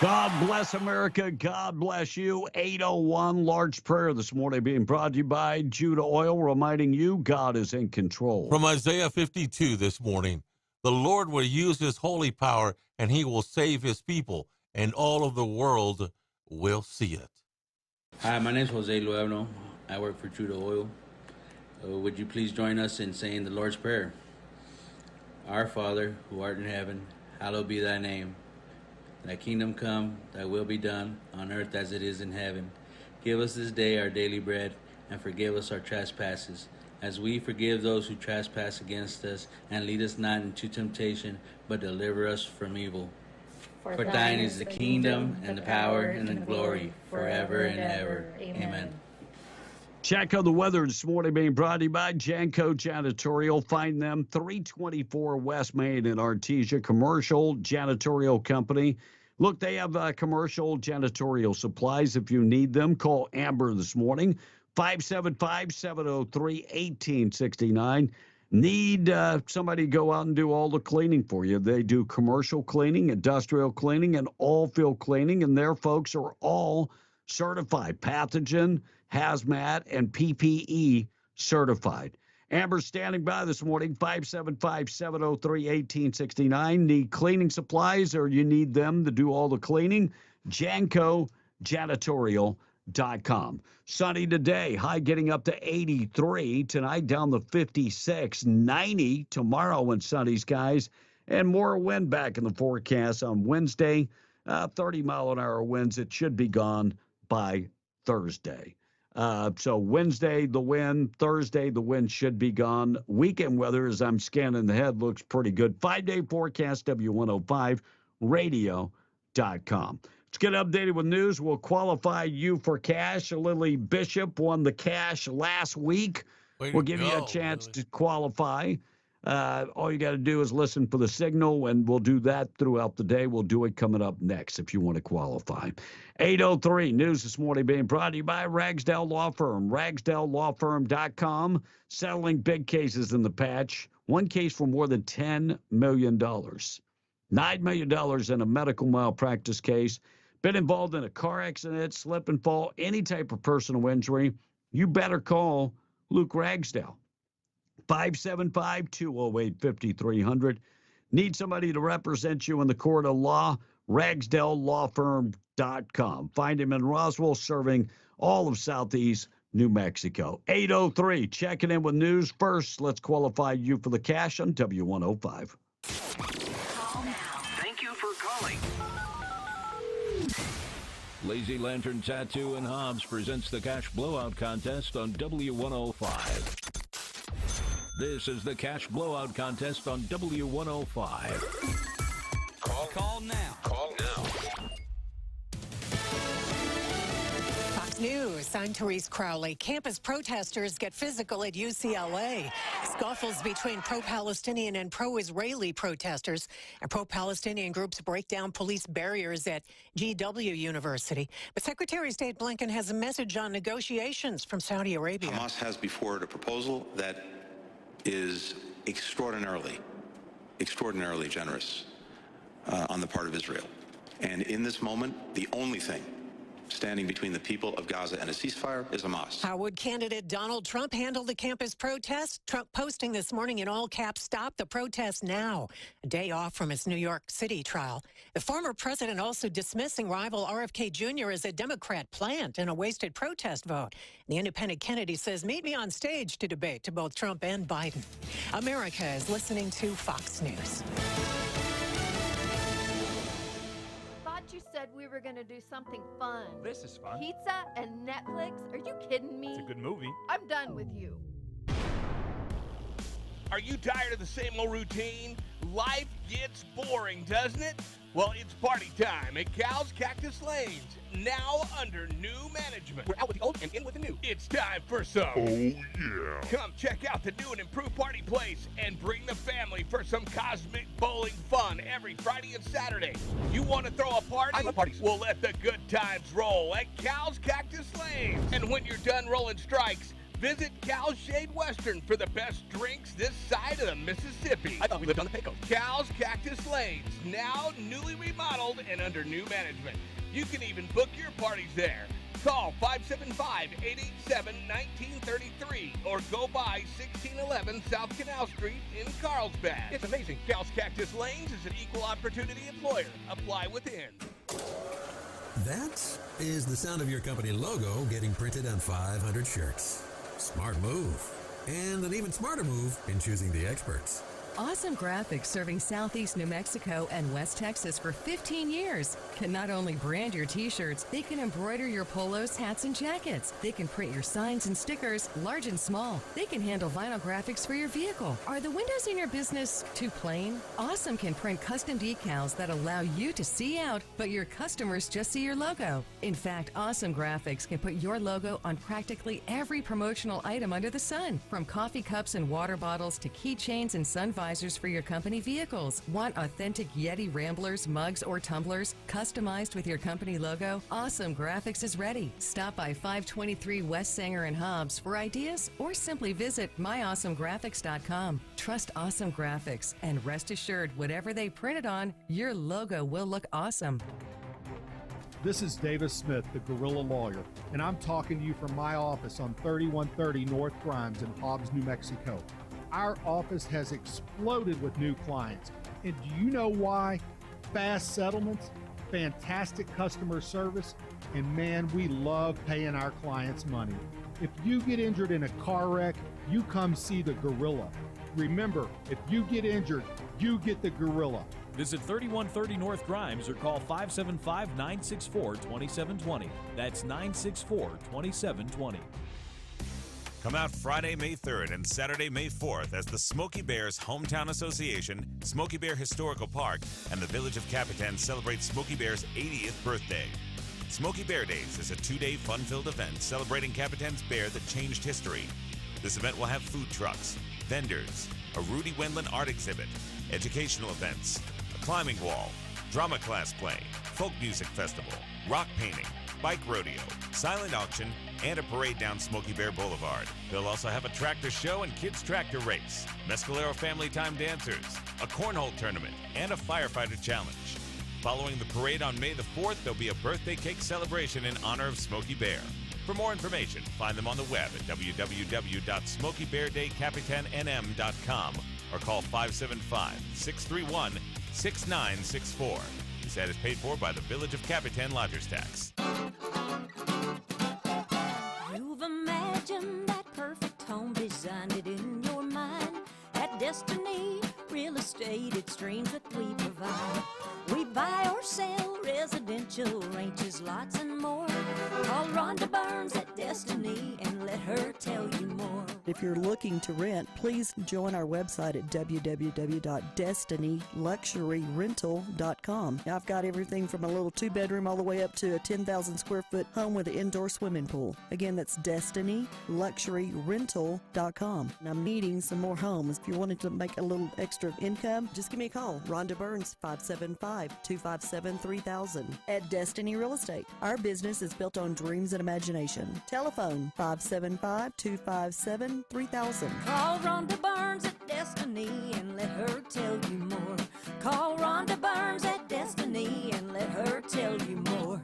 God bless America. God bless you. 801 Large Prayer this morning being brought to you by Judah Oil, reminding you God is in control. From Isaiah 52 this morning, the Lord will use his holy power and he will save his people, and all of the world will see it. Hi, my name is Jose Luevno. I work for Judah Oil. Would you please join us in saying the Lord's Prayer? Our Father, who art in heaven, hallowed be thy name. Thy kingdom come, thy will be done, on earth as it is in heaven. Give us this day our daily bread, and forgive us our trespasses, as we forgive those who trespass against us. And lead us not into temptation, but deliver us from evil. For thine is the kingdom, and the power, and the glory, forever and ever. Amen. Check on the weather this morning being brought to you by Janko Janitorial. Find them 324 West Main in Artesia, commercial janitorial company. Look, they have commercial janitorial supplies if you need them. Call Amber this morning, 575-703-1869. Need somebody to go out and do all the cleaning for you. They do commercial cleaning, industrial cleaning, and all field cleaning, and their folks are all certified, pathogen, hazmat, and PPE certified. Amber's standing by this morning, 575-703-1869. Need cleaning supplies or you need them to do all the cleaning? JankoJanitorial.com. Sunny today, high getting up to 83. Tonight down to 56, 90 tomorrow in sunny skies, and more wind back in the forecast on Wednesday. 30-mile-an-hour winds. It should be gone by Thursday. So Wednesday, the wind. Thursday, the wind should be gone. Weekend weather, as I'm scanning the head, looks pretty good. 5-day forecast, W105radio.com. Let's get updated with news. We'll qualify you for cash. Lily Bishop won the cash last week. We'll give you a chance to qualify. All you got to do is listen for the signal, and we'll do that throughout the day. We'll do it coming up next if you want to qualify. 803 news this morning being brought to you by Ragsdale Law Firm. RagsdaleLawFirm.com. Settling big cases in the patch. One case for more than $10 million. $9 million in a medical malpractice case. Been involved in a car accident, slip and fall, any type of personal injury. You better call Luke Ragsdale. 575-208-5300. Need somebody to represent you in the court of law? RagsdaleLawFirm.com. Find him in Roswell, serving all of Southeast New Mexico. 803, checking in with news. First, let's qualify you for the cash on W105. Call now. Thank you for calling. Lazy Lantern Tattoo and Hobbs presents the Cash Blowout Contest on W105. This is the Cash Blowout Contest on W105. Call now. Call now. Fox News, I'm Therese Crowley. Campus protesters get physical at UCLA. Scuffles between pro-Palestinian and pro-Israeli protesters, and pro-Palestinian groups break down police barriers at GW University. But Secretary of State Blinken has a message on negotiations from Saudi Arabia. Hamas has before it a proposal that is extraordinarily generous on the part of Israel. And in this moment, the only thing standing between the people of Gaza and a ceasefire is Hamas. How would candidate Donald Trump handle the campus protest? Trump posting this morning in all caps, "Stop the protest now," a day off from his New York City trial. The former president also dismissing rival RFK Jr. as a Democrat plant in a wasted protest vote. The independent Kennedy says, "Meet me on stage to debate," to both Trump and Biden. America is listening to Fox News. You said we were going to do something fun. This is fun. Pizza and Netflix? Are you kidding me? It's a good movie. I'm done with you. Are you tired of the same old routine? Life gets boring, doesn't it? Well, it's party time at Cal's Cactus Lanes, now under new management. We're out with the old and in with the new. It's time for some. Oh, yeah. Come check out the new and improved party place and bring the family for some cosmic bowling fun every Friday and Saturday. You want to throw a party? I love parties. We'll let the good times roll at Cal's Cactus Lanes. And when you're done rolling strikes, Visit Cal's Shade Western for the best drinks this side of the Mississippi. I thought we lived on the Pecos. Cal's Cactus Lanes, now newly remodeled and under new management. You can even book your parties there. Call 575-887-1933 or go by 1611 South Canal Street in Carlsbad. It's amazing. Cal's Cactus Lanes is an equal opportunity employer. Apply within. That is the sound of your company logo getting printed on 500 shirts. Smart move. And an even smarter move in choosing the experts. Awesome Graphics, serving Southeast New Mexico and West Texas for 15 years, can not only brand your t-shirts, they can embroider your polos, hats, and jackets. They can print your signs and stickers, large and small. They can handle vinyl graphics for your vehicle. Are the windows in your business too plain? Awesome can print custom decals that allow you to see out, but your customers just see your logo. In fact, Awesome Graphics can put your logo on practically every promotional item under the sun, from coffee cups and water bottles to keychains and sun visors for your company vehicles. Want authentic Yeti ramblers, mugs, or tumblers customized with your company logo? Awesome Graphics is ready. Stop by 523 West Sanger and Hobbs for ideas or simply visit myawesomegraphics.com. Trust Awesome Graphics and rest assured whatever they printed on, your logo will look awesome. This is Davis Smith, the Guerrilla Lawyer, and I'm talking to you from my office on 3130 North Grimes in Hobbs, New Mexico. Our office has exploded with new clients. And do you know why? Fast settlements, fantastic customer service, and man, we love paying our clients money. If you get injured in a car wreck, you come see the Gorilla. Remember, if you get injured, you get the Gorilla. Visit 3130 North Grimes or call 575-964-2720. That's 964-2720. Come out Friday, May 3rd and Saturday, May 4th as the Smokey Bears Hometown Association, Smokey Bear Historical Park, and the Village of Capitan celebrate Smokey Bear's 80th birthday. Smokey Bear Days is a 2-day fun-filled event celebrating Capitan's bear that changed history. This event will have food trucks, vendors, a Rudy Wendland art exhibit, educational events, a climbing wall, drama class play, folk music festival, rock painting, bike rodeo, silent auction, and a parade down Smokey Bear Boulevard. They'll also have a tractor show and kids tractor race, Mescalero Family Time dancers, a cornhole tournament, and a firefighter challenge. Following the parade on May the 4th, there'll be a birthday cake celebration in honor of Smokey Bear. For more information, find them on the web at www.smokeybeardaycapitannm.com or call 575-631-6964. This ad is paid for by the Village of Capitan Lodgers Tax. You've imagined that perfect home, designed it in your mind. At Destiny Real Estate, it's dreams that we provide. We buy or sell residential ranches, lots and more. Call Rhonda Burns at Destiny and let her tell you more. If you're looking to rent, please join our website at www.destinyluxuryrental.com. Now, I've got everything from a little 2-bedroom all the way up to a 10,000 square foot home with an indoor swimming pool. Again, that's destinyluxuryrental.com. And I'm needing some more homes. If you're wanting to make a little extra income, just give me a call. Rhonda Burns, 575-257-3000 at Destiny Real Estate. Our business is built on dreams and imagination. Telephone 575-257-3000. Call Rhonda Burns at Destiny and let her tell you more. Call Rhonda Burns at Destiny and let her tell you more.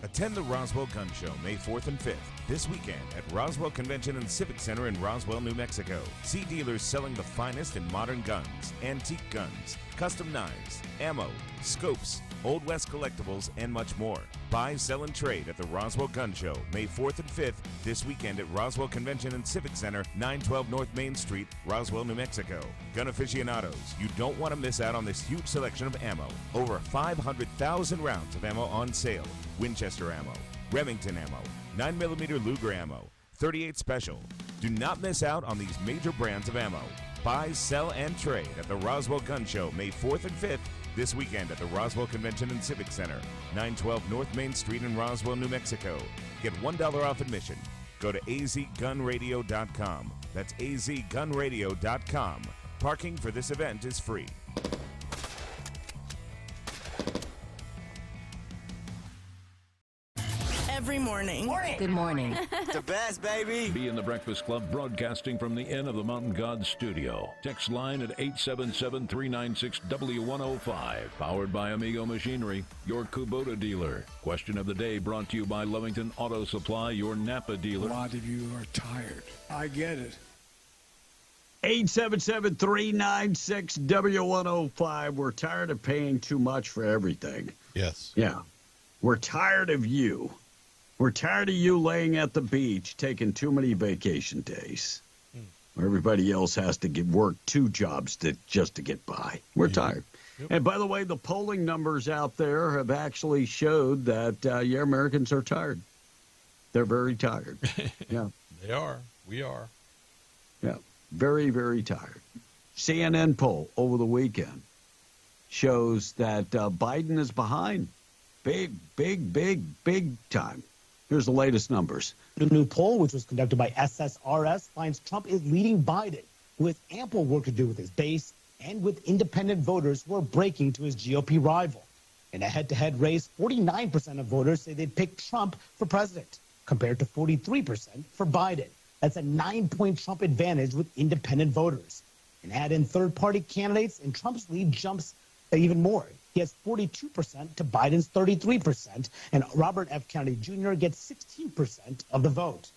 Attend the Roswell Gun Show May 4th and 5th this weekend at Roswell Convention and Civic Center in Roswell, New Mexico. See dealers selling the finest in modern guns, antique guns, custom knives, ammo, scopes, Old West collectibles, and much more. Buy, sell, and trade at the Roswell Gun Show May 4th and 5th this weekend at Roswell Convention and Civic Center, 912 North Main Street, Roswell, New Mexico. Gun aficionados, you don't want to miss out on this huge selection of ammo. Over 500,000 rounds of ammo on sale. Winchester ammo, Remington ammo, 9mm Luger ammo, 38 Special. Do not miss out on these major brands of ammo. Buy, sell, and trade at the Roswell Gun Show May 4th and 5th this weekend at the Roswell Convention and Civic Center, 912 North Main Street in Roswell, New Mexico. Get $1 off admission. Go to azgunradio.com. That's azgunradio.com. Parking for this event is free. morning. Good morning. The best, baby. Be in the Breakfast Club, broadcasting from the Inn of the Mountain Gods studio. Text line at 877-396-W105. Powered by Amigo Machinery, your Kubota dealer. Question of the day brought to you by Lovington Auto Supply, your Napa dealer. A lot of you are tired. I get it. 877-396-W105. We're tired of paying too much for everything. Yes. Yeah. We're tired of you. We're tired of you laying at the beach taking too many vacation days. Where everybody else has to work 2 jobs just to get by. We're tired. Yep. And by the way, the polling numbers out there have actually showed that Americans are tired. They're very tired. Yeah. They are. We are. Yeah. Very, very tired. CNN poll over the weekend shows that Biden is behind. Big time. Here's the latest numbers. The new poll, which was conducted by SSRS, finds Trump is leading Biden, who has ample work to do with his base and with independent voters who are breaking to his GOP rival. In a head-to-head race, 49% of voters say they'd pick Trump for president, compared to 43% for Biden. That's a 9-point Trump advantage with independent voters. And add in third-party candidates, and Trump's lead jumps even more. He has 42% to Biden's 33%, and Robert F. Kennedy Jr. gets 16% of the vote.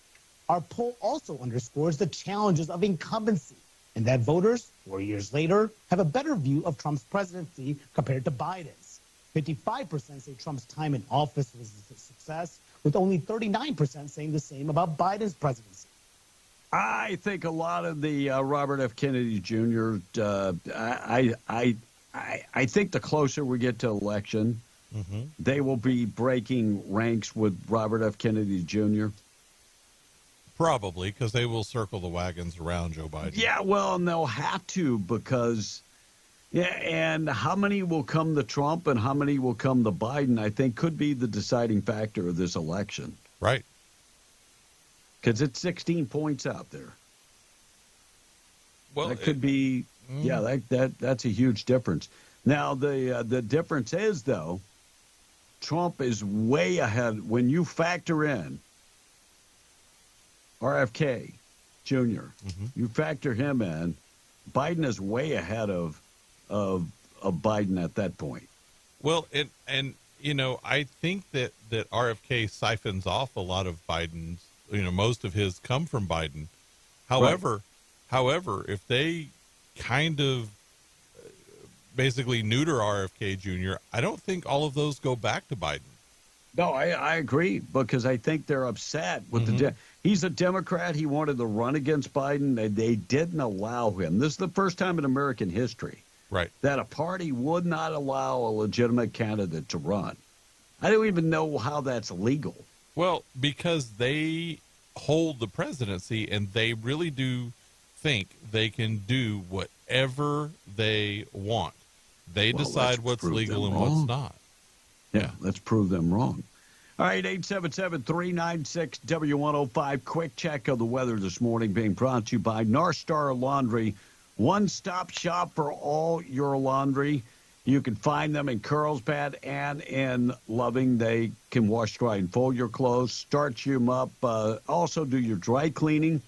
Our poll also underscores the challenges of incumbency, and that voters, 4 years later, have a better view of Trump's presidency compared to Biden's. 55% say Trump's time in office was a success, with only 39% saying the same about Biden's presidency. I think a lot of the Robert F. Kennedy Jr. I think the closer we get to election, they will be breaking ranks with Robert F. Kennedy Jr. Probably, because they will circle the wagons around Joe Biden. Yeah, well, and they'll have to because, and how many will come to Trump and how many will come to Biden, I think could be the deciding factor of this election. Right. Because it's 16 points out there. Well, that could be, that's a huge difference. Now, the difference is, though, Trump is way ahead. When you factor in RFK Jr., you factor him in, Biden is way ahead of Biden at that point. Well, and you know, I think that RFK siphons off a lot of Biden's. You know, most of his come from Biden. However, if they kind of basically neuter RFK Jr., I don't think all of those go back to Biden. No, I agree, because I think they're upset with he's a Democrat. He wanted to run against Biden. They didn't allow him. This is the first time in American history that a party would not allow a legitimate candidate to run. I don't even know how that's legal. Well, because they hold the presidency and they really do think they can do whatever they want. They decide what's legal and what's not. Yeah, let's prove them wrong. All right, 877-396-W105. Quick check of the weather this morning being brought to you by North Star Laundry. One-stop shop for all your laundry. You can find them in Carlsbad and in Loving. They can wash, dry, and fold your clothes, starch them up, also do your dry cleaning.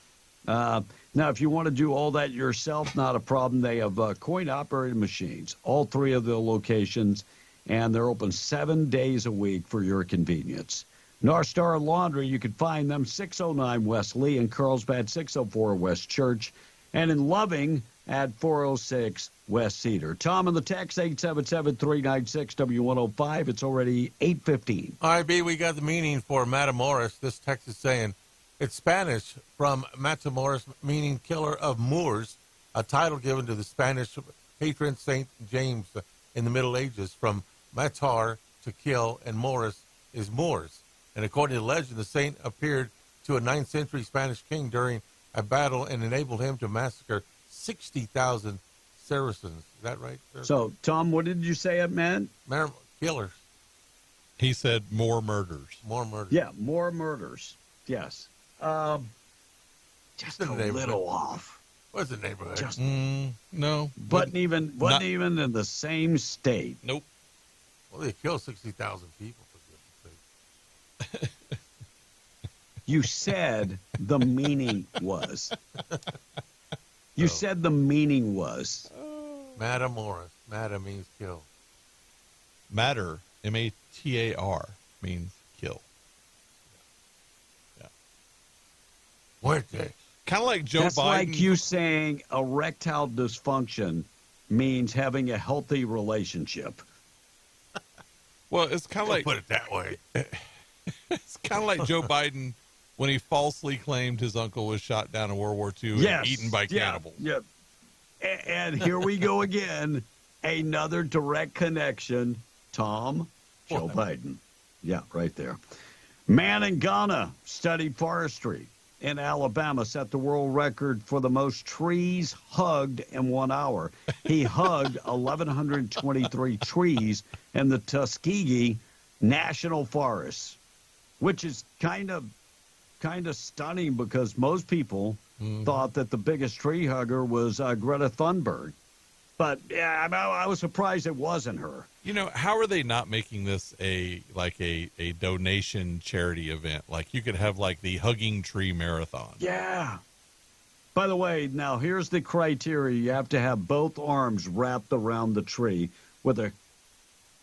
Now, if you want to do all that yourself, not a problem. They have coin-operated machines, all 3 of the locations, and they're open 7 days a week for your convenience. North Star Laundry, you can find them 609 West Lee in Carlsbad, 604 West Church, and in Loving at 406 West Cedar. Tom on the text, 877-396-W105. It's already 8:15. All right, B, we got the meaning for Matamoros. This text is saying, it's Spanish from Matamoros, meaning killer of Moors, a title given to the Spanish patron Saint James in the Middle Ages. From matar, to kill, and Moros is Moors. And according to legend, the saint appeared to a 9th century Spanish king during a battle and enabled him to massacre 60,000 Saracens. Is that right, sir? So, Tom, what did you say it meant? Killers. He said more murders. More murders. Yeah, more murders. Yes. Just a little off. What's the neighborhood? Just, no. Wasn't even in the same state. Nope. Well, they killed 60,000 people, for goodness sake. You said the meaning was. You said the meaning was. Matamoros. Mata means kill. Matter, M-A-T-A-R, means kill. Yeah. Muerte. Kind of like Joe That's Biden. like you saying erectile dysfunction means having a healthy relationship. Well, it's kind of like put it that way. It's kind of like Joe Biden when he falsely claimed his uncle was shot down in World War II and eaten by cannibals. Yeah. And here we go again. Another direct connection. Tom, Joe Biden. Yeah, right there. Man in Ghana studied forestry in Alabama, set the world record for the most trees hugged in 1 hour. He hugged 1,123 trees in the Tuskegee National Forest, which is kind of stunning because most people thought that the biggest tree hugger was Greta Thunberg. But yeah, I was surprised it wasn't her. You know, how are they not making this a donation charity event? Like you could have like the Hugging Tree Marathon. Yeah. By the way, now here's the criteria. You have to have both arms wrapped around the tree with a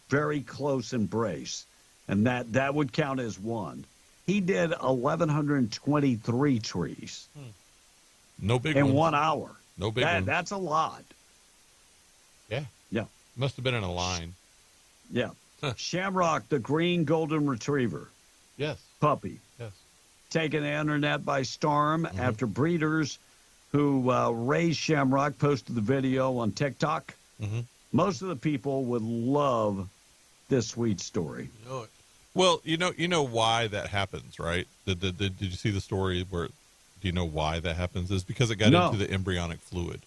very close embrace. And that would count as one. He did 1,123 trees. No big in ones. 1 hour. No big ones. That's a lot. Yeah. Yeah. Must have been in a line. Yeah. Shamrock, the green golden retriever. Yes. Puppy. Yes. Taking the internet by storm after breeders who raised Shamrock posted the video on TikTok. Most of the people would love this sweet story. Well, you know why that happens, right? Did you see the story where? Do you know why that happens? Is because it got into the embryonic fluid.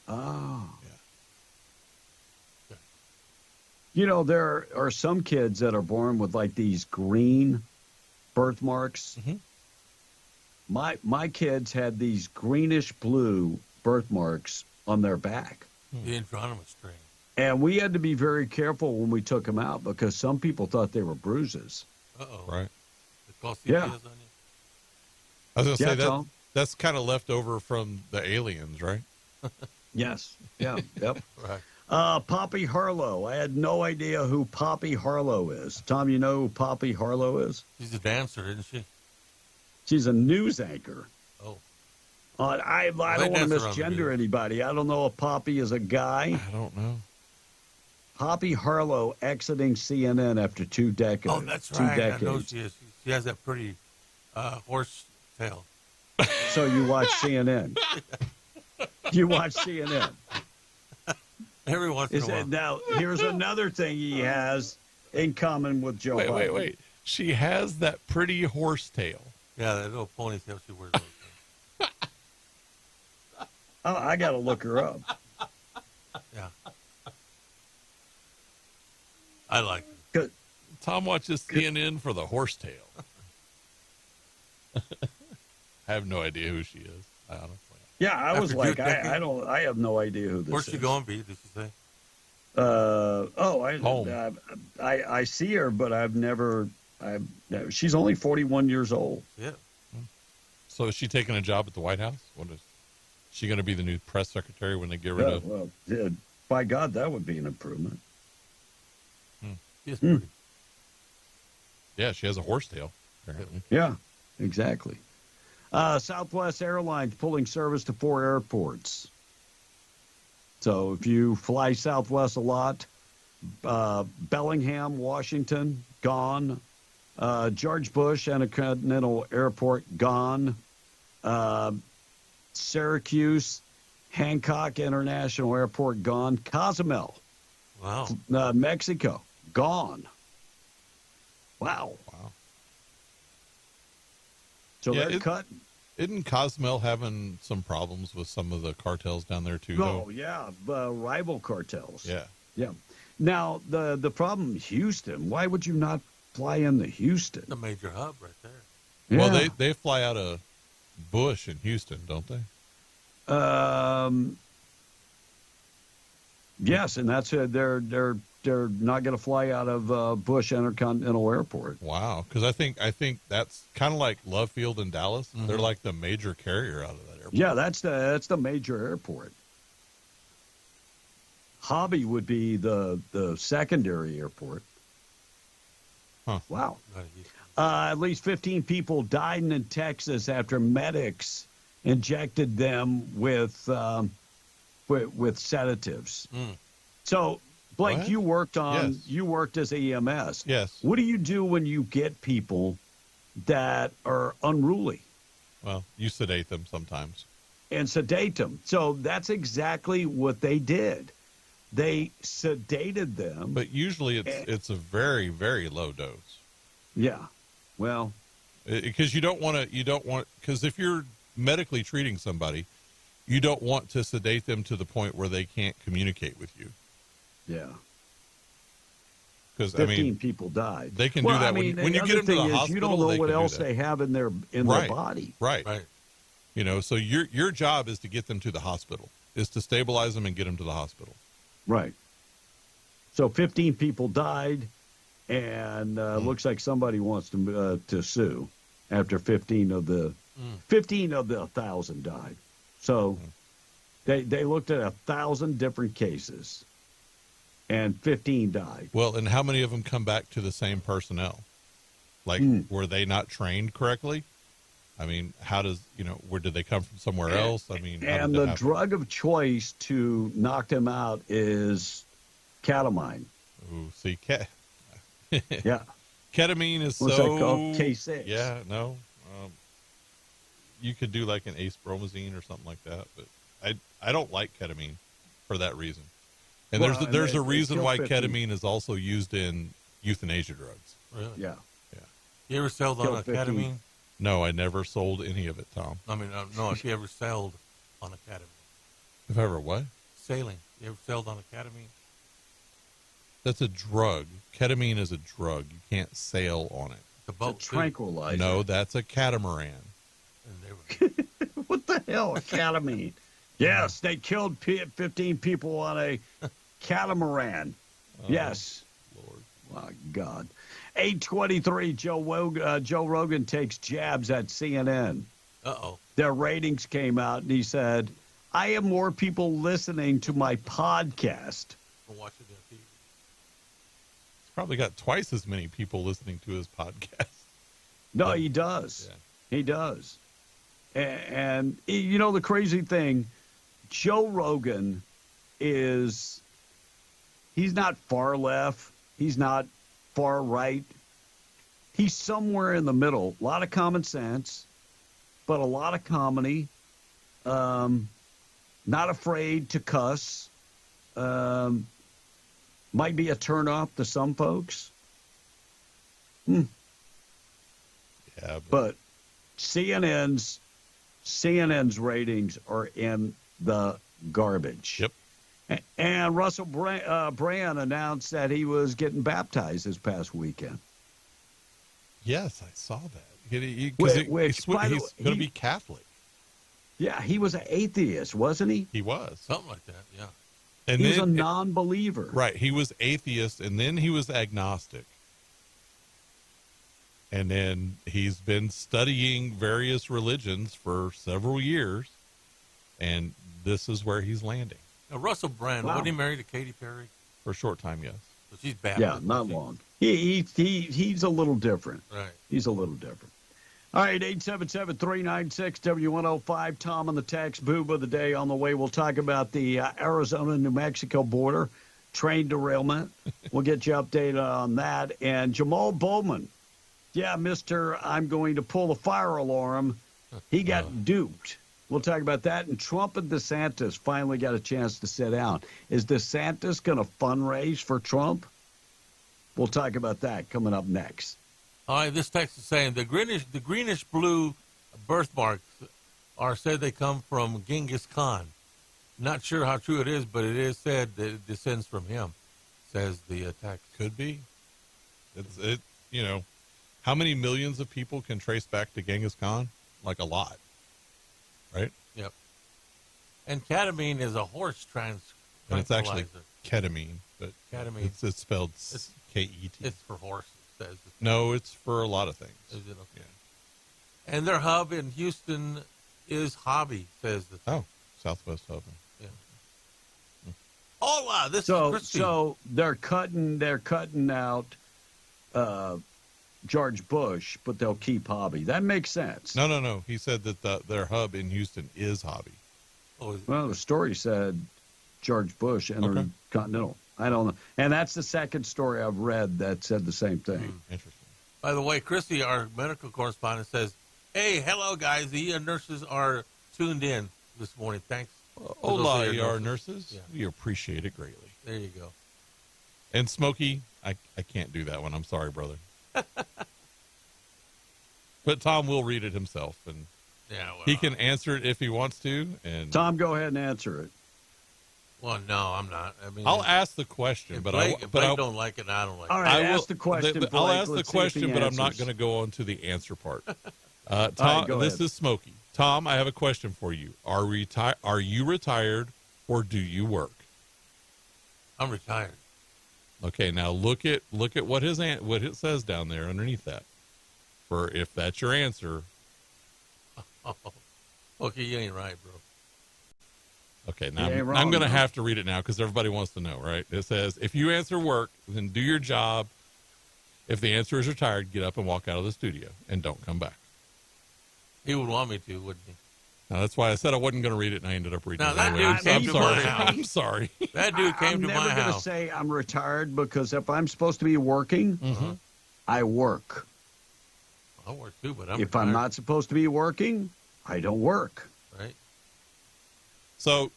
Oh. Yeah. You know, there are some kids that are born with like these green birthmarks. My kids had these greenish blue birthmarks on their back. The Andromeda strain. And we had to be very careful when we took them out because some people thought they were bruises. Uh-oh. Right. Yeah. I was going to say Tom. that's kind of left over from the aliens, right? Yes. Yeah. Yep. Right. Poppy Harlow. I had no idea who Poppy Harlow is. Tom, you know who Poppy Harlow is? She's a dancer, isn't she? She's a news anchor. Oh. I don't want to misgender anybody. I don't know if Poppy is a guy. I don't know. Poppy Harlow exiting CNN after 2 decades. Oh, that's two right. decades. I know she is. She has that pretty horse tail. So you watch CNN. You watch CNN. Every once in a while. Now, here's another thing he has in common with Joe Biden. Wait. She has that pretty horse tail. Yeah, that little ponytail she wears. Oh, I got to look her up. Yeah. I like it. Good. Tom watches CNN for the horse tail. I have no idea who she is. Honestly. Yeah, I was After like, Duke Deckard? I have no idea who this Where's is. she going, B? Did she say? Home. I see her, but she's only 41 years old. Yeah. So is she taking a job at the White House? What is she going to be the new press secretary when they get rid of? Well, yeah, by God, that would be an improvement. She's pretty. Yeah, she has a horse tail, apparently. Yeah, exactly. Southwest Airlines pulling service to 4 airports. So if you fly Southwest a lot, Bellingham, Washington, gone. George Bush Intercontinental Airport, gone. Syracuse, Hancock International Airport, gone. Cozumel, Wow. Mexico, gone. Wow. So they're cutting. Isn't Cozumel having some problems with some of the cartels down there too? Oh, though? yeah, rival cartels. Yeah. Yeah. Now, the problem, Houston, why would you not fly into Houston? The major hub right there. Yeah. Well, they fly out of Bush in Houston, don't they? Yes, and that's they're they're not going to fly out of Bush Intercontinental Airport. Wow, because I think that's kind of like Love Field in Dallas. Mm-hmm. They're like the major carrier out of that airport. Yeah, that's the major airport. Hobby would be the secondary airport. Huh. Wow. At least 15 people died in Texas after medics injected them with sedatives. So, Blake, What? you worked Yes. as EMS. Yes. What do you do when you get people that are unruly? Well, you sedate them sometimes. And sedate them. So that's exactly what they did. They sedated them. But usually it's a very, very low dose. Yeah. Well, because you don't want because if you're medically treating somebody, you don't want to sedate them to the point where they can't communicate with you. Yeah. Because 15 people died. They can do that when you get them to the hospital. You don't know they what can do else that. they have in their body. Right. You know, so your job is to get them to the hospital, is to stabilize them and get them to the hospital. Right. So 15 people died, and looks like somebody wants to sue after 15 of the 1,000 died. So they looked at 1,000 different cases, and 15 died. Well, and how many of them come back to the same personnel? Like, were they not trained correctly? I mean, how does, where did they come from somewhere else? I mean, and the drug of choice to knock them out is ketamine. Ooh, see, yeah. Ketamine is What's so... that called? K6. Yeah, no. You could do like an ace-bromazine or something like that, but I don't like ketamine for that reason. And there's a reason why ketamine is also used in euthanasia drugs. Really? Yeah. Yeah. You ever sold on a ketamine? No, I never sold any of it, Tom. I mean, no, if you ever sailed on a ketamine. If I ever what? Sailing. You ever sailed on a ketamine? That's a drug. Ketamine is a drug. You can't sail on it. The boat. It's a tranquilizer. No, that's a catamaran. What the hell, a ketamine? Yes, they killed 15 people on a catamaran. Yes. Lord. My God. 8:23, Joe Rogan takes jabs at CNN. Uh-oh. Their ratings came out, and he said, I have more people listening to my podcast. Watching their TV. He's probably got twice as many people listening to his podcast. No, he does. Yeah. He does. And the crazy thing, Joe Rogan he's not far left. He's not far right. He's somewhere in the middle. A lot of common sense, but a lot of comedy. Not afraid to cuss. Might be a turnoff to some folks. Yeah, but CNN's ratings are in the garbage. Yep. And Russell Brand announced that he was getting baptized this past weekend. Yes, I saw that. He's going to be Catholic. Yeah, he was an atheist, wasn't he? He was. Something like that, yeah. And he was a non-believer. Right, he was atheist, and then he was agnostic. And then he's been studying various religions for several years, and this is where he's landing. Now, Russell Brand, wasn't he married to Katy Perry? For a short time, yes. So she's Baptist. Yeah, not long. He's a little different. Right. He's a little different. All right, 877-396-W105. Tom on the text. Boob of the day on the way. We'll talk about the Arizona-New Mexico border train derailment. We'll get you updated on that. And Jamal Bowman. Yeah, Mr. I'm going to pull the fire alarm. He got duped. We'll talk about that. And Trump and DeSantis finally got a chance to sit down. Is DeSantis going to fundraise for Trump? We'll talk about that coming up next. All right, this text is saying the greenish blue birthmarks are said they come from Genghis Khan. Not sure how true it is, but it is said that it descends from him, says the text. Could be. How many millions of people can trace back to Genghis Khan? Like a lot. Right? Yep. And ketamine is a horse And it's actually tranquilizer. ketamine, but Ketamine. it's spelled K-E-T. It's for horses. Says it. No, it's for a lot of things. Is it? Okay. Yeah. And their hub in Houston is Hobby. Says the Southwest Hub. Yeah. Hola, this so, is Christy. So they're cutting out George Bush, but they'll keep Hobby. That makes sense. No. He said that their hub in Houston is Hobby. Well, the story said George Bush entered Continental. I don't know. And that's the second story I've read that said the same thing. Interesting. By the way, Christy, our medical correspondent, says, "Hey, hello, guys. The nurses are tuned in this morning. Thanks." Hola, ER nurses. Yeah. We appreciate it greatly. There you go. And Smokey, I can't do that one. I'm sorry, brother. But Tom will read it himself, and he can answer it if he wants to. And Tom, go ahead and answer it. Well, no, I'm not. I mean, I'll ask the question, if but Blake, I don't like it, and I don't like it. All right, ask the question. I'll Blake. ask the Let's see if question, he but I'm not answers. going to go on to the answer part. All Tom, right, this ahead. is Smokey. Tom, I have a question for you. Are you retired, or do you work? I'm retired. Okay, now look at what what it says down there underneath that. For if that's your answer. Okay, you ain't right, bro. Okay, now ain't I'm wrong, going to though. have to read it now because everybody wants to know, right? It says, if you answer work, then do your job. If the answer is retired, get up and walk out of the studio and don't come back. He would want me to, wouldn't he? Now, that's why I said I wasn't going to read it, and I ended up reading Now, it that anyway. dude came I'm to sorry. my house. I'm sorry. That dude came I'm to never my going to house. say I'm retired because if I'm supposed to be working, I work. I work too, but I'm If retired. I'm not supposed to be working, I don't work. Right. So,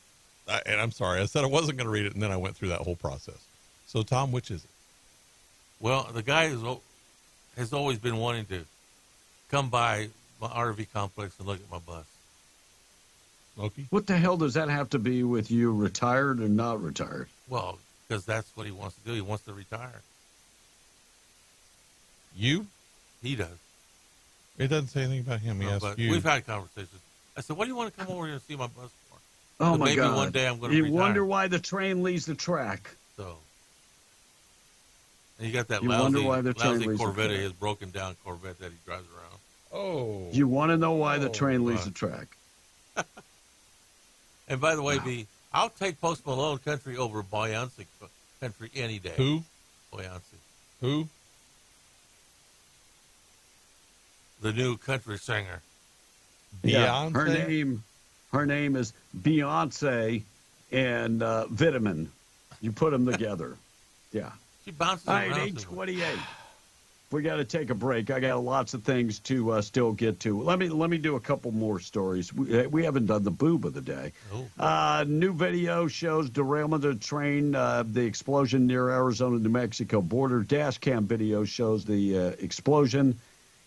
and I'm sorry, I said I wasn't going to read it, and then I went through that whole process. So, Tom, which is it? Well, the guy has always been wanting to come by my RV complex and look at my bus. Smokey? What the hell does that have to be with you retired or not retired? Well, because that's what he wants to do. He wants to retire. You? He does. It doesn't say anything about him. He No, asked but you. we've had conversations. I said, "What do you want to come over here and see my bus for?" Oh, But my maybe God. one day I'm going to You retire. wonder why the train leaves the track. So, and you got that You wonder why the train lousy leaves the Corvette, track. his broken down Corvette that he drives around. Oh. You want to know why the train leaves the track? And by the way, B, I'll take Post Malone country over Beyonce country any day. Who? Beyonce. Who? The new country singer. Yeah, Beyonce? her name is Beyonce and Vitamin. You put them together. Yeah. She bounces All right, around. too much. 8:28. We got to take a break. I got lots of things to still get to. Let me do a couple more stories. We haven't done the boob of the day. New video shows derailment of the train, the explosion near Arizona-New Mexico border. Dash cam video shows the explosion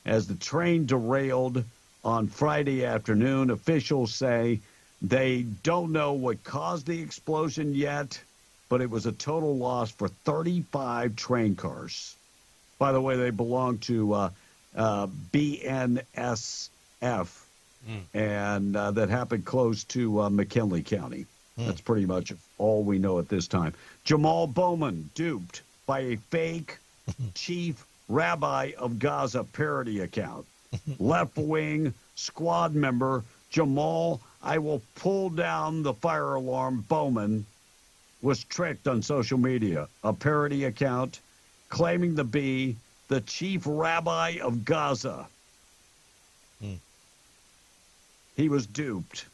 as the train derailed on Friday afternoon. Officials say they don't know what caused the explosion yet, but it was a total loss for 35 train cars. By the way, they belong to BNSF, and that happened close to McKinley County. That's pretty much all we know at this time. Jamal Bowman duped by a fake chief rabbi of Gaza parody account. Left-wing squad member Jamal, I will pull down the fire alarm, Bowman, was tricked on social media. A parody account claiming to be the chief rabbi of Gaza. He was duped.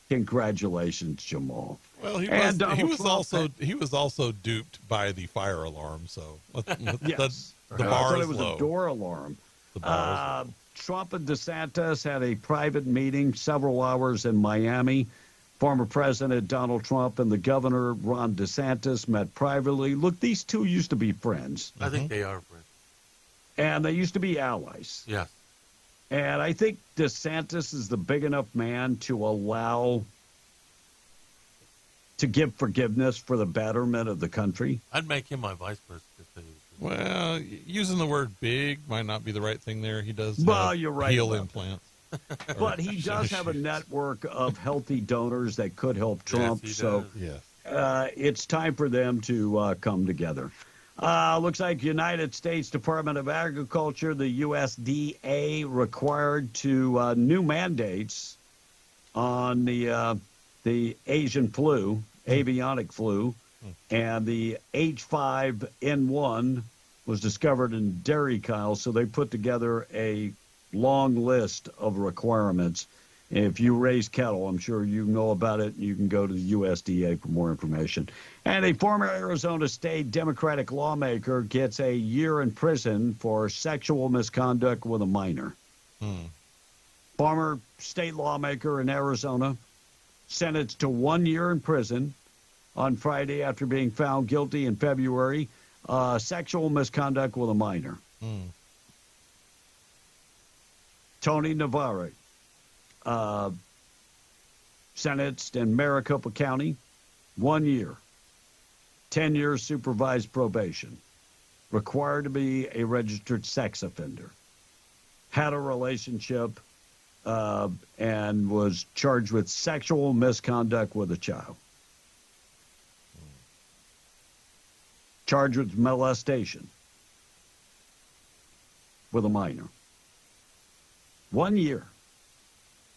Congratulations, Jamal. Well, he And was, he Donald was Trump also he was also duped by the fire alarm. So Yes. the I bar thought is it was low. a door alarm. The bar is low. Trump and DeSantis had a private meeting several hours in Miami. Former President Donald Trump and the governor, Ron DeSantis, met privately. Look, these two used to be friends. I think they are friends. And they used to be allies. Yeah. And I think DeSantis is the big enough man to give forgiveness for the betterment of the country. I'd make him my vice president. Well, using the word big might not be the right thing there. He does Well, have you're right heel about implants. But he does have a network of healthy donors that could help Trump. Yes, he so it's time for them to come together. Looks like United States Department of Agriculture, the USDA, required to new mandates on the Asian flu, avionic flu, and the H5N1 was discovered in dairy cows. So they put together a long list of requirements. If you raise cattle, I'm sure you know about it. You can go to the USDA for more information. And a former Arizona State Democratic lawmaker gets a year in prison for sexual misconduct with a minor. Former state lawmaker in Arizona sentenced to 1 year in prison on Friday after being found guilty in February, sexual misconduct with a minor. Tony Navarre, sentenced in Maricopa County, 1 year, 10 years supervised probation, required to be a registered sex offender, had a relationship, and was charged with sexual misconduct with a child. Charged with molestation with a minor. 1 year.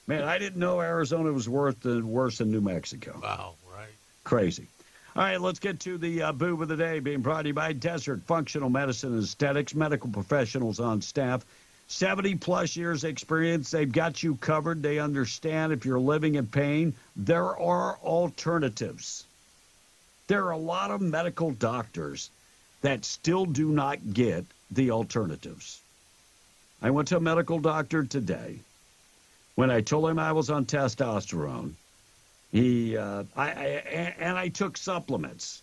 Man, I didn't know Arizona was worse than New Mexico. Wow, right. Crazy. All right, let's get to the boob of the day, being brought to you by Desert Functional Medicine and Aesthetics, medical professionals on staff. 70-plus years experience. They've got you covered. They understand if you're living in pain. There are alternatives. There are a lot of medical doctors that still do not get the alternatives. I went to a medical doctor today. When I told him I was on testosterone, I took supplements.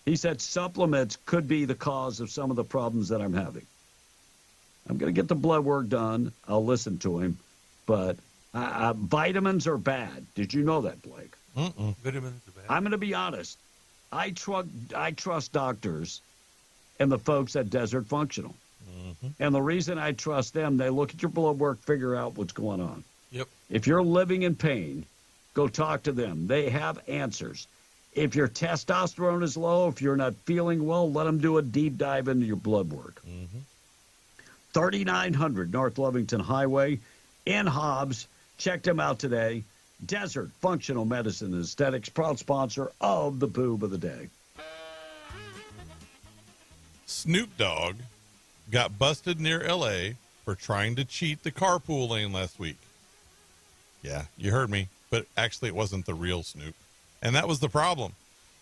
He said supplements could be the cause of some of the problems that I'm having. I'm going to get the blood work done. I'll listen to him. But vitamins are bad. Did you know that, Blake? Vitamins are bad. I'm going to be honest. I trust doctors and the folks at Desert Functional. And the reason I trust them, they look at your blood work, figure out what's going on. Yep. If you're living in pain, go talk to them. They have answers. If your testosterone is low, if you're not feeling well, let them do a deep dive into your blood work. 3900 North Lovington Highway in Hobbs. Check them out today. Desert Functional Medicine and Aesthetics, proud sponsor of the Boob of the Day. Snoop Dogg got busted near L.A. for trying to cheat the carpool lane last week. Yeah, you heard me, but actually it wasn't the real Snoop. And that was the problem.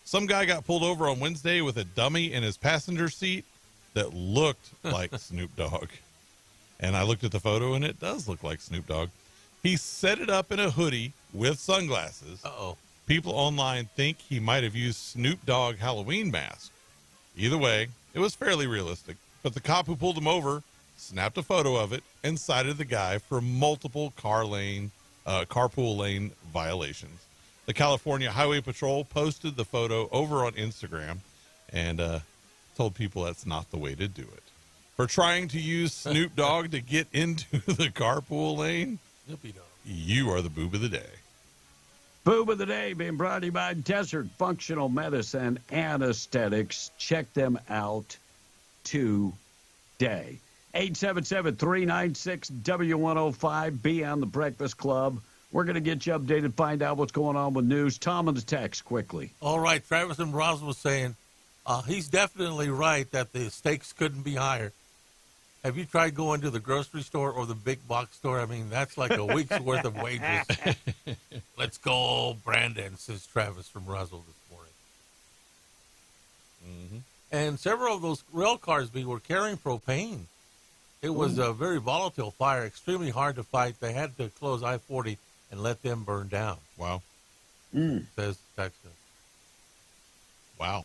Some guy got pulled over on Wednesday with a dummy in his passenger seat that looked like Snoop Dogg. And I looked at the photo, and it does look like Snoop Dogg. He set it up in a hoodie with sunglasses. Uh-oh. People online think he might have used Snoop Dogg Halloween mask. Either way, it was fairly realistic. But the cop who pulled him over snapped a photo of it and cited the guy for multiple carpool lane violations. The California Highway Patrol posted the photo over on Instagram and told people that's not the way to do it. For trying to use Snoop Dogg to get into the carpool lane, you are the boob of the day. Boob of the Day being brought to you by Desert Functional Medicine and Aesthetics. Check them out today. 877-396-W105. Be on the Breakfast Club. We're going to get you updated, find out what's going on with news. Tom on the text quickly. All right. Travis and Ross was saying he's definitely right that the stakes couldn't be higher. Have you tried going to the grocery store or the big box store? I mean, that's like a week's worth of wages. Let's go, Brandon, says Travis from Roswell this morning. And several of those rail cars were carrying propane. It was a very volatile fire, extremely hard to fight. They had to close I-40 and let them burn down. Wow. Says Texas. Wow.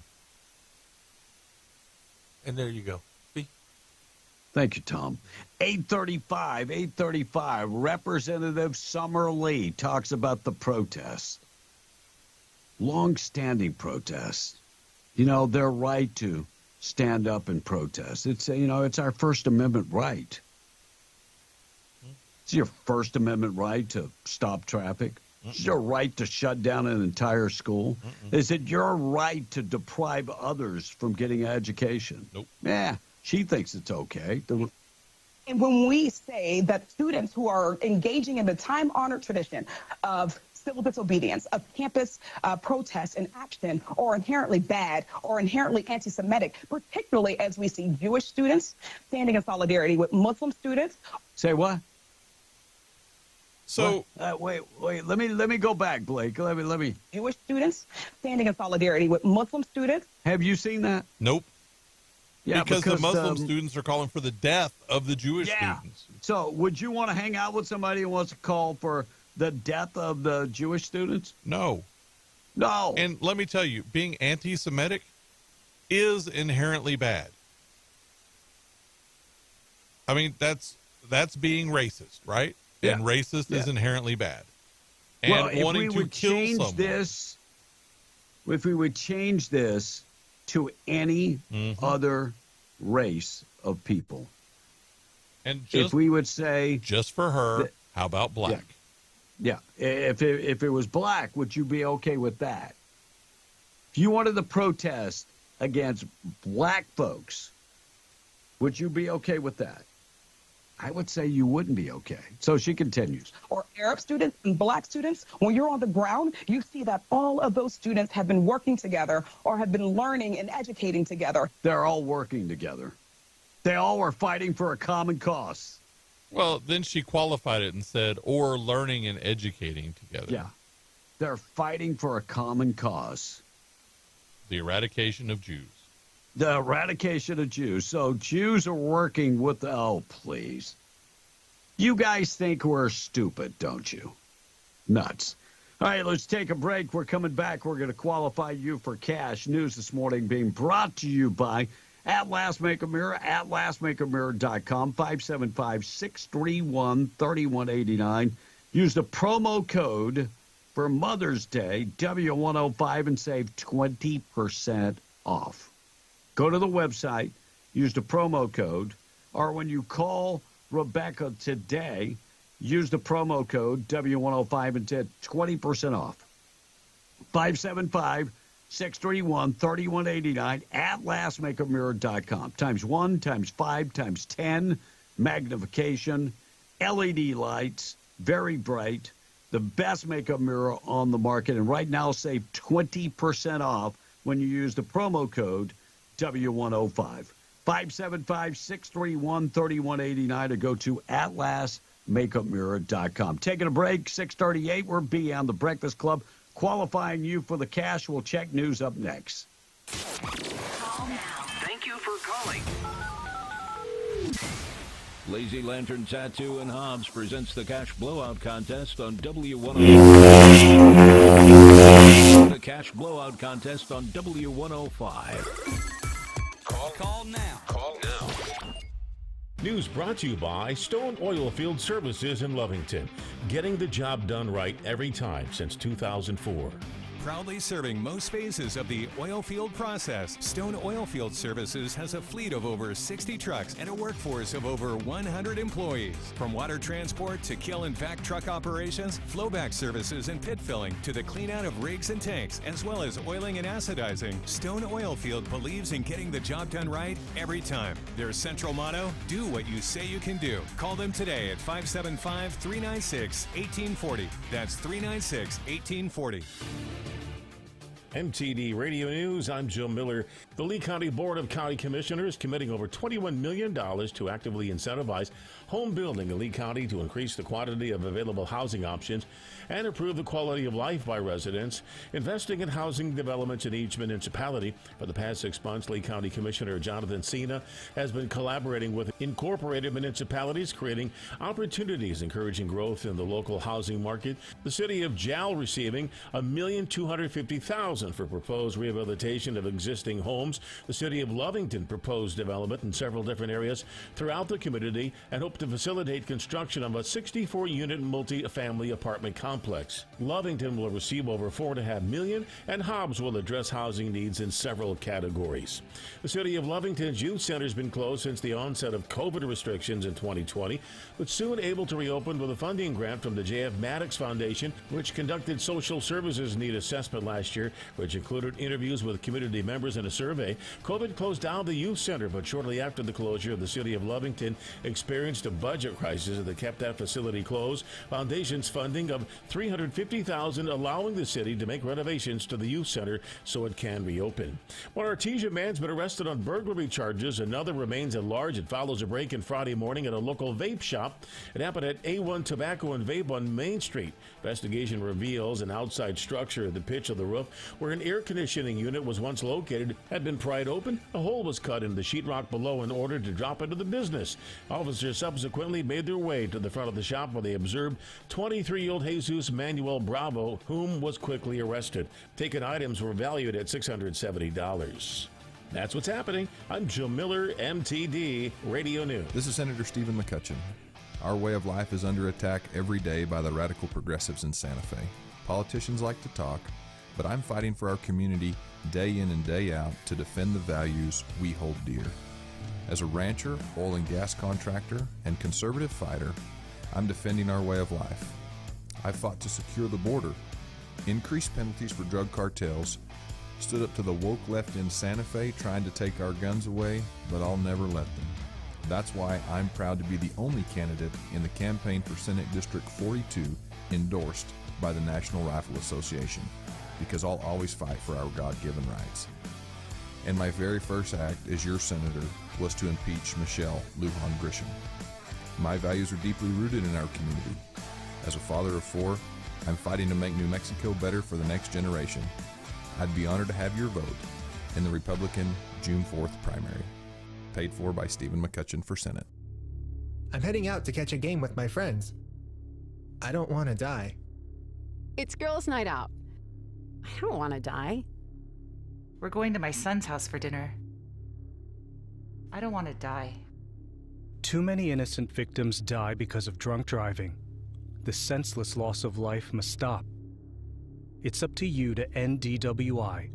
And there you go. Thank you, Tom. 835. Representative Summer Lee talks about the protests. Long-standing protests. You know, their right to stand up and protest. It's, it's our First Amendment right. It's your First Amendment right to stop traffic. It's your right to shut down an entire school. Is it your right to deprive others from getting an education? Nope. Yeah, she thinks it's okay. And when we say that students who are engaging in the time-honored tradition of civil disobedience, of campus protests and action are inherently bad or inherently anti-Semitic, particularly as we see Jewish students standing in solidarity with Muslim students. Say what? So wait. Let me go back, Blake. Let me. Jewish students standing in solidarity with Muslim students. Have you seen that? Nope. Yeah, because the Muslim students are calling for the death of the Jewish students. So would you want to hang out with somebody who wants to call for the death of the Jewish students? No. No. And let me tell you, being anti-Semitic is inherently bad. I mean, that's being racist, right? Yeah. And racist is inherently bad. And well, wanting to kill someone. If we would change this to any other race of people, and if we would say just for her, how about black? Yeah. If it was black, would you be okay with that? If you wanted to protest against black folks, would you be okay with that? I would say you wouldn't be okay. So she continues. Or Arab students and black students, when you're on the ground, you see that all of those students have been working together or have been learning and educating together. They're all working together. They all are fighting for a common cause. Well, then she qualified it and said, or learning and educating together. Yeah. They're fighting for a common cause. The eradication of Jews. The eradication of Jews. So Jews are working with oh, please. You guys think we're stupid, don't you? Nuts. All right, let's take a break. We're coming back. We're going to qualify you for cash. News this morning being brought to you by Atlas Make a Mirror, atlasmakeamirror.com, 575-631-3189. Use the promo code for Mother's Day, W105, and save 20% off. Go to the website, use the promo code, or when you call Rebecca today, use the promo code W105 and get 20% off. 575-631-3189, atlasmakeamirror.com. Times 1, times 5, times 10, magnification, LED lights, very bright, the best makeup mirror on the market. And right now, save 20% off when you use the promo code W105. 575-631-3189 or go to atlasmakeupmirror.com. Taking a break, 6:38. We're beyond the Breakfast Club. Qualifying you for the cash. We'll check news up next. Call now. Thank you for calling. Lazy Lantern Tattoo and Hobbs presents the Cash Blowout Contest on W105. The Cash Blowout Contest on W105. Call now. Call now. News brought to you by Stone Oilfield Services in Lovington. Getting the job done right every time since 2004. Proudly serving most phases of the oil field process, Stone Oilfield Services has a fleet of over 60 trucks and a workforce of over 100 employees. From water transport to kill and vac truck operations, flowback services and pit filling to the clean out of rigs and tanks, as well as oiling and acidizing, Stone Oilfield believes in getting the job done right every time. Their central motto, do what you say you can do. Call them today at 575-396-1840. That's 396-1840. MTD Radio News, I'm Joe Miller. The Lee County Board of County Commissioners committing over $21 million to actively incentivize home building in Lee County to increase the quantity of available housing options and improve the quality of life by residents. Investing in housing developments in each municipality. For the past 6 months, Lee County Commissioner Jonathan Cena has been collaborating with incorporated municipalities, creating opportunities, encouraging growth in the local housing market. The city of Jal receiving $1,250,000 $100,000 for proposed rehabilitation of existing homes. The city of Lovington proposed development in several different areas throughout the community and hope to facilitate construction of a 64-unit multi-family apartment complex. Lovington will receive over $4.5 million, and Hobbs will address housing needs in several categories. The city of Lovington's youth center has been closed since the onset of COVID restrictions in 2020, but soon able to reopen with a funding grant from the J.F. Maddox Foundation, which conducted social services need assessment last year, which included interviews with community members and a survey. COVID closed down the youth center, but shortly after the closure, the city of Lovington experienced a budget crisis that kept that facility closed. Foundation's funding of $350,000 allowing the city to make renovations to the youth center so it can reopen. One Artesia man's been arrested on burglary charges. Another remains at large. It follows a break-in Friday morning at a local vape shop. It happened at A1 Tobacco and Vape on Main Street. Investigation reveals an outside structure at the pitch of the roof where an air conditioning unit was once located had been pried open. A hole was cut in the sheetrock below in order to drop into the business. Officers subsequently made their way to the front of the shop where they observed 23-year-old Jesus Manuel Bravo, whom was quickly arrested. Taken items were valued at $670. That's what's happening. I'm Joe Miller, MTD Radio News. This is Senator Stephen McCutcheon. Our way of life is under attack every day by the radical progressives in Santa Fe. Politicians like to talk, but I'm fighting for our community day in and day out to defend the values we hold dear. As a rancher, oil and gas contractor, and conservative fighter, I'm defending our way of life. I fought to secure the border, increase penalties for drug cartels, stood up to the woke left in Santa Fe trying to take our guns away, but I'll never let them. That's why I'm proud to be the only candidate in the campaign for Senate District 42 endorsed by the National Rifle Association, because I'll always fight for our God-given rights. And my very first act as your senator was to impeach Michelle Lujan Grisham. My values are deeply rooted in our community. As a father of 4, I'm fighting to make New Mexico better for the next generation. I'd be honored to have your vote in the Republican June 4th primary. Paid for by Stephen McCutcheon for Senate. I'm heading out to catch a game with my friends. I don't want to die. It's girls' night out. I don't want to die. We're going to my son's house for dinner. I don't want to die. Too many innocent victims die because of drunk driving. The senseless loss of life must stop. It's up to you to end DWI.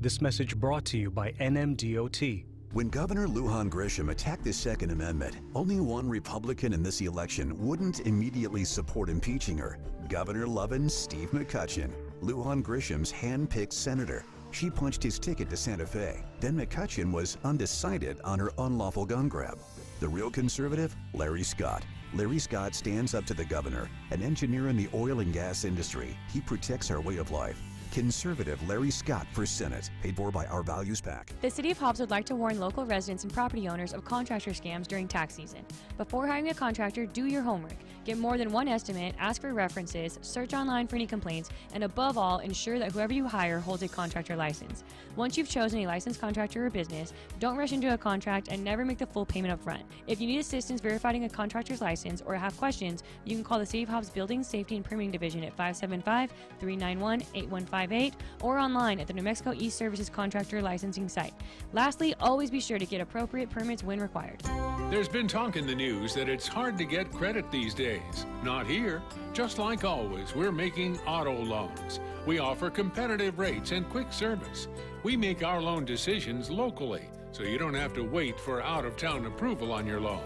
This message brought to you by NMDOT. When Governor Lujan Grisham attacked the Second Amendment, only one Republican in this election wouldn't immediately support impeaching her. Governor Lovin's Steve McCutcheon, Lujan Grisham's hand-picked senator. She punched his ticket to Santa Fe. Then McCutcheon was undecided on her unlawful gun grab. The real conservative? Larry Scott. Larry Scott stands up to the governor, an engineer in the oil and gas industry. He protects our way of life. Conservative Larry Scott for Senate, paid for by Our Values PAC. The City of Hobbs would like to warn local residents and property owners of contractor scams during tax season. Before hiring a contractor, do your homework. Get more than one estimate, ask for references, search online for any complaints, and above all, ensure that whoever you hire holds a contractor license. Once you've chosen a licensed contractor or business, don't rush into a contract and never make the full payment up front. If you need assistance verifying a contractor's license or have questions, you can call the City of Hobbs Building Safety and Permitting Division at 575-391-8158 or online at the New Mexico East Services Contractor Licensing site. Lastly, always be sure to get appropriate permits when required. There's been talk in the news that it's hard to get credit these days. Not here. Just like always, we're making auto loans. We offer competitive rates and quick service. We make our loan decisions locally, so you don't have to wait for out-of-town approval on your loan.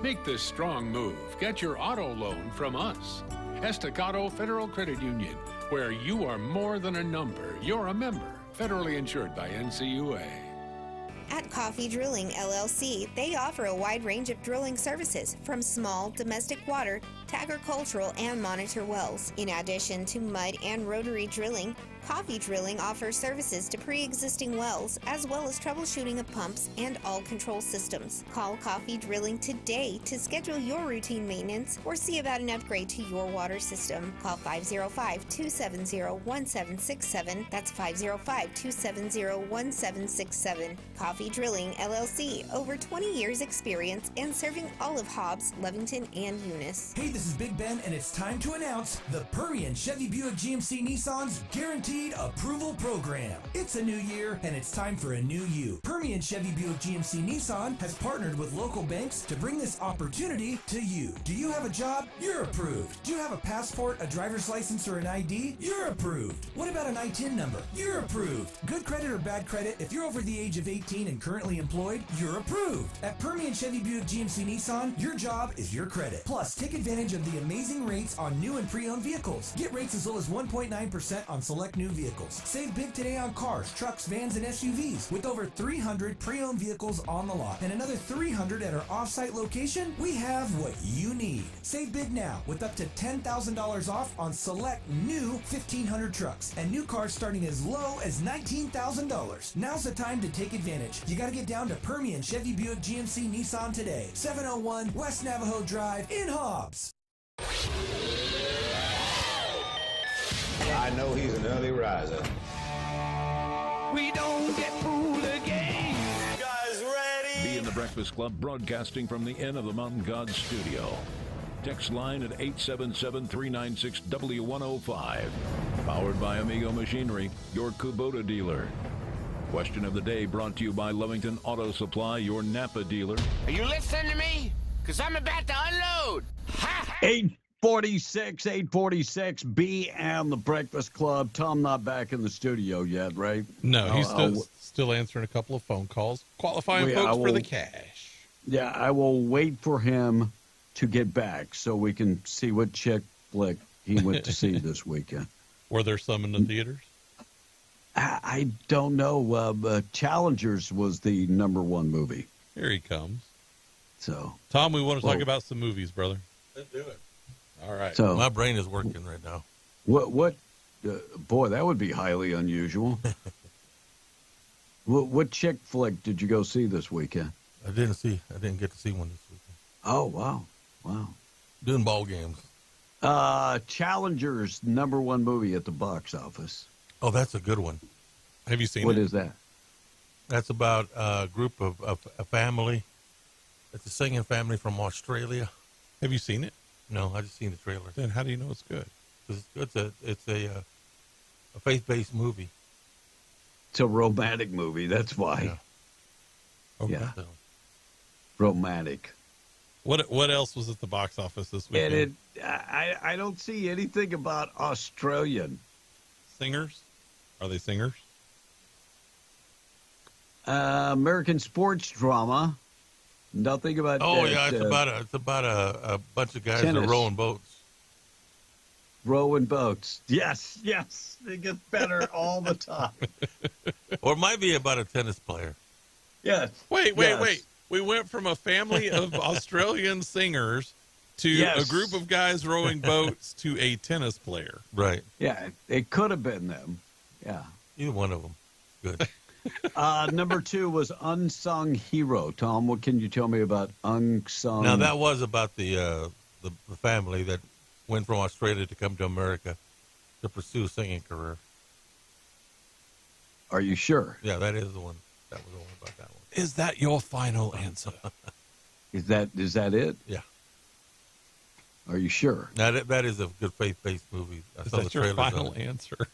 Make this strong move. Get your auto loan from us. Estacado Federal Credit Union, where you are more than a number. You're a member. Federally insured by NCUA. At Coffee Drilling LLC, they offer a wide range of drilling services from small domestic water to agricultural and monitor wells. In addition to mud and rotary drilling, Coffee Drilling offers services to pre-existing wells as well as troubleshooting of pumps and all control systems. Call Coffee Drilling today to schedule your routine maintenance or see about an upgrade to your water system. Call 505-270-1767. That's 505-270-1767. Coffee Drilling LLC, over 20 years experience in serving all of Hobbs, Lovington, and Eunice. Hey, this this is Big Ben, and it's time to announce the Permian Chevy Buick GMC Nissan's Guaranteed Approval Program. It's a new year, and it's time for a new you. Permian Chevy Buick GMC Nissan has partnered with local banks to bring this opportunity to you. Do you have a job? You're approved. Do you have a passport, a driver's license, or an ID? You're approved. What about an ITIN number? You're approved. Good credit or bad credit, if you're over the age of 18 and currently employed, you're approved. At Permian Chevy Buick GMC Nissan, your job is your credit. Plus, take advantage of the amazing rates on new and pre-owned vehicles. Get rates as low as 1.9% on select new vehicles. Save big today on cars, trucks, vans, and SUVs. With over 300 pre-owned vehicles on the lot and another 300 at our off-site location, we have what you need. Save big now with up to $10,000 off on select new 1,500 trucks and new cars starting as low as $19,000. Now's the time to take advantage. You gotta get down to Permian Chevy Buick GMC Nissan today. 701 West Navajo Drive in Hobbs. I know he's an early riser. We don't get fooled again. Guys ready? Be in the Breakfast Club, broadcasting from the Inn of the Mountain Gods studio. Text line at 877-396-W105. Powered by Amigo Machinery, your Kubota dealer. Question of the day brought to you by Lovington Auto Supply, your Napa dealer. Are you listening to me? Because I'm about to unload. 846, B and the Breakfast Club. Tom not back in the studio yet, right? No, he's still answering a couple of phone calls, qualifying folks for the cash. Yeah, I will wait for him to get back so we can see what chick flick he went to see this weekend. Were there some in the theaters? I don't know. Challengers was the #1 movie. Here he comes. So, Tom, we want to talk about some movies, brother. Let's do it. All right. So, my brain is working right now. What? Boy, that would be highly unusual. What chick flick did you go see this weekend? I didn't get to see one this weekend. Oh, wow. Doing ball games. Challengers #1 movie at the box office. Oh, that's a good one. Have you seen it? What is that? That's about a group of a family. It's a singing family from Australia. Have you seen it? No, I just seen the trailer. Then how do you know it's good? It's a faith-based movie. It's a romantic movie. That's why. Yeah. Okay. Yeah. Romantic. What else was at the box office this weekend? And I don't see anything about Australian singers. Are they singers? American sports drama. Nothing about. Oh yeah, it's about a bunch of guys that are rowing boats. Rowing boats. Yes. It gets better all the time. Or it might be about a tennis player. Yes. Wait. We went from a family of Australian singers to a group of guys rowing boats to a tennis player. Right. Yeah, it could have been them. Yeah. Either one of them. Good. #2 was Unsung Hero. Tom, what can you tell me about Unsung? Now, that was about the family that went from Australia to come to America to pursue a singing career. Are you sure? Yeah, that is the one. That was the one about that one. Is that your final answer? Is that it? Yeah. Are you sure? Now, that is a good faith-based movie. Is that your final answer?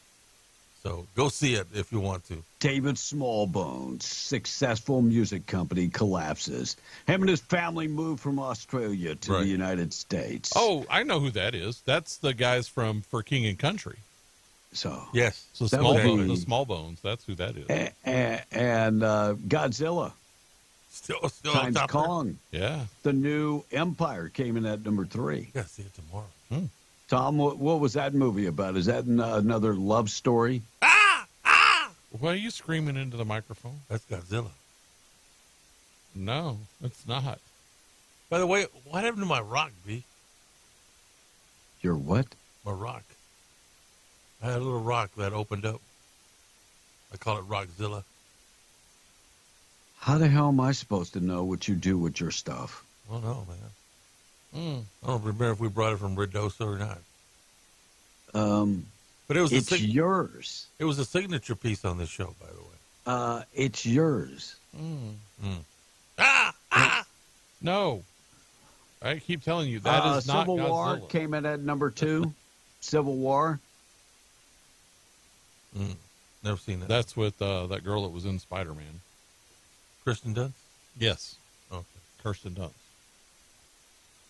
So go see it if you want to. David Smallbone's successful music company collapses. Him and his family moved from Australia to the United States. Oh, I know who that is. That's the guys from For King and Country. So yes, so Smallbones. That's who that is. And Godzilla. Still times top Kong. Yeah. The new Empire came in at #3. You gotta see it tomorrow. Tom, what was that movie about? Is that another love story? Why are you screaming into the microphone? That's Godzilla. No, it's not. By the way, what happened to my rock, B? Your what? My rock. I had a little rock that opened up. I call it Rockzilla. How the hell am I supposed to know what you do with your stuff? I don't know, man. I don't remember if we brought it from Redosa or not. But it was yours. It was a signature piece on this show, by the way. It's yours. No. I keep telling you, that is not Civil Godzilla. War came in at number 2. Civil War. Never seen that. That's with that girl that was in Spider-Man. Kirsten Dunst? Yes. Okay. Kirsten Dunst.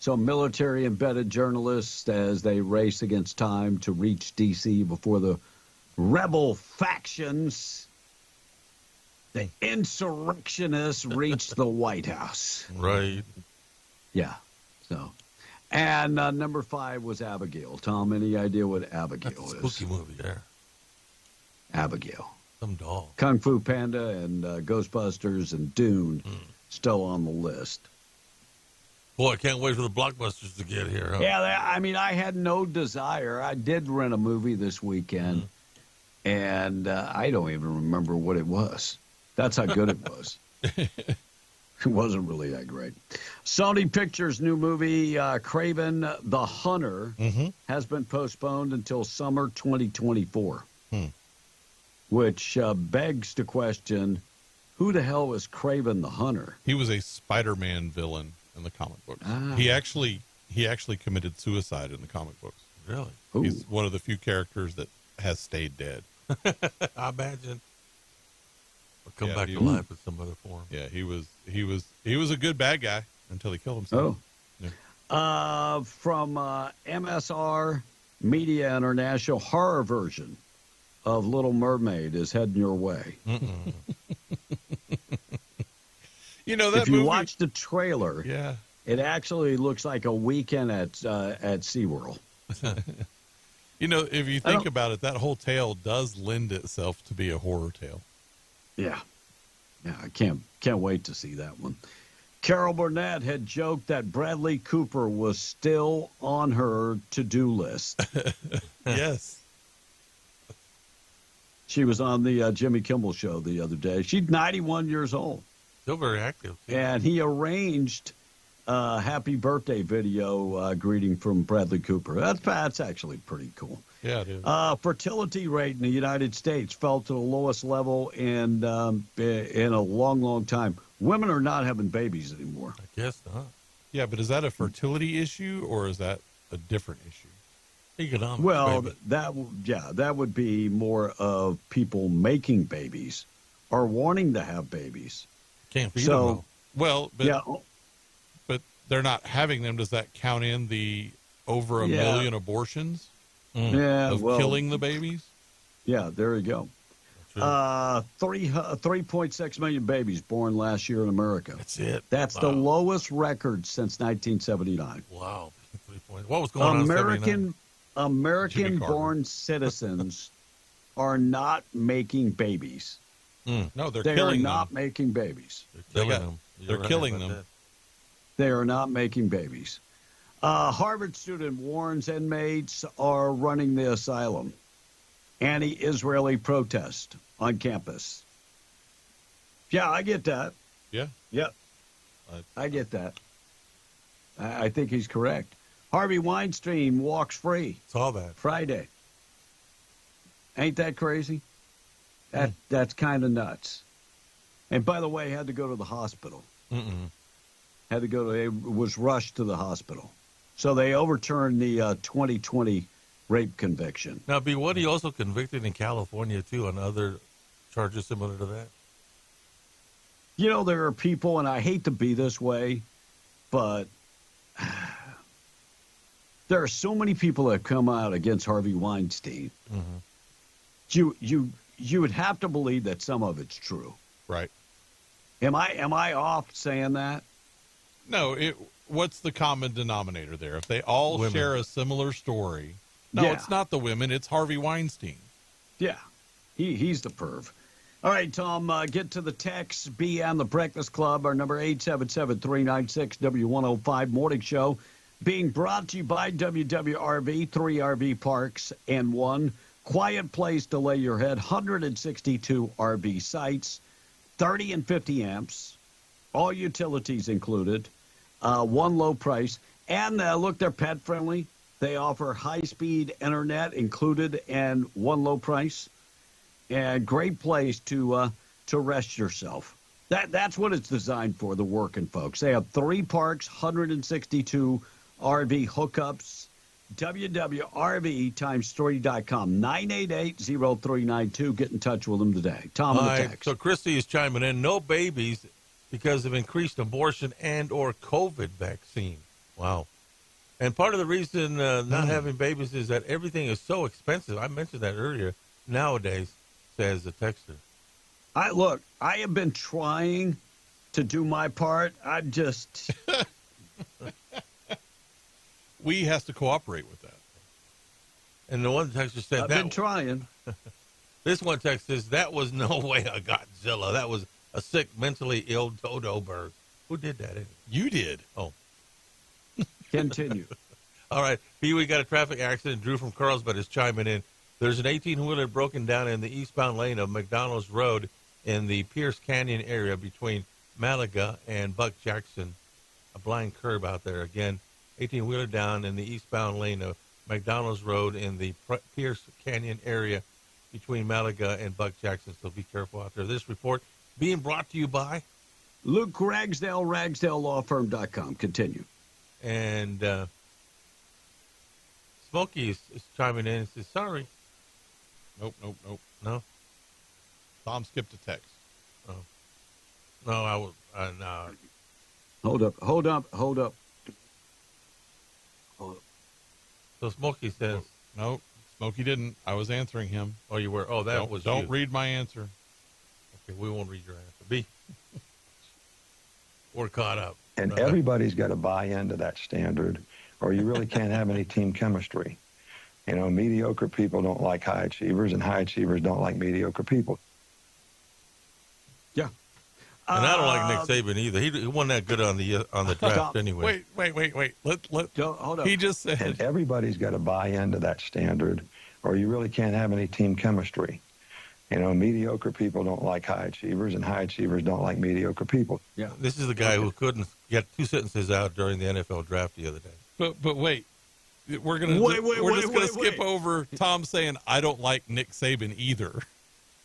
So military embedded journalists as they race against time to reach D.C. before the rebel factions, the insurrectionists reach the White House. Right. Yeah. So, and number 5 was Abigail. Tom, any idea what Abigail That's a is? spooky movie there. Abigail. Some doll. Kung Fu Panda and Ghostbusters and Dune still on the list. Boy, I can't wait for the blockbusters to get here. Huh? Yeah, I mean, I had no desire. I did rent a movie this weekend, and I don't even remember what it was. That's how good it was. It wasn't really that great. Sony Pictures' new movie, Kraven the Hunter, has been postponed until summer 2024, which begs the question, who the hell is Kraven the Hunter? He was a Spider-Man villain in the comic books. He actually committed suicide in the comic books. Really? Ooh. He's one of the few characters that has stayed dead. I imagine. Or come Yeah, back he to was- life in some other form. Yeah, he was a good bad guy until he killed himself. Yeah. From MSR Media International, horror version of Little Mermaid is heading your way. You know, that if you movie, watch the trailer, yeah, it actually looks like a weekend at SeaWorld. you know, if you think about it, that whole tale does lend itself to be a horror tale. Yeah. Yeah, I can't wait to see that one. Carol Burnett had joked that Bradley Cooper was still on her to-do list. Yes. She was on the Jimmy Kimmel show the other day. She's 91 years old. Still very active. And he arranged a happy birthday video greeting from Bradley Cooper. That's actually pretty cool. Yeah, it is. Fertility rate in the United States fell to the lowest level in a long, long time. Women are not having babies anymore. I guess not. Yeah, but is that a fertility issue or is that a different issue? Economic. Well, baby. that would be more of people making babies or wanting to have babies. Can't feed them. Though. Well, but, yeah. but they're not having them. Does that count in the over a million abortions? Yeah, of killing the babies? Yeah, there you go. 3.6 million babies born last year in America. That's it. That's the lowest record since 1979. Wow. 3 points. What was going on in 79? American-born citizens are not making babies. No, they're They killing are not them. making babies. They're killing them. They're You're right killing about them. that. They are not making babies. Harvard student warns inmates are running the asylum. Anti-Israeli protest on campus. Yeah, I get that. Yeah. Yep. I get that. I think he's correct. Harvey Weinstein walks free. Saw that. Friday. Ain't that crazy? That's kind of nuts. And by the way, had to go to the hospital. Had to go to, was rushed to the hospital. So they overturned the 2020 rape conviction. Now, wasn't he also convicted in California, too, on other charges similar to that? You know, there are people, and I hate to be this way, but there are so many people that have come out against Harvey Weinstein. You would have to believe that some of it's true. Right. Am I off saying that? No, what's the common denominator there? If they all Women. share a similar story. No, Yeah. it's not the women. It's Harvey Weinstein. Yeah, he's the perv. All right, Tom, get to the text. Be on the Breakfast Club. Our number 877-396-W105 morning show. Being brought to you by WWRV, 3 RV parks and 1 quiet place to lay your head. 162 RV sites, 30 and 50 amps, all utilities included, 1 low price. And look, they're pet friendly. They offer high-speed internet included and 1 low price. And great place to rest yourself. That's what it's designed for, the working folks. They have 3 parks, 162 RV hookups. www.rv-3.com, 988-0392. Get in touch with them today. Tom on the text. So Christy is chiming in. No babies because of increased abortion and or COVID vaccine. Wow. And part of the reason not having babies is that everything is so expensive. I mentioned that earlier. Nowadays, says the texter. I have been trying to do my part. I'm just... We has to cooperate with that. And the one texter said I've been trying. This one text says, that was no way a Godzilla. That was a sick, mentally ill dodo bird. Who did that? You did. Oh. Continue. All right. We got a traffic accident. Drew from Carlsbad is chiming in. There's an 18-wheeler broken down in the eastbound lane of McDonald's Road in the Pierce Canyon area between Malaga and Buck Jackson. A blind curb out there. Again, 18-wheeler down in the eastbound lane of McDonald's Road in the Pierce Canyon area between Malaga and Buck Jackson. So be careful out there. This report being brought to you by Luke Ragsdale, RagsdaleLawFirm.com. Continue. And Smokey is chiming in and says, sorry. Nope. No? Tom skipped a text. Oh. No, I was, no. Hold up. So Smokey says, no, Smokey didn't. I was answering him. Oh, you were? Oh, that was Don't you. read my answer. Okay, we won't read your answer. B. We're caught up. And everybody's got to buy into that standard, or you really can't have any team chemistry. You know, mediocre people don't like high achievers, and high achievers don't like mediocre people. Yeah. And I don't like Nick Saban either. He wasn't that good on the draft anyway. Wait. Hold up. He just said. And everybody's got to buy into that standard, or you really can't have any team chemistry. You know, mediocre people don't like high achievers, and high achievers don't like mediocre people. Yeah. This is the guy who couldn't get 2 sentences out during the NFL draft the other day. But wait. We're just gonna skip over Tom saying I don't like Nick Saban either.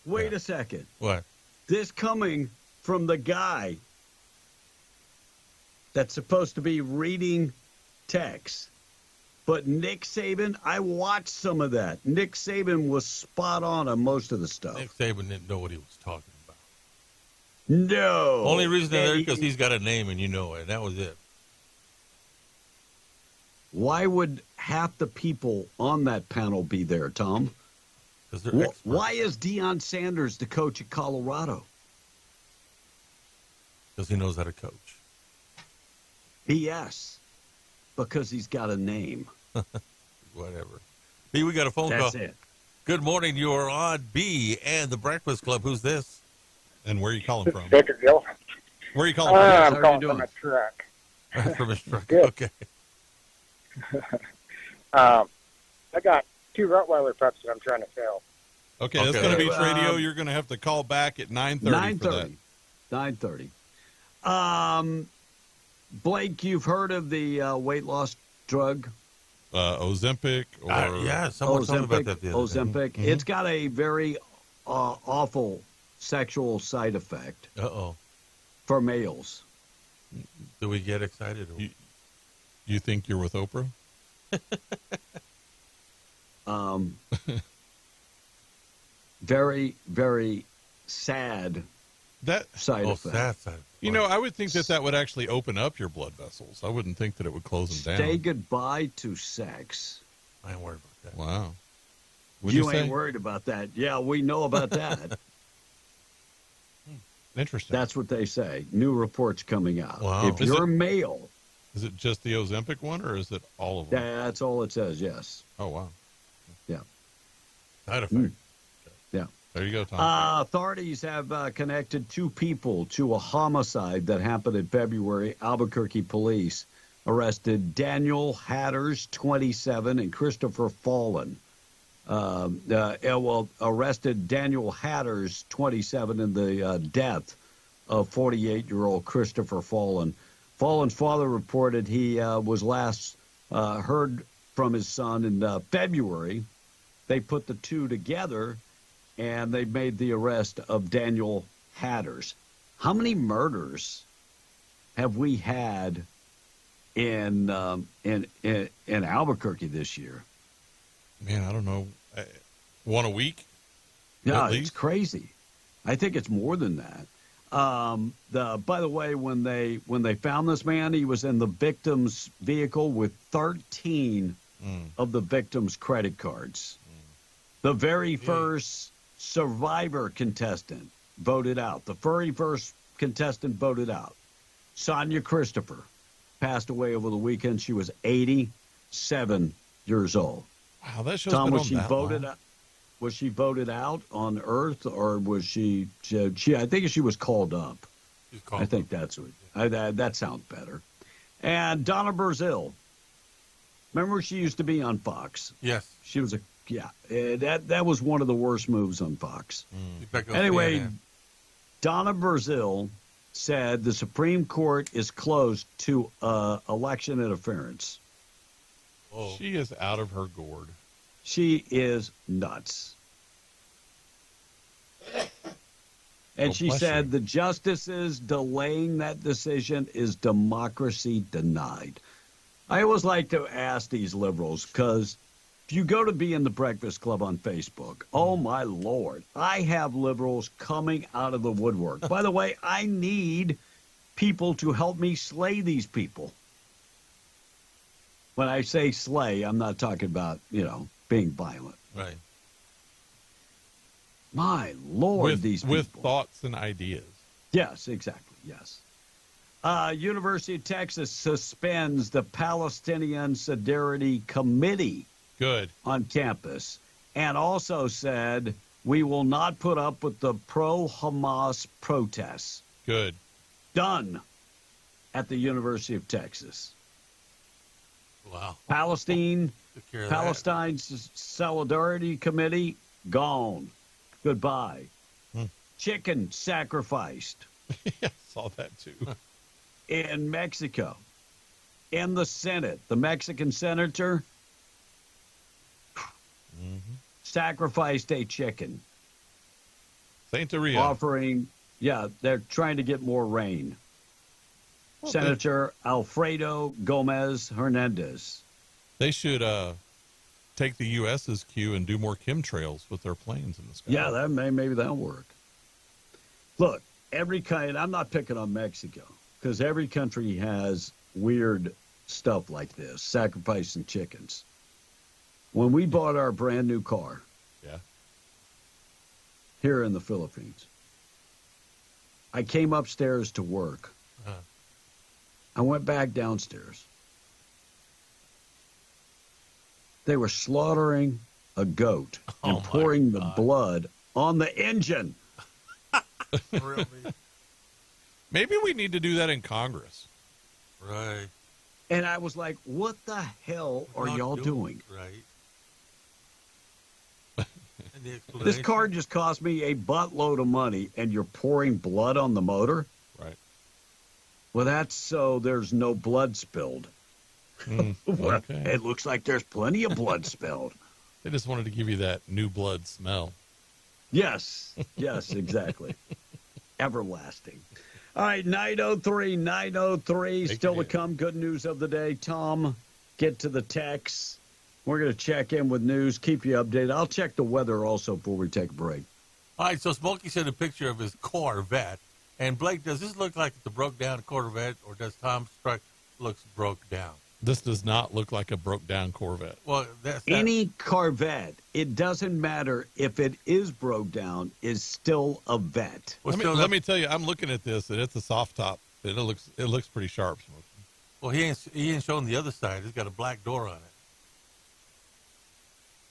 Wait a second. What? This coming from the guy that's supposed to be reading text. But Nick Saban, I watched some of that. Nick Saban was spot on most of the stuff. Nick Saban didn't know what he was talking about. No. Only reason there because he's got a name and you know it. That was it. Why would half the people on that panel be there, Tom? Because they're experts. Why is Deion Sanders the coach at Colorado? Because he knows how to coach. Yes, because he's got a name. Whatever. B, we got a phone call. That's it. Good morning. You are on B and the Breakfast Club. Who's this? And where are you calling from? Bakerville. Where are you calling from? I'm calling from a truck. From his truck. Good. Okay. I got 2 Rottweiler pups that I'm trying to sell. Okay, that's going to be radio. You're going to have to call back at 9:30 for that. 9:30. Blake, you've heard of the weight loss drug? Ozempic? Or yeah, someone told me about that the other day. Ozempic. Mm-hmm. It's got a very awful sexual side effect. Uh-oh. For males. Do we get excited? You think you're with Oprah? Very, very sad side effect. Sad. You know, I would think that would actually open up your blood vessels. I wouldn't think that it would close them down. Say goodbye to sex. I ain't worried about that. Wow. You ain't worried about that. Yeah, we know about that. Interesting. That's what they say. New reports coming out. Wow. If you're male. Is it just the Ozempic one, or is it all of them? That's all it says, yes. Oh, wow. Yeah. Side effect. Yeah. There you go, Tom. Authorities have connected 2 people to a homicide that happened in February. Albuquerque police arrested Daniel Hatters, 27, and Christopher Fallen. Arrested Daniel Hatters, 27, in the death of 48-year-old Christopher Fallen. Fallen's father reported he was last heard from his son in February. They put the 2 together, and they made the arrest of Daniel Hatters. How many murders have we had in Albuquerque this year? Man, I don't know. One a week? Yeah, it's crazy. I think it's more than that. By the way, when they found this man, he was in the victim's vehicle with 13 of the victim's credit cards. The very first survivor contestant voted out. The very first contestant voted out. Sonia Christopher passed away over the weekend. She was 87 years old. Wow, that shows. Tom, been was on she that voted long. out? Was she voted out on Earth, or was she? I think she was called up. I think that's what. That sounds better. And Donna Brazil. Remember, she used to be on Fox. Yes, she was that was one of the worst moves on Fox. Anyway, Donna Brazil said the Supreme Court is closed to election interference. Whoa. She is out of her gourd. She is nuts. And she said the justices delaying that decision is democracy denied. I always like to ask these liberals, because if you go to Be in the Breakfast Club on Facebook, oh my Lord, I have liberals coming out of the woodwork. By the way, I need people to help me slay these people. When I say slay, I'm not talking about, being violent. Right. My Lord, these people. With thoughts and ideas. Yes, exactly, yes. University of Texas suspends the Palestinian Solidarity Committee. Good. On campus. And also said, we will not put up with the pro-Hamas protests. Good. Done at the University of Texas. Wow. Palestine Solidarity Committee, gone. Goodbye. Chicken sacrificed. I saw that too. In Mexico. In the Senate, the Mexican senator sacrificed a chicken. Santeria. Offering, they're trying to get more rain. Well, Senator Alfredo Gomez Hernandez. They should take the U.S.'s cue and do more chemtrails with their planes in the sky. Yeah, maybe that'll work. Look, I'm not picking on Mexico, because every country has weird stuff like this, sacrificing chickens. When we bought our brand new car here in the Philippines, I came upstairs to work. I went back downstairs. They were slaughtering a goat and pouring the blood on the engine. Really? Maybe we need to do that in Congress. Right. And I was like, what the hell are y'all doing? Right. This car just cost me a buttload of money, and you're pouring blood on the motor? Right. Well, that's so there's no blood spilled. Well, okay. It looks like there's plenty of blood spilled. They just wanted to give you that new blood smell. Yes, exactly. Everlasting. All right, 903. Still to come, good news of the day. Tom, get to the text. We're going to check in with news, keep you updated. I'll check the weather also before we take a break. All right, so Smokey sent a picture of his Corvette. And Blake, does this look like the broke down Corvette, or does Tom's truck looks broke down? This does not look like a broke down Corvette. Well, any Corvette, it doesn't matter if it is broke down, is still a vet. Well, let me tell you, I'm looking at this, and it's a soft top. It looks pretty sharp, Smokey. Well, he ain't showing the other side. It's got a black door on it.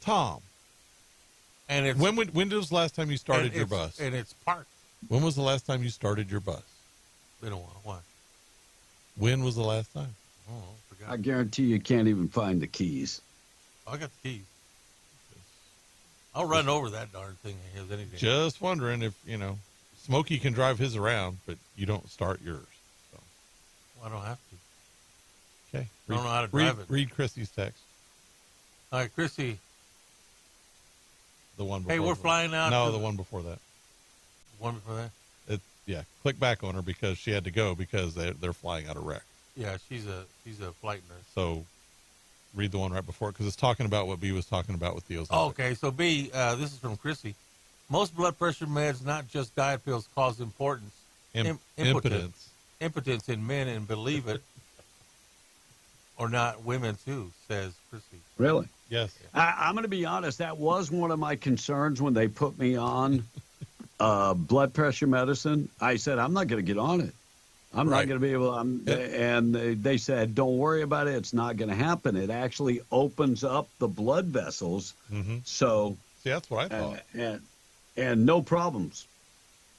Tom, and it's, when was the last time you started your bus? And it's parked. When was the last time you started your bus? Been a while. Why? When was the last time? Oh, I forgot. I guarantee you can't even find the keys. I got the keys. I'll run over that darn thing. Anything. Just wondering if, Smokey can drive his around, but you don't start yours. So. Well, I don't have to. Okay. I don't know how to drive it. Read Chrissy's text. All right, Chrissy. The one before Hey, we're flying out. No, the one before that. One before that? click back on her because she had to go because they're flying out of wreck. Yeah, she's a flight nurse. So read the one right before it because it's talking about what B was talking about with the Ozempic. Okay, so B, this is from Chrissy. Most blood pressure meds, not just diet pills, cause impotence in men, and believe it or not, women too, says Chrissy. Really? Yes. I'm going to be honest. That was one of my concerns when they put me on blood pressure medicine. I said, I'm not going to get on it. I'm not going to be able and they said, don't worry about it. It's not going to happen. It actually opens up the blood vessels. Mm-hmm. So, see, that's what I thought. And no problems.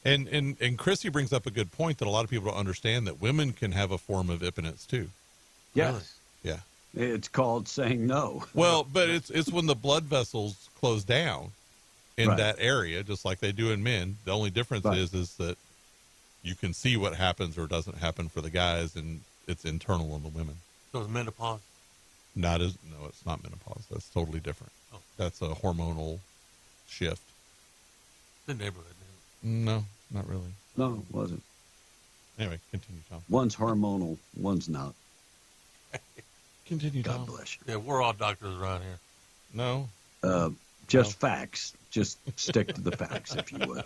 And Chrissy brings up a good point that a lot of people don't understand, that women can have a form of impotence too. Yes. Really? Yeah. It's called saying no. Well, but it's when the blood vessels close down in that area, just like they do in men. The only difference is that you can see what happens or doesn't happen for the guys, and it's internal in the women. So it's menopause? No, it's not menopause. That's totally different. Oh. That's a hormonal shift. The neighborhood. No, not really. No, it wasn't. Anyway, continue, Tom. One's hormonal, one's not. Continue, God bless you. Yeah, we're all doctors around here. No. Just facts. Just stick to the facts, if you would.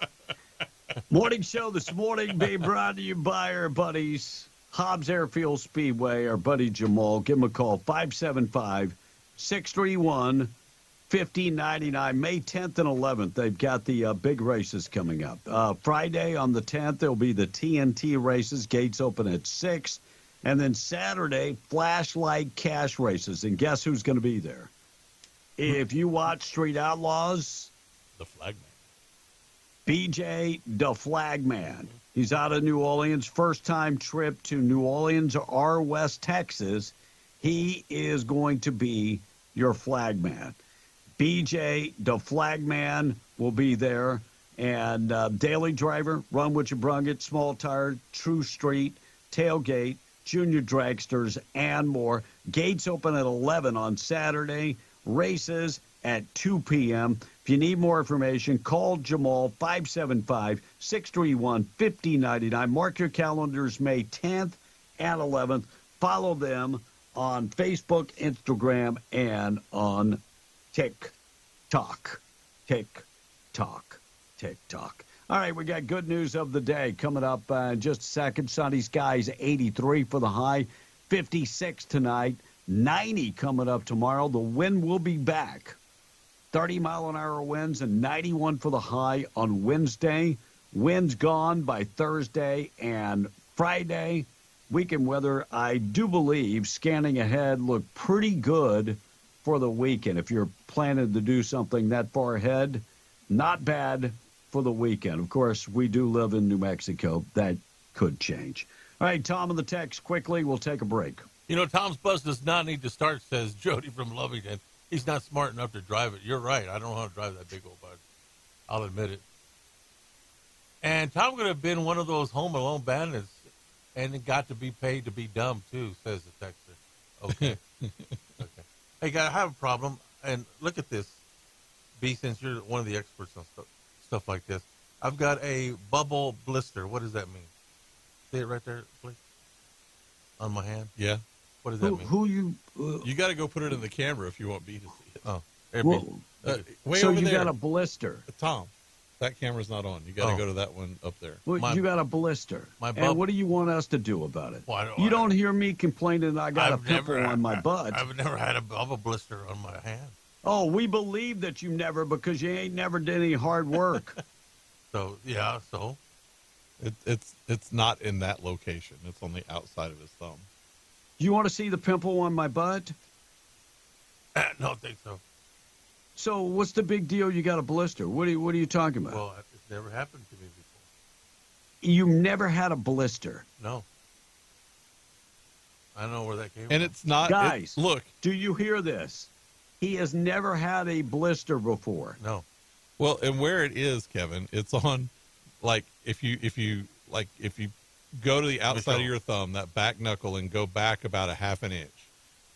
Morning show this morning being brought to you by our buddies, Hobbs Airfield Speedway, our buddy Jamal. Give him a call, 575-631-1599. May 10th and 11th, they've got the big races coming up. Friday on the 10th, there'll be the TNT races. Gates open at 6. And then Saturday, flashlight cash races. And guess who's going to be there? If you watch Street Outlaws, the Flagman. BJ the Flagman. He's out of New Orleans. First time trip to New Orleans or West Texas. He is going to be your flagman. BJ the Flagman will be there. And Daily Driver, Run What You Brung It, Small Tire, True Street, Tailgate, Junior Dragsters, and more. Gates open at 11 on Saturday. Races at 2 p.m. If you need more information, call Jamal, 575-631-1599. Mark your calendars May 10th and 11th. Follow them on Facebook, Instagram, and on TikTok. TikTok. All right, we got good news of the day coming up in just a second. Sunny skies, 83 for the high, 56 tonight, 90 coming up tomorrow. The wind will be back. 30-mile-an-hour winds and 91 for the high on Wednesday. Winds gone by Thursday and Friday. Weekend weather, I do believe, scanning ahead, look pretty good for the weekend. If you're planning to do something that far ahead, not bad for the weekend. Of course, we do live in New Mexico. That could change. All right, Tom on the text quickly. We'll take a break. You know, Tom's bus does not need to start, says Jody from Lovington. He's not smart enough to drive it. You're right. I don't know how to drive that big old bus. I'll admit it. And Tom could have been one of those Home Alone bandits and got to be paid to be dumb, too, says the texter. Okay. Okay. Hey, guys, I have a problem. And look at this. B, since you're one of the experts on stuff like this. I've got a bubble blister. What does that mean? See it right there, please? On my hand? Yeah. What does that mean? You got to go put it in the camera if you want B to see it. Oh. Way so over you there. got a blister. Tom, that camera's not on. You got to go to that one up there. Well, you got a blister. And what do you want us to do about it? Well, you don't hear me complaining I got a pimple on my butt. I've never had a bubble blister on my hand. Oh, we believe that you never, because you ain't never did any hard work. So. It's not in that location. It's on the outside of his thumb. You want to see the pimple on my butt? No, I think so. So what's the big deal? You got a blister. What are you talking about? Well, it's never happened to me before. You never had a blister? No. I don't know where that came from. And it's not... Guys, look. Do you hear this? He has never had a blister before. No. Well, and where it is, Kevin, it's on, like, if you go to the outside of your thumb, that back knuckle, and go back about a half an inch.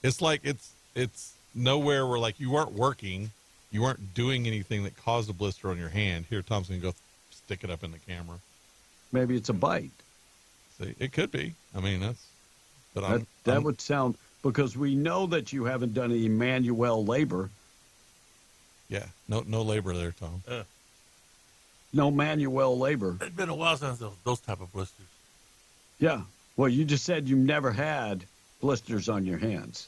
It's like it's nowhere where, like, you weren't working, you weren't doing anything that caused a blister on your hand. Here, Tom's going to go stick it up in the camera. maybe it's a bite. See, it could be. I mean, that would sound, because we know that you haven't done any manual labor. Yeah, no labor there, Tom. No manual labor. It's been a while since those type of blisters. Yeah. Well, you just said you never had blisters on your hands.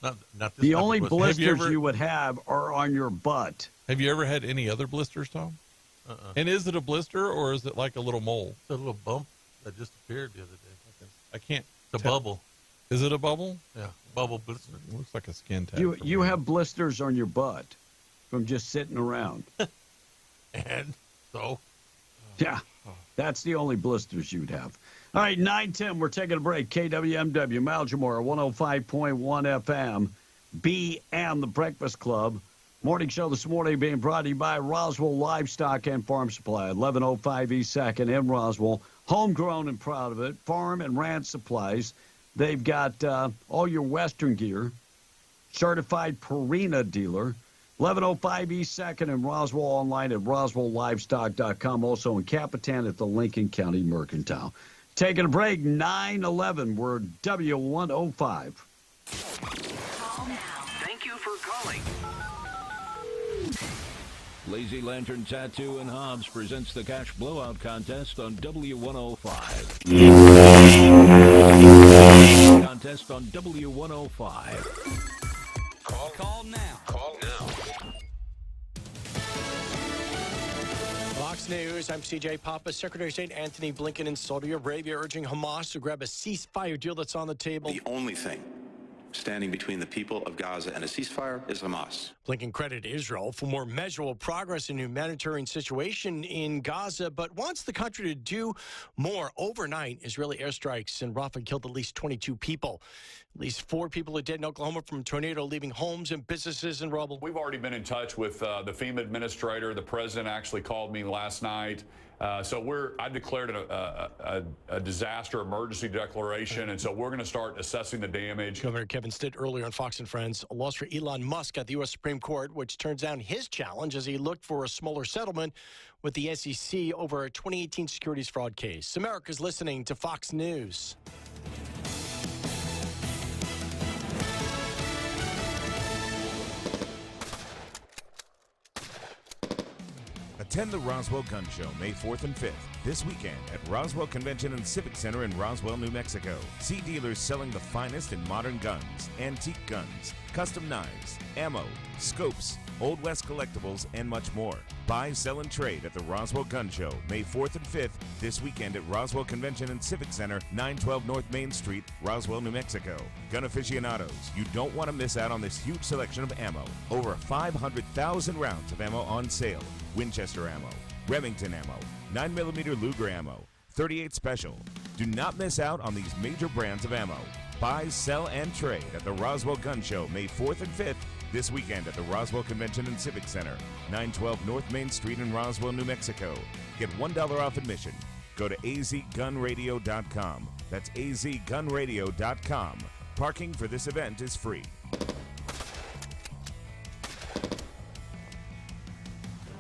Not this the type of only blister. blisters you would have are on your butt. Have you ever had any other blisters, Tom? And is it a blister or is it like a little mole? It's a little bump that just appeared the other day. I can't. It's a bubble. Is it a bubble? Yeah, bubble blister. It looks like a skin tag. You have blisters on your butt from just sitting around. And so? Yeah, that's the only blisters you'd have. All right, 9:10, we're taking a break. KWMW, Maljamore, 105.1 FM, BM, The Breakfast Club. Morning show this morning being brought to you by Roswell Livestock and Farm Supply, 1105 East 2nd in Roswell. Homegrown and proud of it. Farm and ranch supplies. They've got all your Western gear. Certified Purina dealer. 1105 East 2nd in Roswell, online at roswelllivestock.com. Also in Capitan at the Lincoln County Mercantile. Taking a break, 9:11. We're W105. Call now. Thank you for calling. Lazy Lantern Tattoo and Hobbs presents the Cash Blowout Contest on W105. Contest on W105. Call now. Call now. Fox News, I'm CJ Papa. Secretary of State Anthony Blinken in Saudi Arabia urging Hamas to grab a ceasefire deal that's on the table. The only thing standing between the people of Gaza and a ceasefire is Hamas. Blinken credited Israel for more measurable progress in the humanitarian situation in Gaza, but wants the country to do more. Overnight, Israeli airstrikes in Rafah killed at least 22 people. At least 4 people are dead in Oklahoma from a tornado, leaving homes and businesses in rubble. We've already been in touch with the FEMA administrator. The president actually called me last night. I declared a disaster emergency declaration, and so we're going to start assessing the damage. Governor Kevin Stitt earlier on Fox and Friends lost for Elon Musk at the U.S. Supreme Court, which turns down his challenge as he looked for a smaller settlement with the SEC over a 2018 securities fraud case. America's listening to Fox News. Attend the Roswell Gun Show May 4th and 5th this weekend at Roswell Convention and Civic Center in Roswell, New Mexico. See dealers selling the finest in modern guns, antique guns, custom knives, ammo, scopes, Old West collectibles, and much more. Buy, sell, and trade at the Roswell Gun Show May 4th and 5th this weekend at Roswell Convention and Civic Center, 912 North Main Street, Roswell, New Mexico. Gun aficionados, you don't want to miss out on this huge selection of ammo. Over 500,000 rounds of ammo on sale. Winchester ammo, Remington ammo, 9mm Luger ammo, 38 Special. Do not miss out on these major brands of ammo. Buy, sell, and trade at the Roswell Gun Show May 4th and 5th this weekend at the Roswell Convention and Civic Center, 912 North Main Street in Roswell, New Mexico. Get $1 off admission. Go to azgunradio.com. That's azgunradio.com. Parking for this event is free.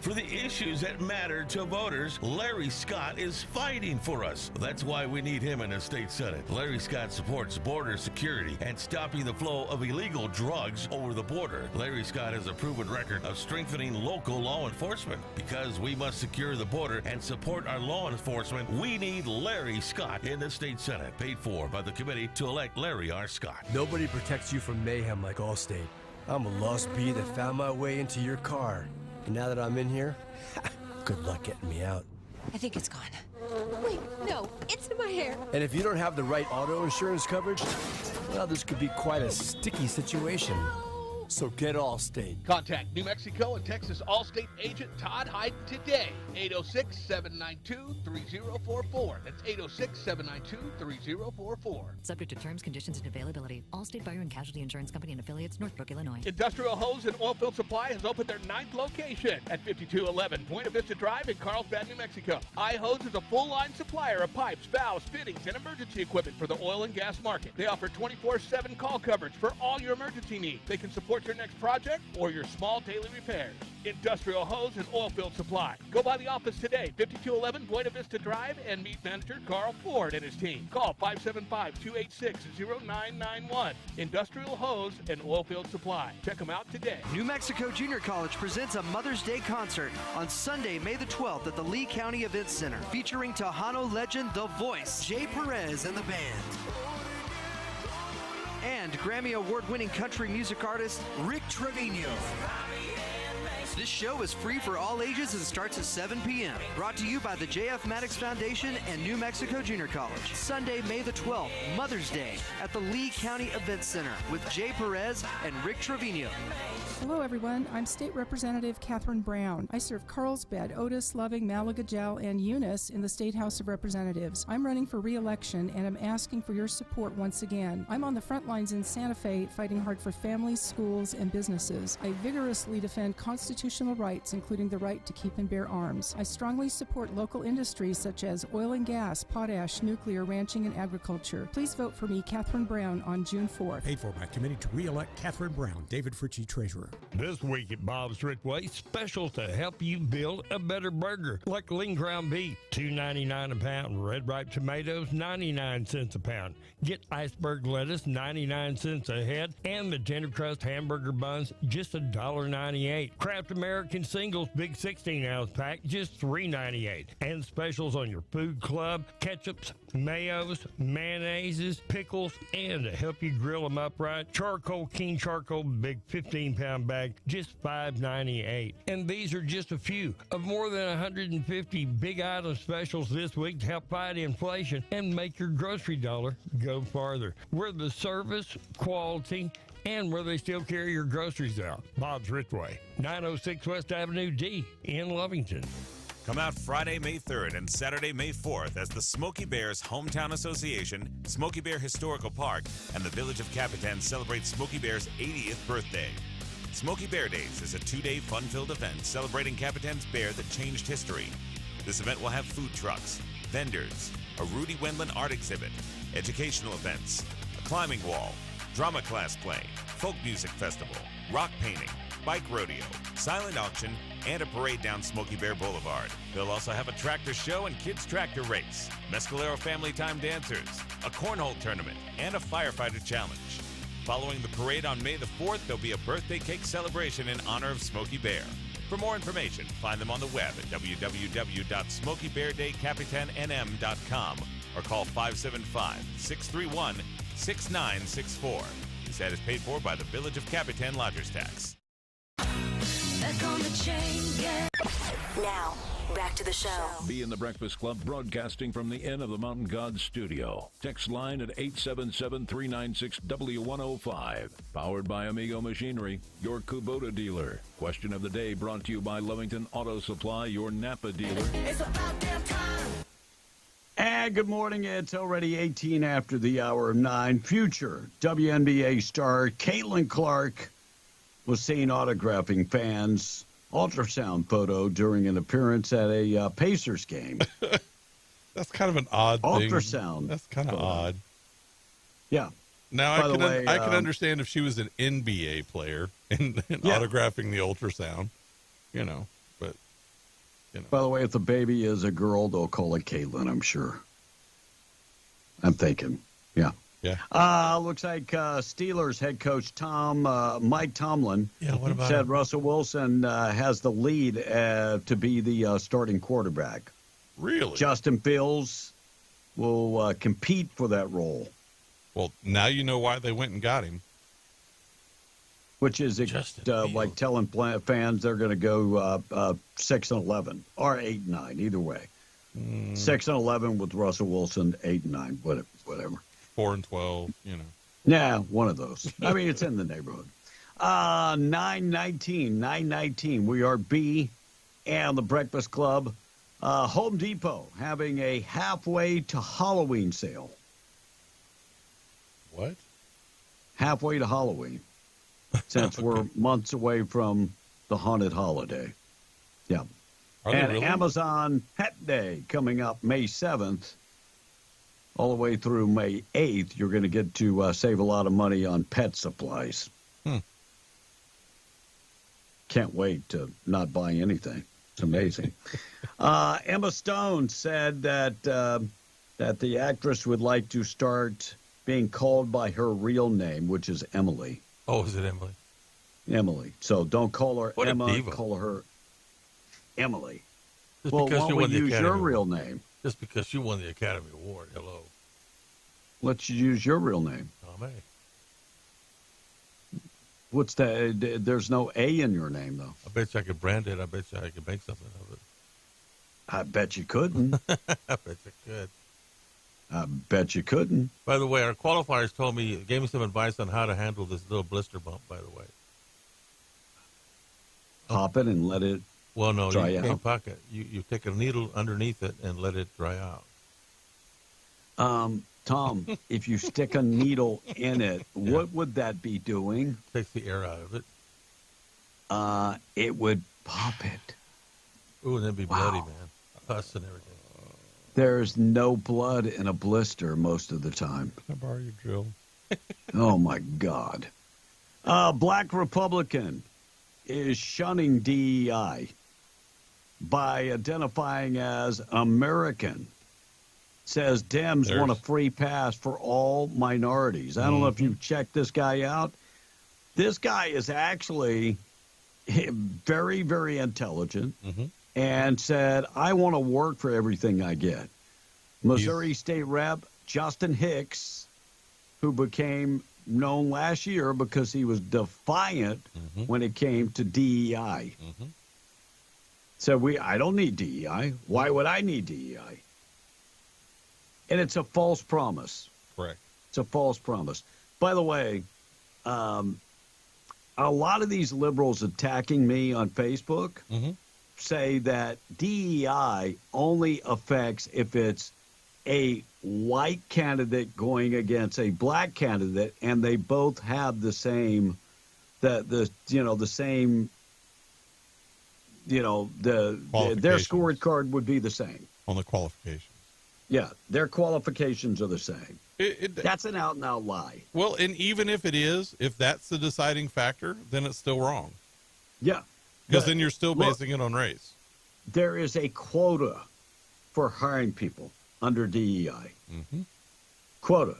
For the issues that matter to voters, Larry Scott is fighting for us. That's why we need him in the state Senate. Larry Scott supports border security and stopping the flow of illegal drugs over the border. Larry Scott has a proven record of strengthening local law enforcement. Because we must secure the border and support our law enforcement, we need Larry Scott in the state Senate. Paid for by the committee to elect Larry R. Scott. Nobody protects you from mayhem like Allstate. I'm a lost bee that found my way into your car. And now that I'm in here, good luck getting me out. I think it's gone. Wait, no, it's in my hair. And if you don't have the right auto insurance coverage, well, this could be quite a sticky situation. So get Allstate. Contact New Mexico and Texas Allstate agent Todd Hyden today. 806-792-3044. That's 806-792-3044. Subject to terms, conditions, and availability. Allstate Fire and Casualty Insurance Company and Affiliates, Northbrook, Illinois. Industrial Hose and Oilfield Supply has opened their 9th location at 5211 Buena Vista Drive in Carlsbad, New Mexico. iHose is a full-line supplier of pipes, valves, fittings, and emergency equipment for the oil and gas market. They offer 24/7 call coverage for all your emergency needs. They can support your next project or your small daily repairs. Industrial Hose and Oilfield Supply. Go by the office today, 5211 Buena Vista Drive, and meet manager Carl Ford and his team. Call 575-286-0991. Industrial Hose and Oilfield Supply. Check them out today. New Mexico Junior College presents a Mother's Day concert on Sunday, May the 12th at the Lee County Events Center, featuring Tejano legend The Voice, Jay Perez and the band, and Grammy Award-winning country music artist Rick Trevino. This show is free for all ages and starts at 7 p.m. Brought to you by the J.F. Maddox Foundation and New Mexico Junior College. Sunday, May the 12th, Mother's Day, at the Lee County Events Center with Jay Perez and Rick Trevino. Hello, everyone. I'm State Representative Catherine Brown. I serve Carlsbad, Otis, Loving, Malagajal, and Eunice in the State House of Representatives. I'm running for re-election, and I'm asking for your support once again. I'm on the front lines in Santa Fe fighting hard for families, schools, and businesses. I vigorously defend constitutional rights, including the right to keep and bear arms. I strongly support local industries such as oil and gas, potash, nuclear, ranching, and agriculture. Please vote for me, Catherine Brown, on June 4th. Paid for by committee to re-elect Catherine Brown. David Fritchie, Treasurer. This week at Bob's Ridgeway, special to help you build a better burger, like lean ground beef, $2.99 a pound. Red ripe tomatoes, 99 cents a pound. Get iceberg lettuce, 99 cents a head, and the tender crust hamburger buns, just $1.98. Kraft American Singles, big 16-ounce pack, just $3.98. And specials on your food club, ketchups, mayos, mayonnaises, pickles, and to help you grill them up right, charcoal king charcoal, big 15-pound bag, just $5.98. And these are just a few of more than 150 big item specials this week to help fight inflation and make your grocery dollar go farther. We're the service, quality, and where they still carry your groceries out. Bob's Ridgeway, 906 West Avenue D in Lovington. Come out Friday, May 3rd and Saturday, May 4th as the Smokey Bears Hometown Association, Smokey Bear Historical Park, and the Village of Capitan celebrate Smokey Bear's 80th birthday. Smokey Bear Days is a 2-day fun-filled event celebrating Capitan's bear that changed history. This event will have food trucks, vendors, a Rudy Wendland art exhibit, educational events, a climbing wall, drama class play, folk music festival, rock painting, bike rodeo, silent auction, and a parade down Smokey Bear Boulevard. They'll also have a tractor show and kids tractor race, Mescalero Family Time dancers, a cornhole tournament, and a firefighter challenge. Following the parade on May the 4th, there'll be a birthday cake celebration in honor of Smokey Bear. For more information, find them on the web at www.smokeybeardaycapitannm.com or call 575-631-6964. This ad is paid for by the Village of Capitan Lodgers Tax. Back on the chain, yeah. Now, back to the show. Be in the Breakfast Club, broadcasting from the Inn of the Mountain Gods studio. Text line at 877-396-W105. Powered by Amigo Machinery, your Kubota dealer. Question of the day brought to you by Lovington Auto Supply, your Napa dealer. It's about damn time. And good morning. It's already 18 after the hour of 9. Future WNBA star Caitlin Clark was seen autographing fans' ultrasound photo during an appearance at a Pacers game. That's kind of an odd ultrasound thing. That's kind of odd. Yeah. Now, I can understand if she was an NBA player and autographing the ultrasound, but, By the way, if the baby is a girl, they'll call it Caitlin, I'm sure. I'm thinking. Yeah. Yeah. Looks like Steelers head coach Mike Tomlin said Russell Wilson has the lead to be the starting quarterback. Really? Justin Fields will compete for that role. Well, now you know why they went and got him. Which is like telling fans they're going to go 6-11 or 8-9, either way. 6-11 with Russell Wilson, 8-9, whatever. 4-12, Yeah, one of those. I mean, it's in the neighborhood. 919. We are B and the Breakfast Club. Home Depot having a halfway to Halloween sale. What? Halfway to Halloween. Since we're months away from the haunted holiday. Yeah. And really? Amazon Pet Day coming up May 7th. All the way through May 8th, you're going to get to save a lot of money on pet supplies. can't wait to not buy anything. It's amazing. Emma Stone said that that the actress would like to start being called by her real name, which is Emily. Oh, is it Emily? Emily. So don't call her What a Emma. diva. Call her Emily. Just Well, because why you don't won we the use Academy your Award. real name? Just because you won the Academy Award. Hello. Let's use your real name. Tom A. What's that? There's no A in your name, though. I bet you I could brand it. I bet you I could make something of it. I bet you couldn't. I bet you could. I bet you couldn't. By the way, our qualifiers gave me some advice on how to handle this little blister bump, by the way. Pop it and let it Well, no, dry you out. can't pocket. You take a needle underneath it and let it dry out. Tom, if you stick a needle in it, what would that be doing? Takes the air out of it. It would pop it. Ooh, and then be bloody, man. Pus and everything. There's no blood in a blister most of the time. Can I borrow your drill? Oh, my God. Black Republican is shunning DEI by identifying as American. Says Dems want a free pass for all minorities. I don't know if you've checked this guy out. This guy is actually very, very intelligent and said, I want to work for everything I get. Missouri State Rep Justin Hicks, who became known last year because he was defiant when it came to DEI. Said, I don't need DEI. Why would I need DEI? And it's a false promise. Correct. It's a false promise. By the way, a lot of these liberals attacking me on Facebook say that DEI only affects if it's a white candidate going against a black candidate, and they both have the same, their scorecard would be the same on the qualifications. Yeah, their qualifications are the same. That's an out-and-out lie. Well, and even if it is, if that's the deciding factor, then it's still wrong. Yeah. Because then you're still basing it on race. There is a quota for hiring people under DEI. Quota.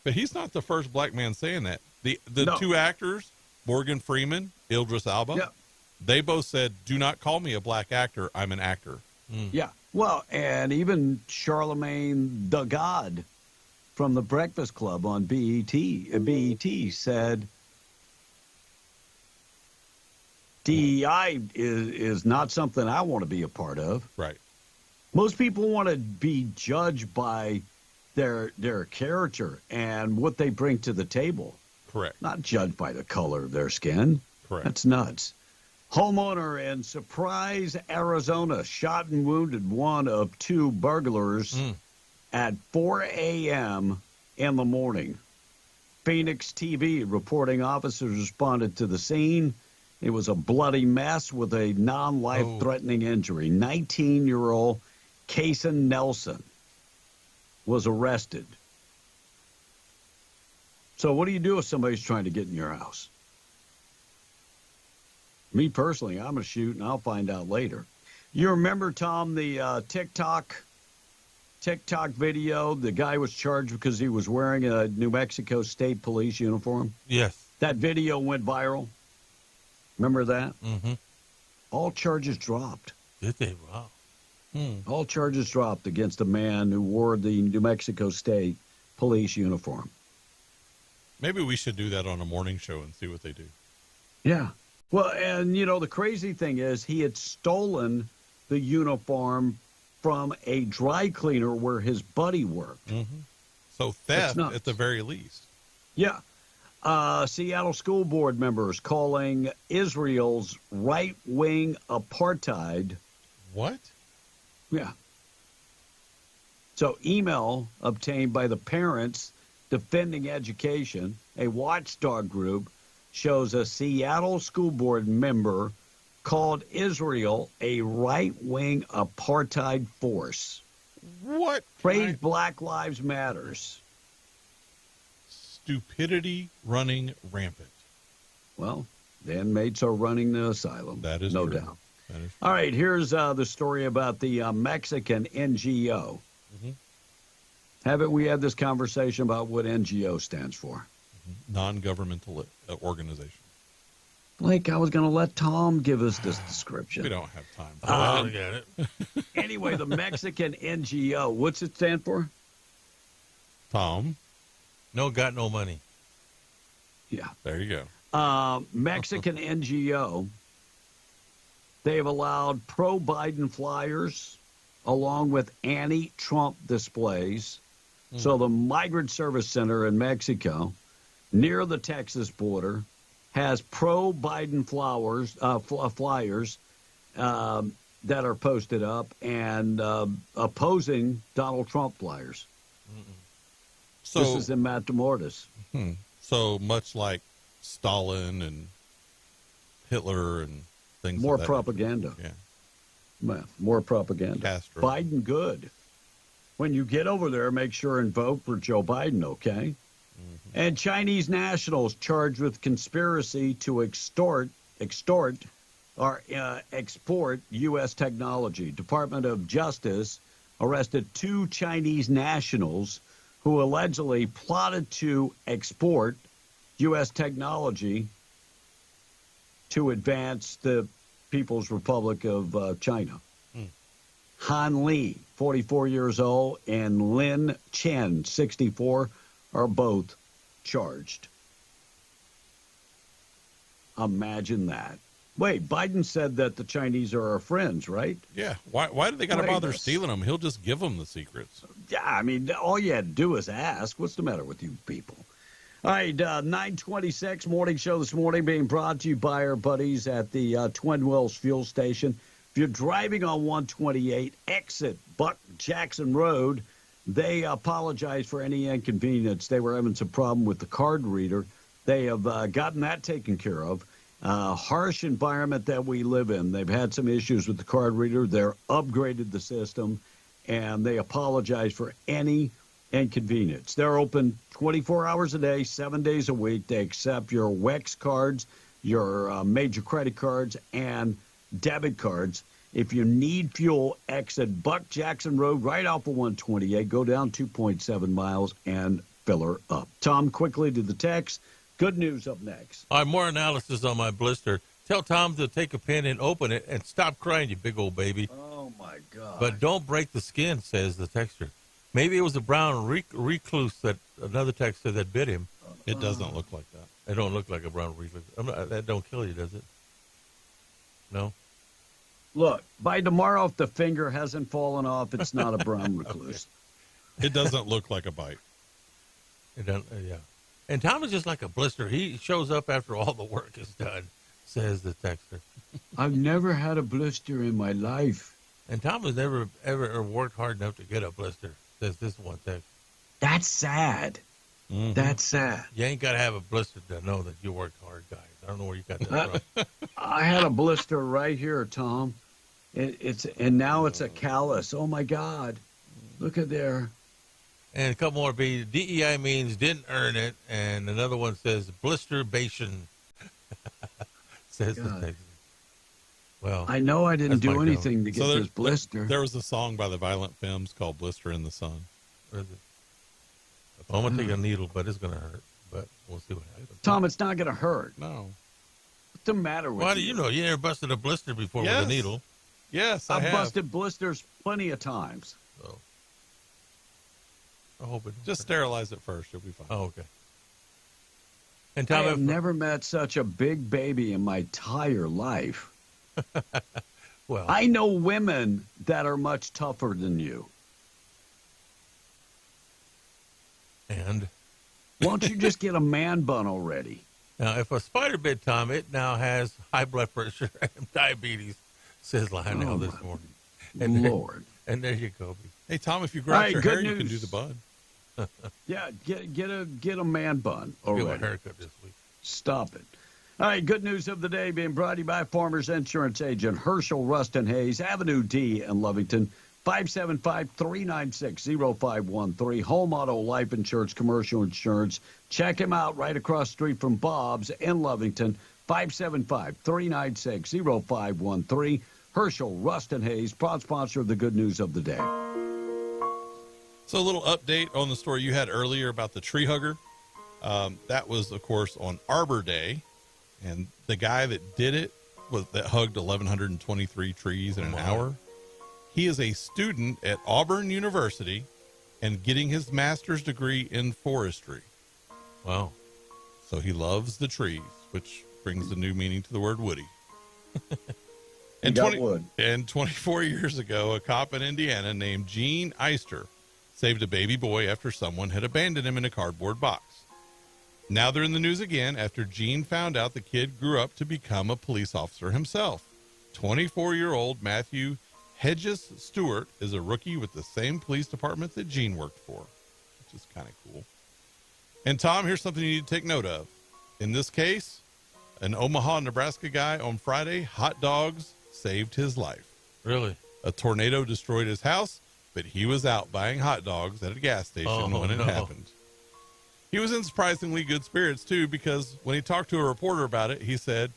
But he's not the first black man saying that. The No. two actors, Morgan Freeman, Idris Elba, they both said, do not call me a black actor. I'm an actor. Yeah. Well, and even Charlemagne the God from the Breakfast Club on BET said DEI is not something I want to be a part of. Right. Most people want to be judged by their character and what they bring to the table. Correct. Not judged by the color of their skin. Correct. That's nuts. Homeowner in Surprise, Arizona, shot and wounded one of two burglars at 4 a.m. in the morning. Phoenix TV reporting officers responded to the scene. It was a bloody mess with a non-life-threatening injury. 19-year-old Kason Nelson was arrested. So what do you do if somebody's trying to get in your house? Me personally, I'm going to shoot, and I'll find out later. You remember, Tom, the TikTok video? The guy was charged because he was wearing a New Mexico State Police uniform? Yes. That video went viral. Remember that? All charges dropped. Did they? Wow. All charges dropped against a man who wore the New Mexico State Police uniform. Maybe we should do that on a morning show and see what they do. Yeah. Well, and, the crazy thing is he had stolen the uniform from a dry cleaner where his buddy worked. So theft at the very least. Yeah. Seattle school board members calling Israel's right-wing apartheid. What? Yeah. So email obtained by the Parents Defending Education, a watchdog group, shows a Seattle school board member called Israel a right-wing apartheid force. What? Praise Black Lives Matters. Stupidity running rampant. Well, The inmates are running the asylum. That is no true. doubt. That is true. All right, here's the story about the Mexican NGO. Mm-hmm. Haven't we had this conversation about what NGO stands for? Non-governmental organization. Blake, I was going to let Tom give us this description. We don't have time. Get it. Anyway, the Mexican NGO, what's it stand for? Tom? No, got no money. Yeah. There you go. Mexican NGO, they've allowed pro-Biden flyers along with anti-Trump displays. So the Migrant Service Center in Mexico, near the Texas border, has pro-Biden flyers that are posted up and opposing Donald Trump flyers. So, this is in Matamoros. So much like Stalin and Hitler and things More of that propaganda. nature. Yeah. More propaganda. Castro. Biden good. When you get over there, make sure and vote for Joe Biden, okay? And Chinese nationals charged with conspiracy to extort or export U.S. technology. Department of Justice arrested 2 Chinese nationals who allegedly plotted to export U.S. technology to advance the People's Republic of China. Han Li, 44 years old, and Lin Chen, 64, are both charged. Imagine that. Wait, Biden said that the Chinese are our friends, right? Yeah. Why do they got to Wait, bother that's- stealing them? He'll just give them the secrets. Yeah, I mean, all you had to do is ask. What's the matter with you people? All right, 926 morning show this morning being brought to you by our buddies at the Twin Wells fuel station. If you're driving on 128, exit Buck Jackson Road. They apologize for any inconvenience. They were having some problem with the card reader. They have gotten that taken care of. Harsh environment that we live in. They've had some issues with the card reader. They're upgraded the system, and they apologize for any inconvenience. They're open 24 hours a day, 7 days a week. They accept your WEX cards, your major credit cards, and debit cards. If you need fuel, exit Buck Jackson Road right off of 128. Go down 2.7 miles and fill her up. Tom, quickly to the text. Good news up next. All right, more analysis on my blister. Tell Tom to take a pen and open it and stop crying, you big old baby. Oh, my God. But don't break the skin, says the texter. Maybe it was a brown recluse that another texter that bit him. It doesn't look like that. It don't look like a brown recluse. That don't kill you, does it? No? Look, by tomorrow, if the finger hasn't fallen off, it's not a brown recluse. It doesn't look like a bite. It doesn't, yeah. And Tom is just like a blister. He shows up after all the work is done, says the texter. I've never had a blister in my life. And Tom has never, ever worked hard enough to get a blister, says this one text. That's sad. Mm-hmm. That's sad. You ain't got to have a blister to know that you worked hard, guys. I don't know where you got that from. I had a blister right here, Tom. And now it's a callus. Oh, my God. Look at there. And a couple more B. DEI means didn't earn it. And another one says blisterbation. Says the text. Well, I know I didn't do anything to get this blister. There was a song by the Violent Femmes called Blister in the Sun. I'm going to take a needle, but it's going to hurt. But we'll see what happens. Tom, it's not going to hurt. No. What's the matter with you? Why do you know? You never busted a blister before with a needle. Yes, I've busted blisters plenty of times. So. I hope it just sterilize it first. You'll be fine. Oh, okay. And Tom, I have never met such a big baby in my entire life. Well, I know women that are much tougher than you. And why don't you just get a man bun already? Now, if a spider bit Tom, it now has high blood pressure and diabetes, says Lionel this morning. And Lord. And there you go. Hey, Tom, if you grow out your hair, you can do the bun. Yeah, get a man bun already. Get a haircut this week. Stop it. All right, good news of the day being brought to you by Farmers Insurance Agent Herschel Rustin Hayes, Avenue D in Lovington, 575-396-0513. Home Auto Life Insurance, Commercial Insurance. Check him out right across the street from Bob's in Lovington, 575-396-0513. Herschel, Rust, and Hayes, proud sponsor of the Good News of the Day. So a little update on the story you had earlier about the tree hugger. That was, of course, on Arbor Day. And the guy that did it, that hugged 1,123 trees in an hour, he is a student at Auburn University and getting his master's degree in forestry. Wow. So he loves the trees, which brings a new meaning to the word woody. And 24 years ago, a cop in Indiana named Gene Eister saved a baby boy after someone had abandoned him in a cardboard box. Now they're in the news again after Gene found out the kid grew up to become a police officer himself. 24-year-old Matthew Hedges Stewart is a rookie with the same police department that Gene worked for, which is kind of cool. And Tom, here's something you need to take note of. In this case, an Omaha, Nebraska guy on Friday, hot dogs saved his life. Really? A tornado destroyed his house, but he was out buying hot dogs at a gas station when it happened. He was in surprisingly good spirits, too, because when he talked to a reporter about it, he said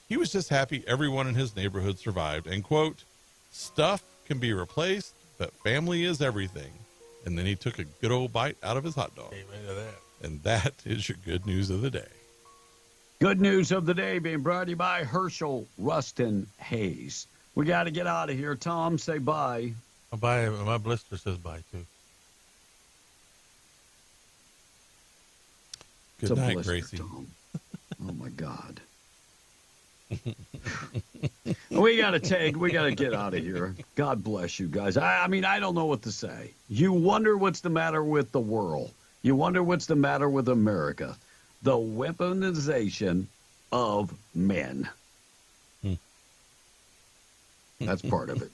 he was just happy everyone in his neighborhood survived. And, quote, stuff can be replaced, but family is everything. And then he took a good old bite out of his hot dog. Amen to that. And that is your good news of the day. Good news of the day being brought to you by Herschel, Rustin, Hayes. We got to get out of here. Tom, say bye. Bye. My blister says bye, too. Good night, Gracie. Tom. Oh, my God. We got to get out of here. God bless you guys. I mean, I don't know what to say. You wonder what's the matter with the world. You wonder what's the matter with America. The weaponization of men. That's part of it.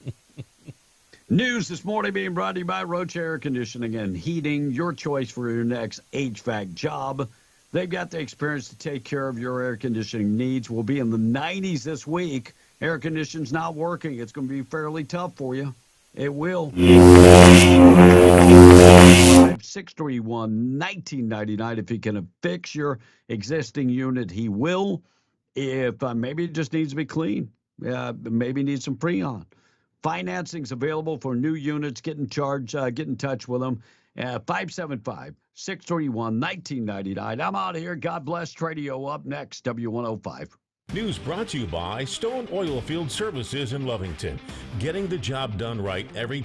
News this morning being brought to you by Roach Air Conditioning and Heating, your choice for your next HVAC job. They've got the experience to take care of your air conditioning needs. We'll be in the 90s this week. Air conditioning's not working. It's going to be fairly tough for you. It will. 631-1999. If he can fix your existing unit, he will. If maybe it just needs to be clean, maybe needs some Freon. Financing's available for new units. Get in touch with them. 575-631-1999. I'm out of here. God bless. Tradio up next. W105. News brought to you by Stone Oilfield Services in Lovington. Getting the job done right every time.